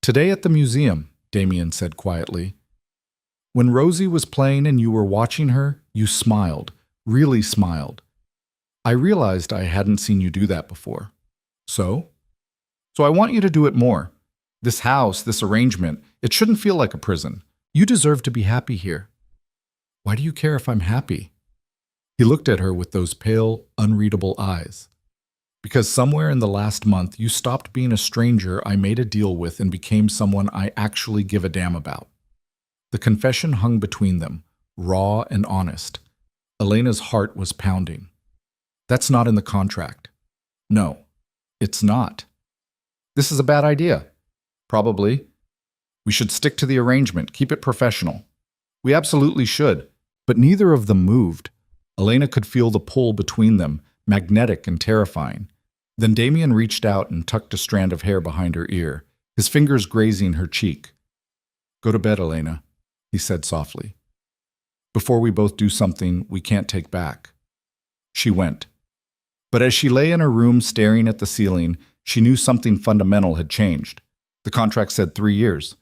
Today at the museum, Damien said quietly. When Rosie was playing and you were watching her, you smiled, really smiled. I realized I hadn't seen you do that before. So I want you to do it more. This house, this arrangement, it shouldn't feel like a prison. You deserve to be happy here. Why do you care if I'm happy? He looked at her with those pale, unreadable eyes. Because somewhere in the last month, you stopped being a stranger I made a deal with and became someone I actually give a damn about. The confession hung between them, raw and honest. Elena's heart was pounding. That's not in the contract. No, it's not. This is a bad idea. Probably. We should stick to the arrangement, keep it professional. We absolutely should, but neither of them moved. Elena could feel the pull between them, magnetic and terrifying. Then Damien reached out and tucked a strand of hair behind her ear, his fingers grazing her cheek. Go to bed, Elena, he said softly. Before we both do something we can't take back. She went. But as she lay in her room staring at the ceiling, she knew something fundamental had changed. The contract said 3 years.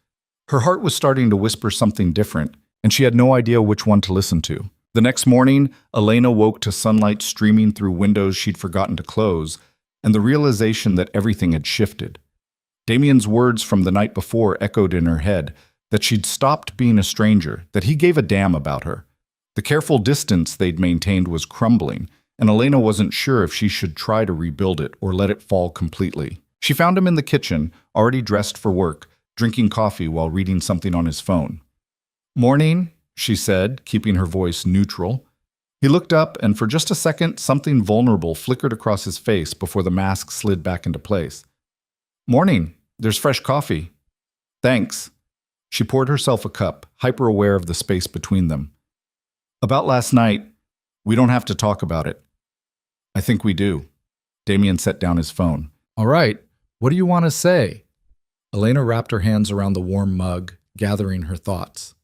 Her heart was starting to whisper something different, and she had no idea which one to listen to. The next morning, Elena woke to sunlight streaming through windows she'd forgotten to close, and the realization that everything had shifted. Damien's words from the night before echoed in her head, that she'd stopped being a stranger, that he gave a damn about her. The careful distance they'd maintained was crumbling, and Elena wasn't sure if she should try to rebuild it or let it fall completely. She found him in the kitchen, already dressed for work, drinking coffee while reading something on his phone. "Morning," she said, keeping her voice neutral. He looked up, and for just a second, something vulnerable flickered across his face before the mask slid back into place. "Morning. There's fresh coffee." "Thanks." She poured herself a cup, hyper-aware of the space between them. "About last night, we don't have to talk about it." "I think we do." Damien set down his phone. "All right, what do you want to say?" Elena wrapped her hands around the warm mug, gathering her thoughts.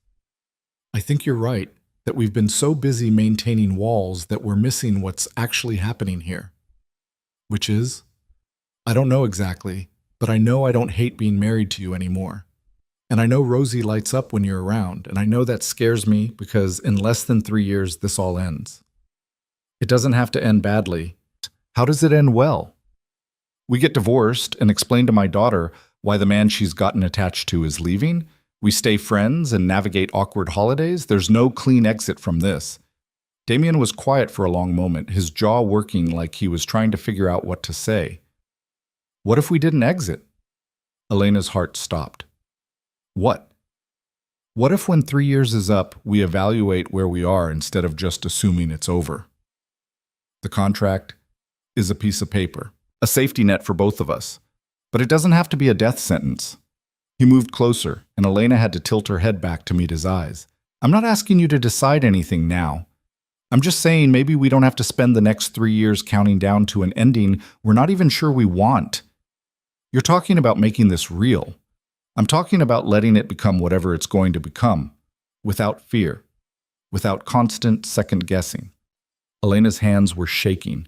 "I think you're right, that we've been so busy maintaining walls that we're missing what's actually happening here." "Which is?" "I don't know exactly, but I know I don't hate being married to you anymore. And I know Rosie lights up when you're around, and I know that scares me because in less than 3 years, this all ends. It doesn't have to end badly. How does it end well? We get divorced and explain to my daughter why the man she's gotten attached to is leaving. We stay friends and navigate awkward holidays. There's no clean exit from this." Damien was quiet for a long moment, his jaw working like he was trying to figure out what to say. "What if we didn't exit?" Elena's heart stopped. "What? What if when 3 years is up, we evaluate where we are instead of just assuming it's over? The contract is a piece of paper, a safety net for both of us, but it doesn't have to be a death sentence." He moved closer, and Elena had to tilt her head back to meet his eyes. "I'm not asking you to decide anything now. I'm just saying maybe we don't have to spend the next 3 years counting down to an ending we're not even sure we want. You're talking about making this real. I'm talking about letting it become whatever it's going to become, without fear, without constant second-guessing." Elena's hands were shaking.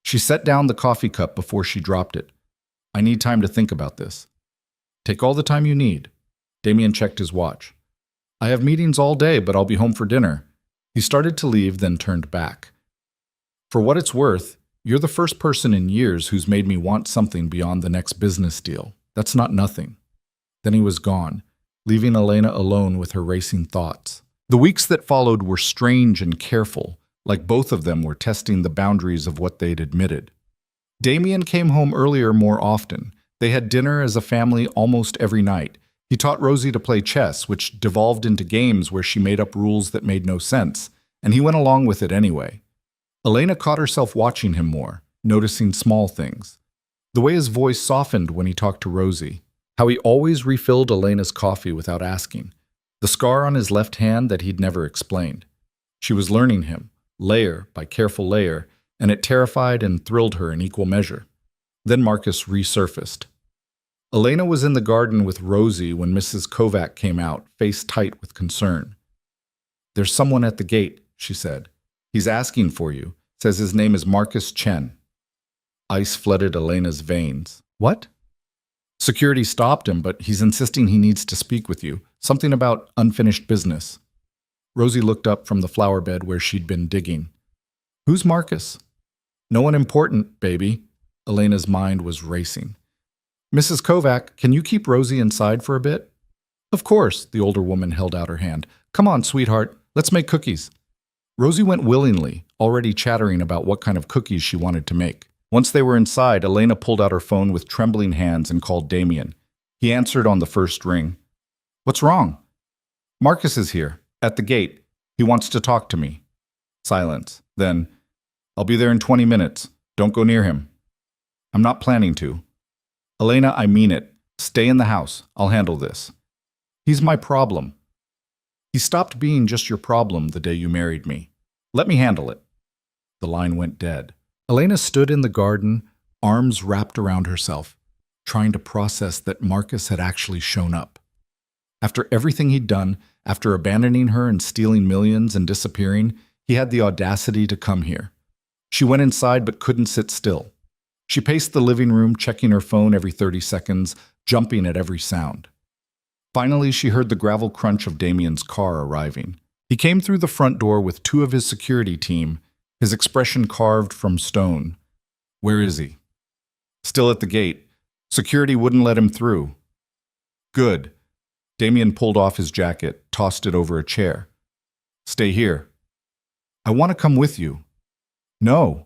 She set down the coffee cup before she dropped it. "I need time to think about this." "Take all the time you need." Damien checked his watch. "I have meetings all day, but I'll be home for dinner." He started to leave, then turned back. "For what it's worth, you're the first person in years who's made me want something beyond the next business deal. That's not nothing." Then he was gone, leaving Elena alone with her racing thoughts. The weeks that followed were strange and careful, like both of them were testing the boundaries of what they'd admitted. Damien came home earlier more often. They had dinner as a family almost every night. He taught Rosie to play chess, which devolved into games where she made up rules that made no sense, and he went along with it anyway. Elena caught herself watching him more, noticing small things. The way his voice softened when he talked to Rosie, how he always refilled Elena's coffee without asking, the scar on his left hand that he'd never explained. She was learning him, layer by careful layer, and it terrified and thrilled her in equal measure. Then Marcus resurfaced. Elena was in the garden with Rosie when Mrs. Kovac came out, face tight with concern. "There's someone at the gate," she said. "He's asking for you. Says his name is Marcus Chen." Ice flooded Elena's veins. "What?" "Security stopped him, but he's insisting he needs to speak with you. Something about unfinished business." Rosie looked up from the flower bed where she'd been digging. "Who's Marcus?" "No one important, baby." Elena's mind was racing. "Mrs. Kovac, can you keep Rosie inside for a bit?" "Of course," the older woman held out her hand. "Come on, sweetheart, let's make cookies." Rosie went willingly, already chattering about what kind of cookies she wanted to make. Once they were inside, Elena pulled out her phone with trembling hands and called Damien. He answered on the first ring. "What's wrong?" "Marcus is here, at the gate. He wants to talk to me." Silence. Then, "I'll be there in 20 minutes. Don't go near him." "I'm not planning to." "Elena, I mean it. Stay in the house. I'll handle this." "He's my problem." "He stopped being just your problem the day you married me. Let me handle it." The line went dead. Elena stood in the garden, arms wrapped around herself, trying to process that Marcus had actually shown up. After everything he'd done, after abandoning her and stealing millions and disappearing, he had the audacity to come here. She went inside but couldn't sit still. She paced the living room, checking her phone every 30 seconds, jumping at every sound. Finally, she heard the gravel crunch of Damien's car arriving. He came through the front door with 2 of his security team, his expression carved from stone. "Where is he?" Still at the gate. Security wouldn't let him through. Good. Damien pulled off his jacket, tossed it over a chair. Stay here. I want to come with you. No.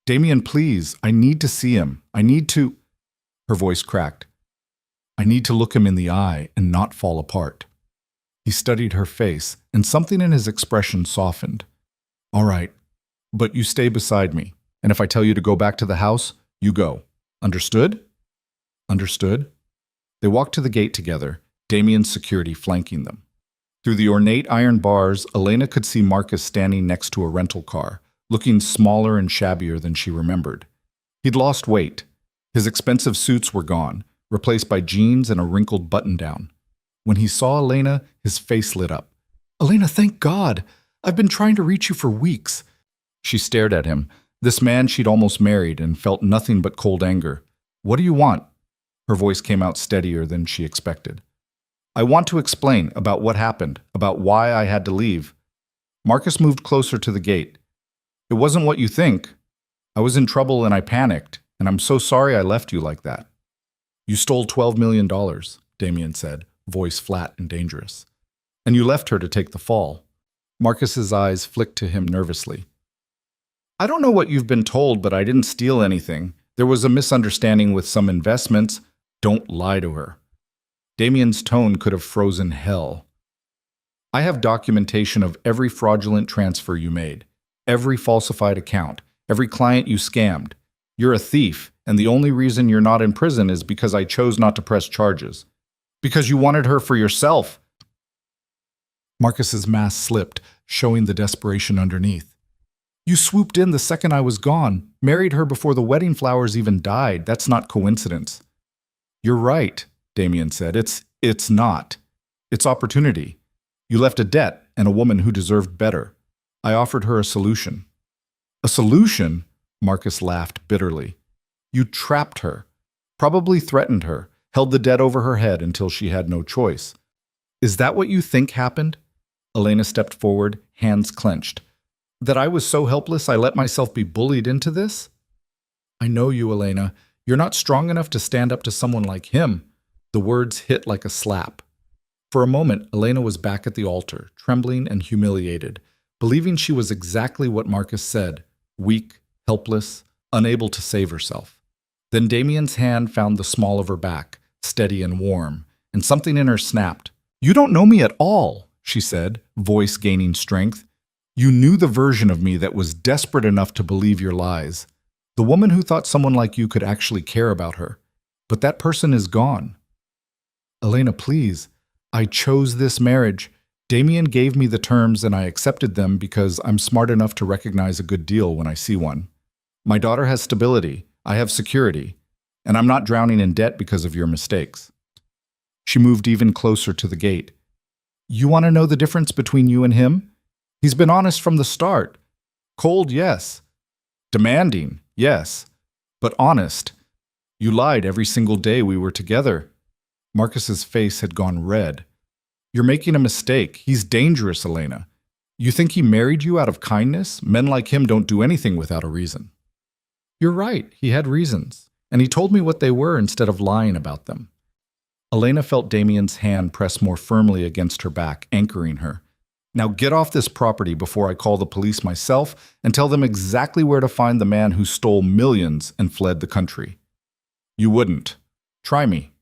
Damien, please, I need to see him. I need to... Her voice cracked. I need to look him in the eye and not fall apart. He studied her face, and something in his expression softened. All right, but you stay beside me, and if I tell you to go back to the house, you go. Understood? Understood. They walked to the gate together, Damien's security flanking them. Through the ornate iron bars, Elena could see Marcus standing next to a rental car, looking smaller and shabbier than she remembered. He'd lost weight. His expensive suits were gone, replaced by jeans and a wrinkled button-down. When he saw Elena, his face lit up. Elena, thank God! I've been trying to reach you for weeks. She stared at him, this man she'd almost married, and felt nothing but cold anger. What do you want? Her voice came out steadier than she expected. I want to explain about what happened, about why I had to leave. Marcus moved closer to the gate. It wasn't what you think. I was in trouble and I panicked, and I'm so sorry I left you like that. You stole $12 million, Damien said, voice flat and dangerous. And you left her to take the fall. Marcus's eyes flicked to him nervously. I don't know what you've been told, but I didn't steal anything. There was a misunderstanding with some investments. Don't lie to her. Damien's tone could have frozen hell. I have documentation of every fraudulent transfer you made, every falsified account, every client you scammed. You're a thief, and the only reason you're not in prison is because I chose not to press charges. Because you wanted her for yourself. Marcus's mask slipped, showing the desperation underneath. You swooped in the second I was gone, married her before the wedding flowers even died. That's not coincidence. You're right, Damien said. It's not. It's opportunity. You left a debt and a woman who deserved better. I offered her a solution. A solution? Marcus laughed bitterly. You trapped her, probably threatened her, held the debt over her head until she had no choice. Is that what you think happened? Elena stepped forward, hands clenched. That I was so helpless I let myself be bullied into this? I know you, Elena. You're not strong enough to stand up to someone like him. The words hit like a slap. For a moment, Elena was back at the altar, trembling and humiliated, believing she was exactly what Marcus said, weak, helpless, unable to save herself. Then Damien's hand found the small of her back, steady and warm, and something in her snapped. You don't know me at all, she said, voice gaining strength. You knew the version of me that was desperate enough to believe your lies. The woman who thought someone like you could actually care about her. But that person is gone. Elena, please. I chose this marriage. Damien gave me the terms and I accepted them because I'm smart enough to recognize a good deal when I see one. My daughter has stability. I have security. And I'm not drowning in debt because of your mistakes. She moved even closer to the gate. You want to know the difference between you and him? He's been honest from the start. Cold, yes. Demanding, yes. But honest. You lied every single day we were together. Marcus's face had gone red. You're making a mistake. He's dangerous, Elena. You think he married you out of kindness? Men like him don't do anything without a reason. You're right. He had reasons. And he told me what they were instead of lying about them. Elena felt Damien's hand press more firmly against her back, anchoring her. Now get off this property before I call the police myself and tell them exactly where to find the man who stole millions and fled the country. You wouldn't. Try me.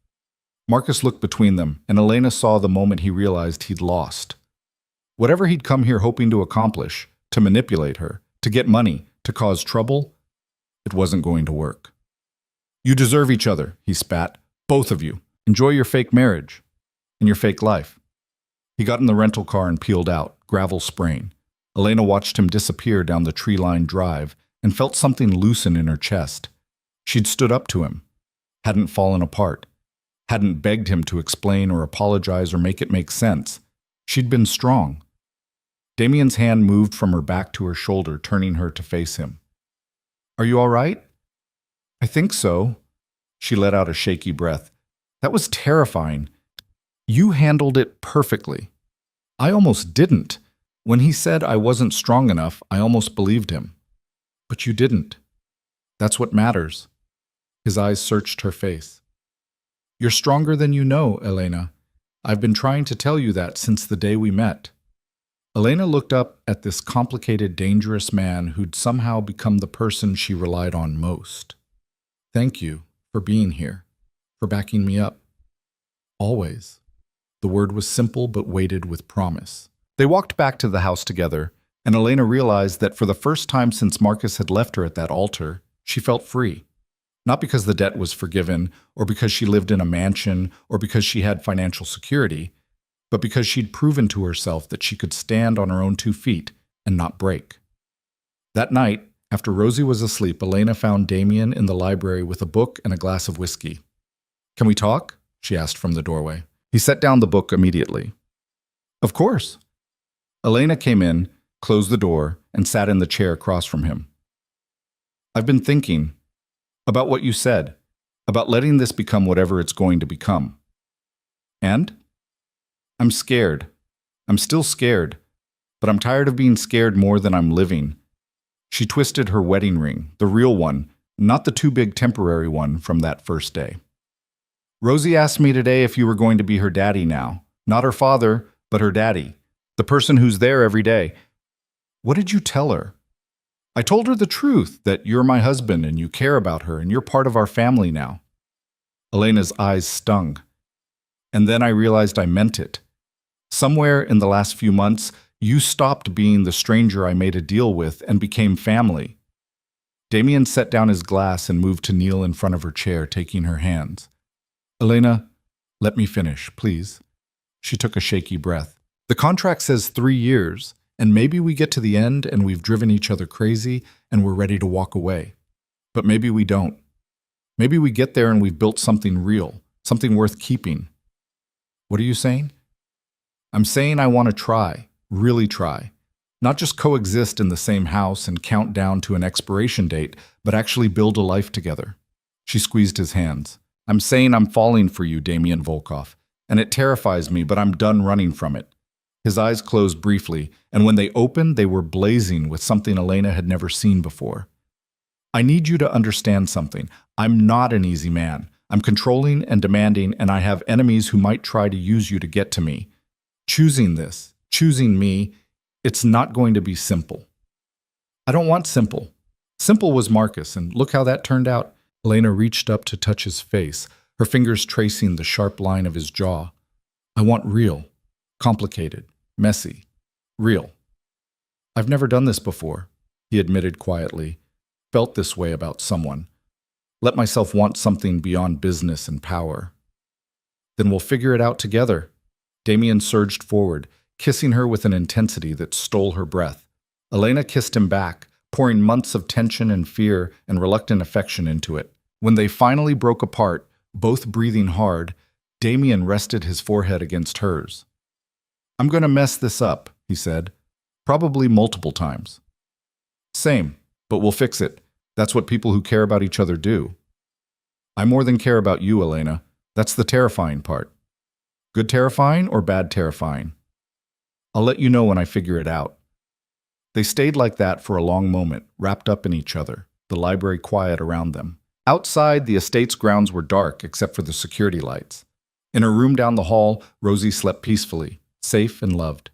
Marcus looked between them, and Elena saw the moment he realized he'd lost. Whatever he'd come here hoping to accomplish, to manipulate her, to get money, to cause trouble, it wasn't going to work. You deserve each other, he spat. Both of you. Enjoy your fake marriage and your fake life. He got in the rental car and peeled out, gravel spraying. Elena watched him disappear down the tree-lined drive and felt something loosen in her chest. She'd stood up to him, hadn't fallen apart, hadn't begged him to explain or apologize or make it make sense. She'd been strong. Damien's hand moved from her back to her shoulder, turning her to face him. Are you all right? I think so. She let out a shaky breath. That was terrifying. You handled it perfectly. I almost didn't. When he said I wasn't strong enough, I almost believed him. But you didn't. That's what matters. His eyes searched her face. You're stronger than you know, Elena. I've been trying to tell you that since the day we met. Elena looked up at this complicated, dangerous man who'd somehow become the person she relied on most. Thank you for being here, for backing me up. Always. The word was simple but weighted with promise. They walked back to the house together, and Elena realized that for the first time since Marcus had left her at that altar, she felt free. Not because the debt was forgiven, or because she lived in a mansion, or because she had financial security, but because she'd proven to herself that she could stand on her own 2 feet and not break. That night, after Rosie was asleep, Elena found Damien in the library with a book and a glass of whiskey. Can we talk? She asked from the doorway. He set down the book immediately. Of course. Elena came in, closed the door, and sat in the chair across from him. I've been thinking about what you said, about letting this become whatever it's going to become. And? I'm scared. I'm still scared, but I'm tired of being scared more than I'm living. She twisted her wedding ring, the real one, not the too big temporary one from that first day. Rosie asked me today if you were going to be her daddy now. Not her father, but her daddy. The person who's there every day. What did you tell her? I told her the truth, that you're my husband and you care about her and you're part of our family now. Elena's eyes stung. And then I realized I meant it. Somewhere in the last few months, you stopped being the stranger I made a deal with and became family. Damien set down his glass and moved to kneel in front of her chair, taking her hands. Elena, let me finish, please. She took a shaky breath. The contract says 3 years, and maybe we get to the end and we've driven each other crazy and we're ready to walk away. But maybe we don't. Maybe we get there and we've built something real, something worth keeping. What are you saying? I'm saying I want to try, really try. Not just coexist in the same house and count down to an expiration date, but actually build a life together. She squeezed his hands. I'm saying I'm falling for you, Damien Volkov, and it terrifies me, but I'm done running from it. His eyes closed briefly, and when they opened, they were blazing with something Elena had never seen before. I need you to understand something. I'm not an easy man. I'm controlling and demanding, and I have enemies who might try to use you to get to me. Choosing this, choosing me, it's not going to be simple. I don't want simple. Simple was Marcus, and look how that turned out. Elena reached up to touch his face, her fingers tracing the sharp line of his jaw. I want real, complicated, messy, real. I've never done this before, he admitted quietly. Felt this way about someone. Let myself want something beyond business and power. Then we'll figure it out together. Damien surged forward, kissing her with an intensity that stole her breath. Elena kissed him back, pouring months of tension and fear and reluctant affection into it. When they finally broke apart, both breathing hard, Damien rested his forehead against hers. I'm going to mess this up, he said, probably multiple times. Same, but we'll fix it. That's what people who care about each other do. I more than care about you, Elena. That's the terrifying part. Good terrifying or bad terrifying? I'll let you know when I figure it out. They stayed like that for a long moment, wrapped up in each other, the library quiet around them. Outside, the estate's grounds were dark except for the security lights. In her room down the hall, Rosie slept peacefully, safe and loved.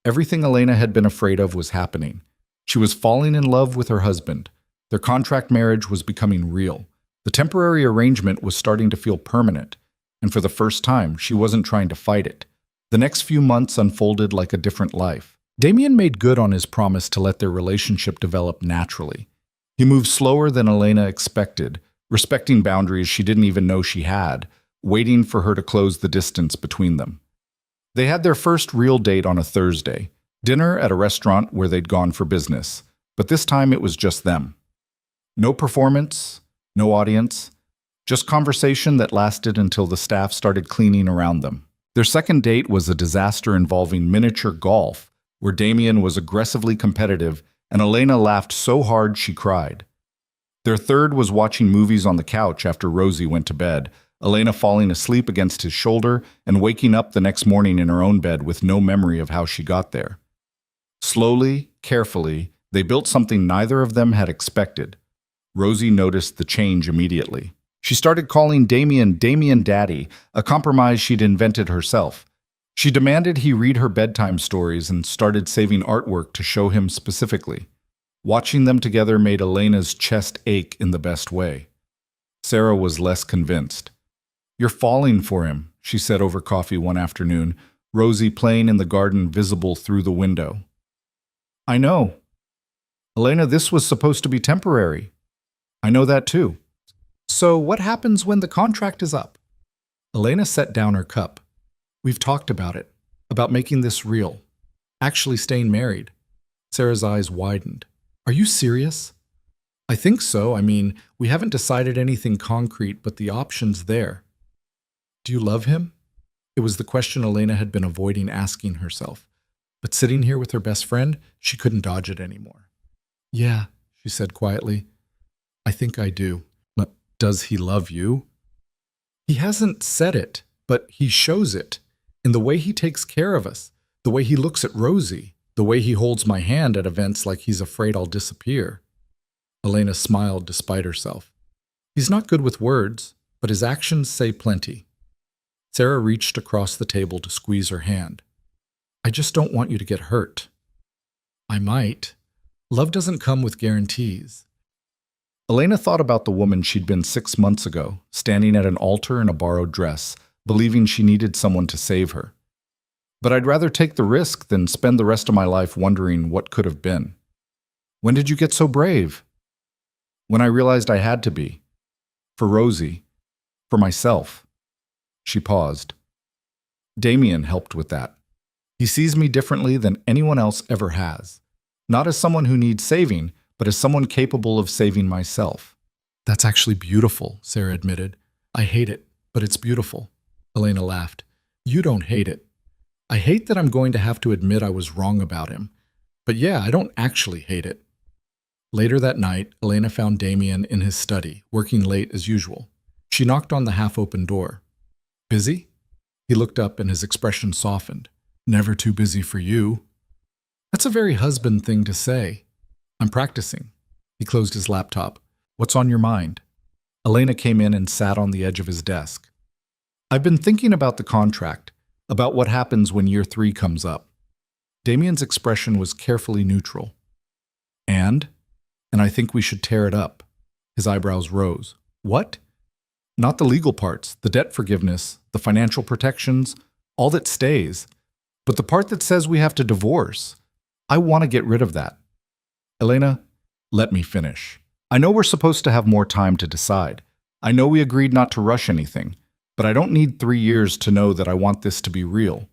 Everything Elena had been afraid of was happening. She was falling in love with her husband. Their contract marriage was becoming real. The temporary arrangement was starting to feel permanent, and for the first time, she wasn't trying to fight it. The next few months unfolded like a different life. Damien made good on his promise to let their relationship develop naturally. He moved slower than Elena expected, respecting boundaries she didn't even know she had, waiting for her to close the distance between them. They had their first real date on a Thursday, dinner at a restaurant where they'd gone for business, but this time it was just them. No performance, no audience, just conversation that lasted until the staff started cleaning around them. Their second date was a disaster involving miniature golf, where Damien was aggressively competitive and Elena laughed so hard she cried. Their third was watching movies on the couch after Rosie went to bed, Elena falling asleep against his shoulder and waking up the next morning in her own bed with no memory of how she got there. Slowly, carefully, they built something neither of them had expected. Rosie noticed the change immediately. She started calling Damien Daddy, a compromise she'd invented herself. She demanded he read her bedtime stories and started saving artwork to show him specifically. Watching them together made Elena's chest ache in the best way. Sarah was less convinced. "You're falling for him," she said over coffee one afternoon, Rosie playing in the garden visible through the window. "I know. Elena, this was supposed to be temporary." "I know that too." "So what happens when the contract is up?" Elena set down her cup. "We've talked about it, about making this real, actually staying married." Sarah's eyes widened. "Are you serious?" "I think so. I mean, we haven't decided anything concrete, but the option's there." "Do you love him?" It was the question Elena had been avoiding asking herself. But sitting here with her best friend, she couldn't dodge it anymore. "Yeah," she said quietly. "I think I do." "But does he love you?" "He hasn't said it, but he shows it. In the way he takes care of us, the way he looks at Rosie, the way he holds my hand at events like he's afraid I'll disappear." Elena smiled despite herself. "He's not good with words, but his actions say plenty." Sarah reached across the table to squeeze her hand. "I just don't want you to get hurt." "I might. Love doesn't come with guarantees." Elena thought about the woman she'd been 6 months ago, standing at an altar in a borrowed dress, believing she needed someone to save her. "But I'd rather take the risk than spend the rest of my life wondering what could have been." "When did you get so brave?" "When I realized I had to be. For Rosie. For myself." She paused. "Damien helped with that. He sees me differently than anyone else ever has. Not as someone who needs saving, but as someone capable of saving myself." "That's actually beautiful," Sarah admitted. "I hate it, but it's beautiful." Elena laughed. "You don't hate it. I hate that I'm going to have to admit I was wrong about him. But yeah, I don't actually hate it." Later that night, Elena found Damien in his study, working late as usual. She knocked on the half-open door. "Busy?" He looked up and his expression softened. "Never too busy for you." "That's a very husband thing to say." "I'm practicing." He closed his laptop. "What's on your mind?" Elena came in and sat on the edge of his desk. "I've been thinking about the contract, about what happens when year 3 comes up." Damien's expression was carefully neutral. And I think we should tear it up." His eyebrows rose. "What?" "Not the legal parts, the debt forgiveness, the financial protections, all that stays. But the part that says we have to divorce. I want to get rid of that." "Elena, let me finish. I know we're supposed to have more time to decide. I know we agreed not to rush anything, but I don't need 3 years to know that I want this to be real.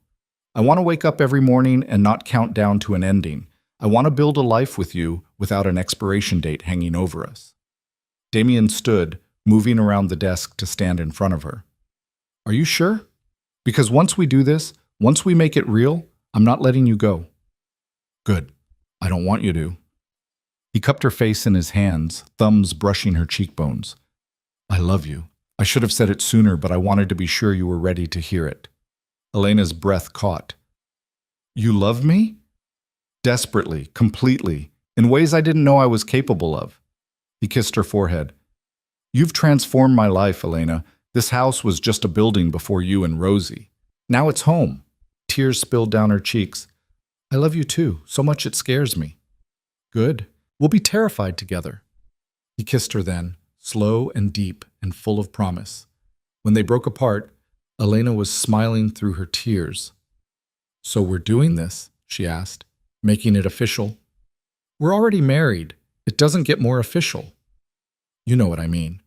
I want to wake up every morning and not count down to an ending. I want to build a life with you without an expiration date hanging over us." Damien stood, moving around the desk to stand in front of her. "Are you sure? Because once we do this, once we make it real, I'm not letting you go." "Good. I don't want you to." He cupped her face in his hands, thumbs brushing her cheekbones. "I love you. I should have said it sooner, but I wanted to be sure you were ready to hear it." Elena's breath caught. "You love me?" "Desperately, completely, in ways I didn't know I was capable of." He kissed her forehead. "You've transformed my life, Elena. This house was just a building before you and Rosie. Now it's home." Tears spilled down her cheeks. "I love you too, so much it scares me." "Good. We'll be terrified together." He kissed her then, slow and deep and full of promise. When they broke apart, Elena was smiling through her tears. "So we're doing this?" she asked, "making it official?" "We're already married. It doesn't get more official." "You know what I mean."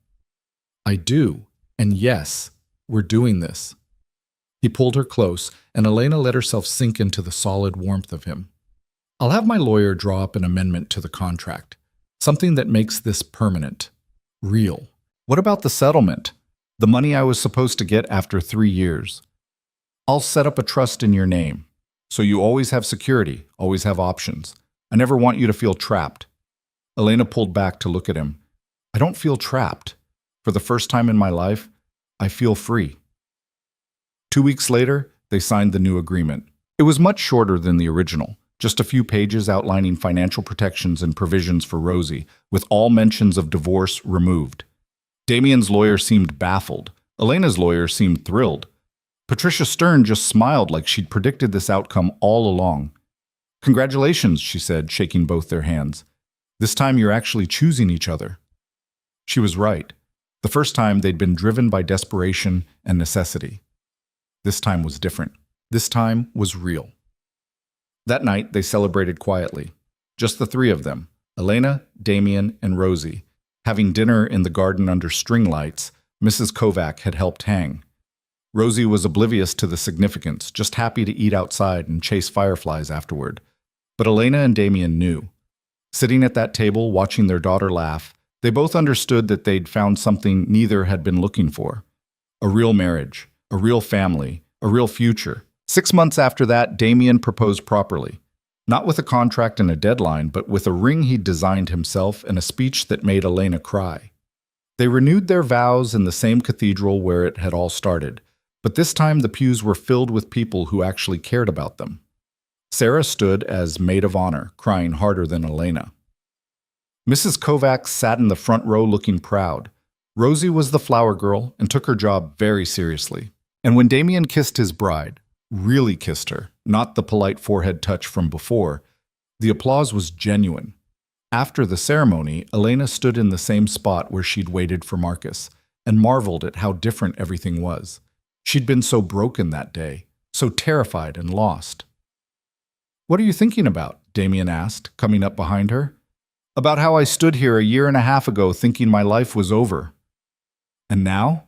"I do. And yes, we're doing this." He pulled her close, and Elena let herself sink into the solid warmth of him. "I'll have my lawyer draw up an amendment to the contract. Something that makes this permanent. Real." "What about the settlement? The money I was supposed to get after 3 years?" "I'll set up a trust in your name. So you always have security, always have options. I never want you to feel trapped." Elena pulled back to look at him. "I don't feel trapped. For the first time in my life, I feel free." 2 weeks later, they signed the new agreement. It was much shorter than the original, just a few pages outlining financial protections and provisions for Rosie, with all mentions of divorce removed. Damien's lawyer seemed baffled. Elena's lawyer seemed thrilled. Patricia Stern just smiled like she'd predicted this outcome all along. "Congratulations," she said, shaking both their hands. "This time you're actually choosing each other." She was right. The first time they'd been driven by desperation and necessity. This time was different. This time was real. That night, they celebrated quietly. Just the three of them, Elena, Damien, and Rosie. Having dinner in the garden under string lights, Mrs. Kovac had helped hang. Rosie was oblivious to the significance, just happy to eat outside and chase fireflies afterward. But Elena and Damien knew. Sitting at that table, watching their daughter laugh, they both understood that they'd found something neither had been looking for. A real marriage, a real family, a real future. 6 months after that, Damien proposed properly. Not with a contract and a deadline, but with a ring he'd designed himself and a speech that made Elena cry. They renewed their vows in the same cathedral where it had all started, but this time the pews were filled with people who actually cared about them. Sarah stood as maid of honor, crying harder than Elena. Mrs. Kovac sat in the front row looking proud. Rosie was the flower girl and took her job very seriously. And when Damien kissed his bride, really kissed her, not the polite forehead touch from before, the applause was genuine. After the ceremony, Elena stood in the same spot where she'd waited for Marcus and marveled at how different everything was. She'd been so broken that day, so terrified and lost. "What are you thinking about?" Damien asked, coming up behind her. "About how I stood here a year and a half ago thinking my life was over. And now?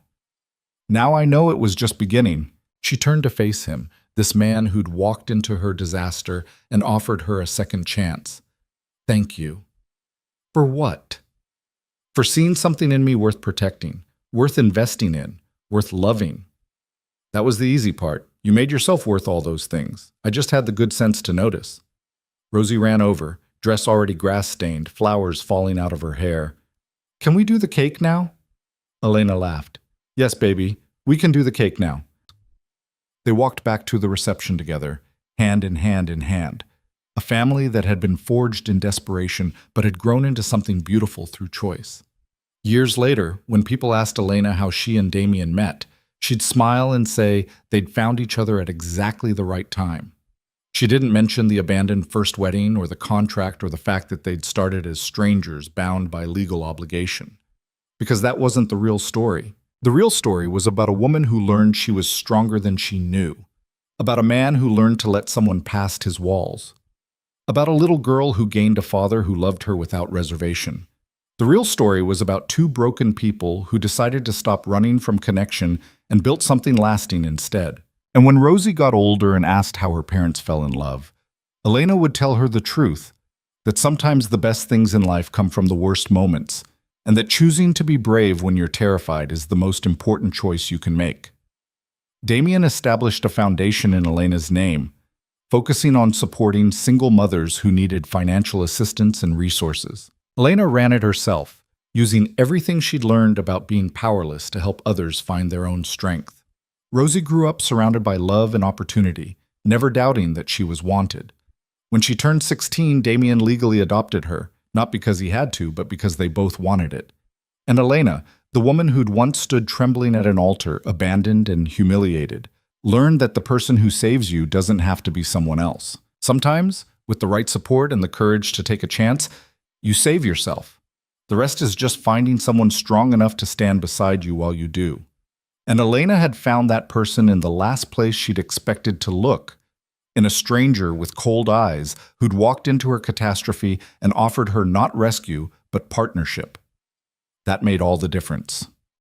Now I know it was just beginning." She turned to face him, this man who'd walked into her disaster and offered her a second chance. "Thank you." "For what?" "For seeing something in me worth protecting, worth investing in, worth loving." "That was the easy part. You made yourself worth all those things. I just had the good sense to notice." Rosie ran over, dress already grass-stained, flowers falling out of her hair. "Can we do the cake now?" Elena laughed. "Yes, baby, we can do the cake now." They walked back to the reception together, hand in hand in hand. A family that had been forged in desperation but had grown into something beautiful through choice. Years later, when people asked Elena how she and Damien met, she'd smile and say they'd found each other at exactly the right time. She didn't mention the abandoned first wedding or the contract or the fact that they'd started as strangers bound by legal obligation. Because that wasn't the real story. The real story was about a woman who learned she was stronger than she knew. About a man who learned to let someone past his walls. About a little girl who gained a father who loved her without reservation. The real story was about two broken people who decided to stop running from connection and built something lasting instead. And when Rosie got older and asked how her parents fell in love, Elena would tell her the truth, that sometimes the best things in life come from the worst moments, and that choosing to be brave when you're terrified is the most important choice you can make. Damien established a foundation in Elena's name, focusing on supporting single mothers who needed financial assistance and resources. Elena ran it herself, using everything she'd learned about being powerless to help others find their own strength. Rosie grew up surrounded by love and opportunity, never doubting that she was wanted. When she turned 16, Damien legally adopted her, not because he had to, but because they both wanted it. And Elena, the woman who'd once stood trembling at an altar, abandoned and humiliated, learned that the person who saves you doesn't have to be someone else. Sometimes, with the right support and the courage to take a chance, you save yourself. The rest is just finding someone strong enough to stand beside you while you do. And Elena had found that person in the last place she'd expected to look, in a stranger with cold eyes who'd walked into her catastrophe and offered her not rescue, but partnership. That made all the difference.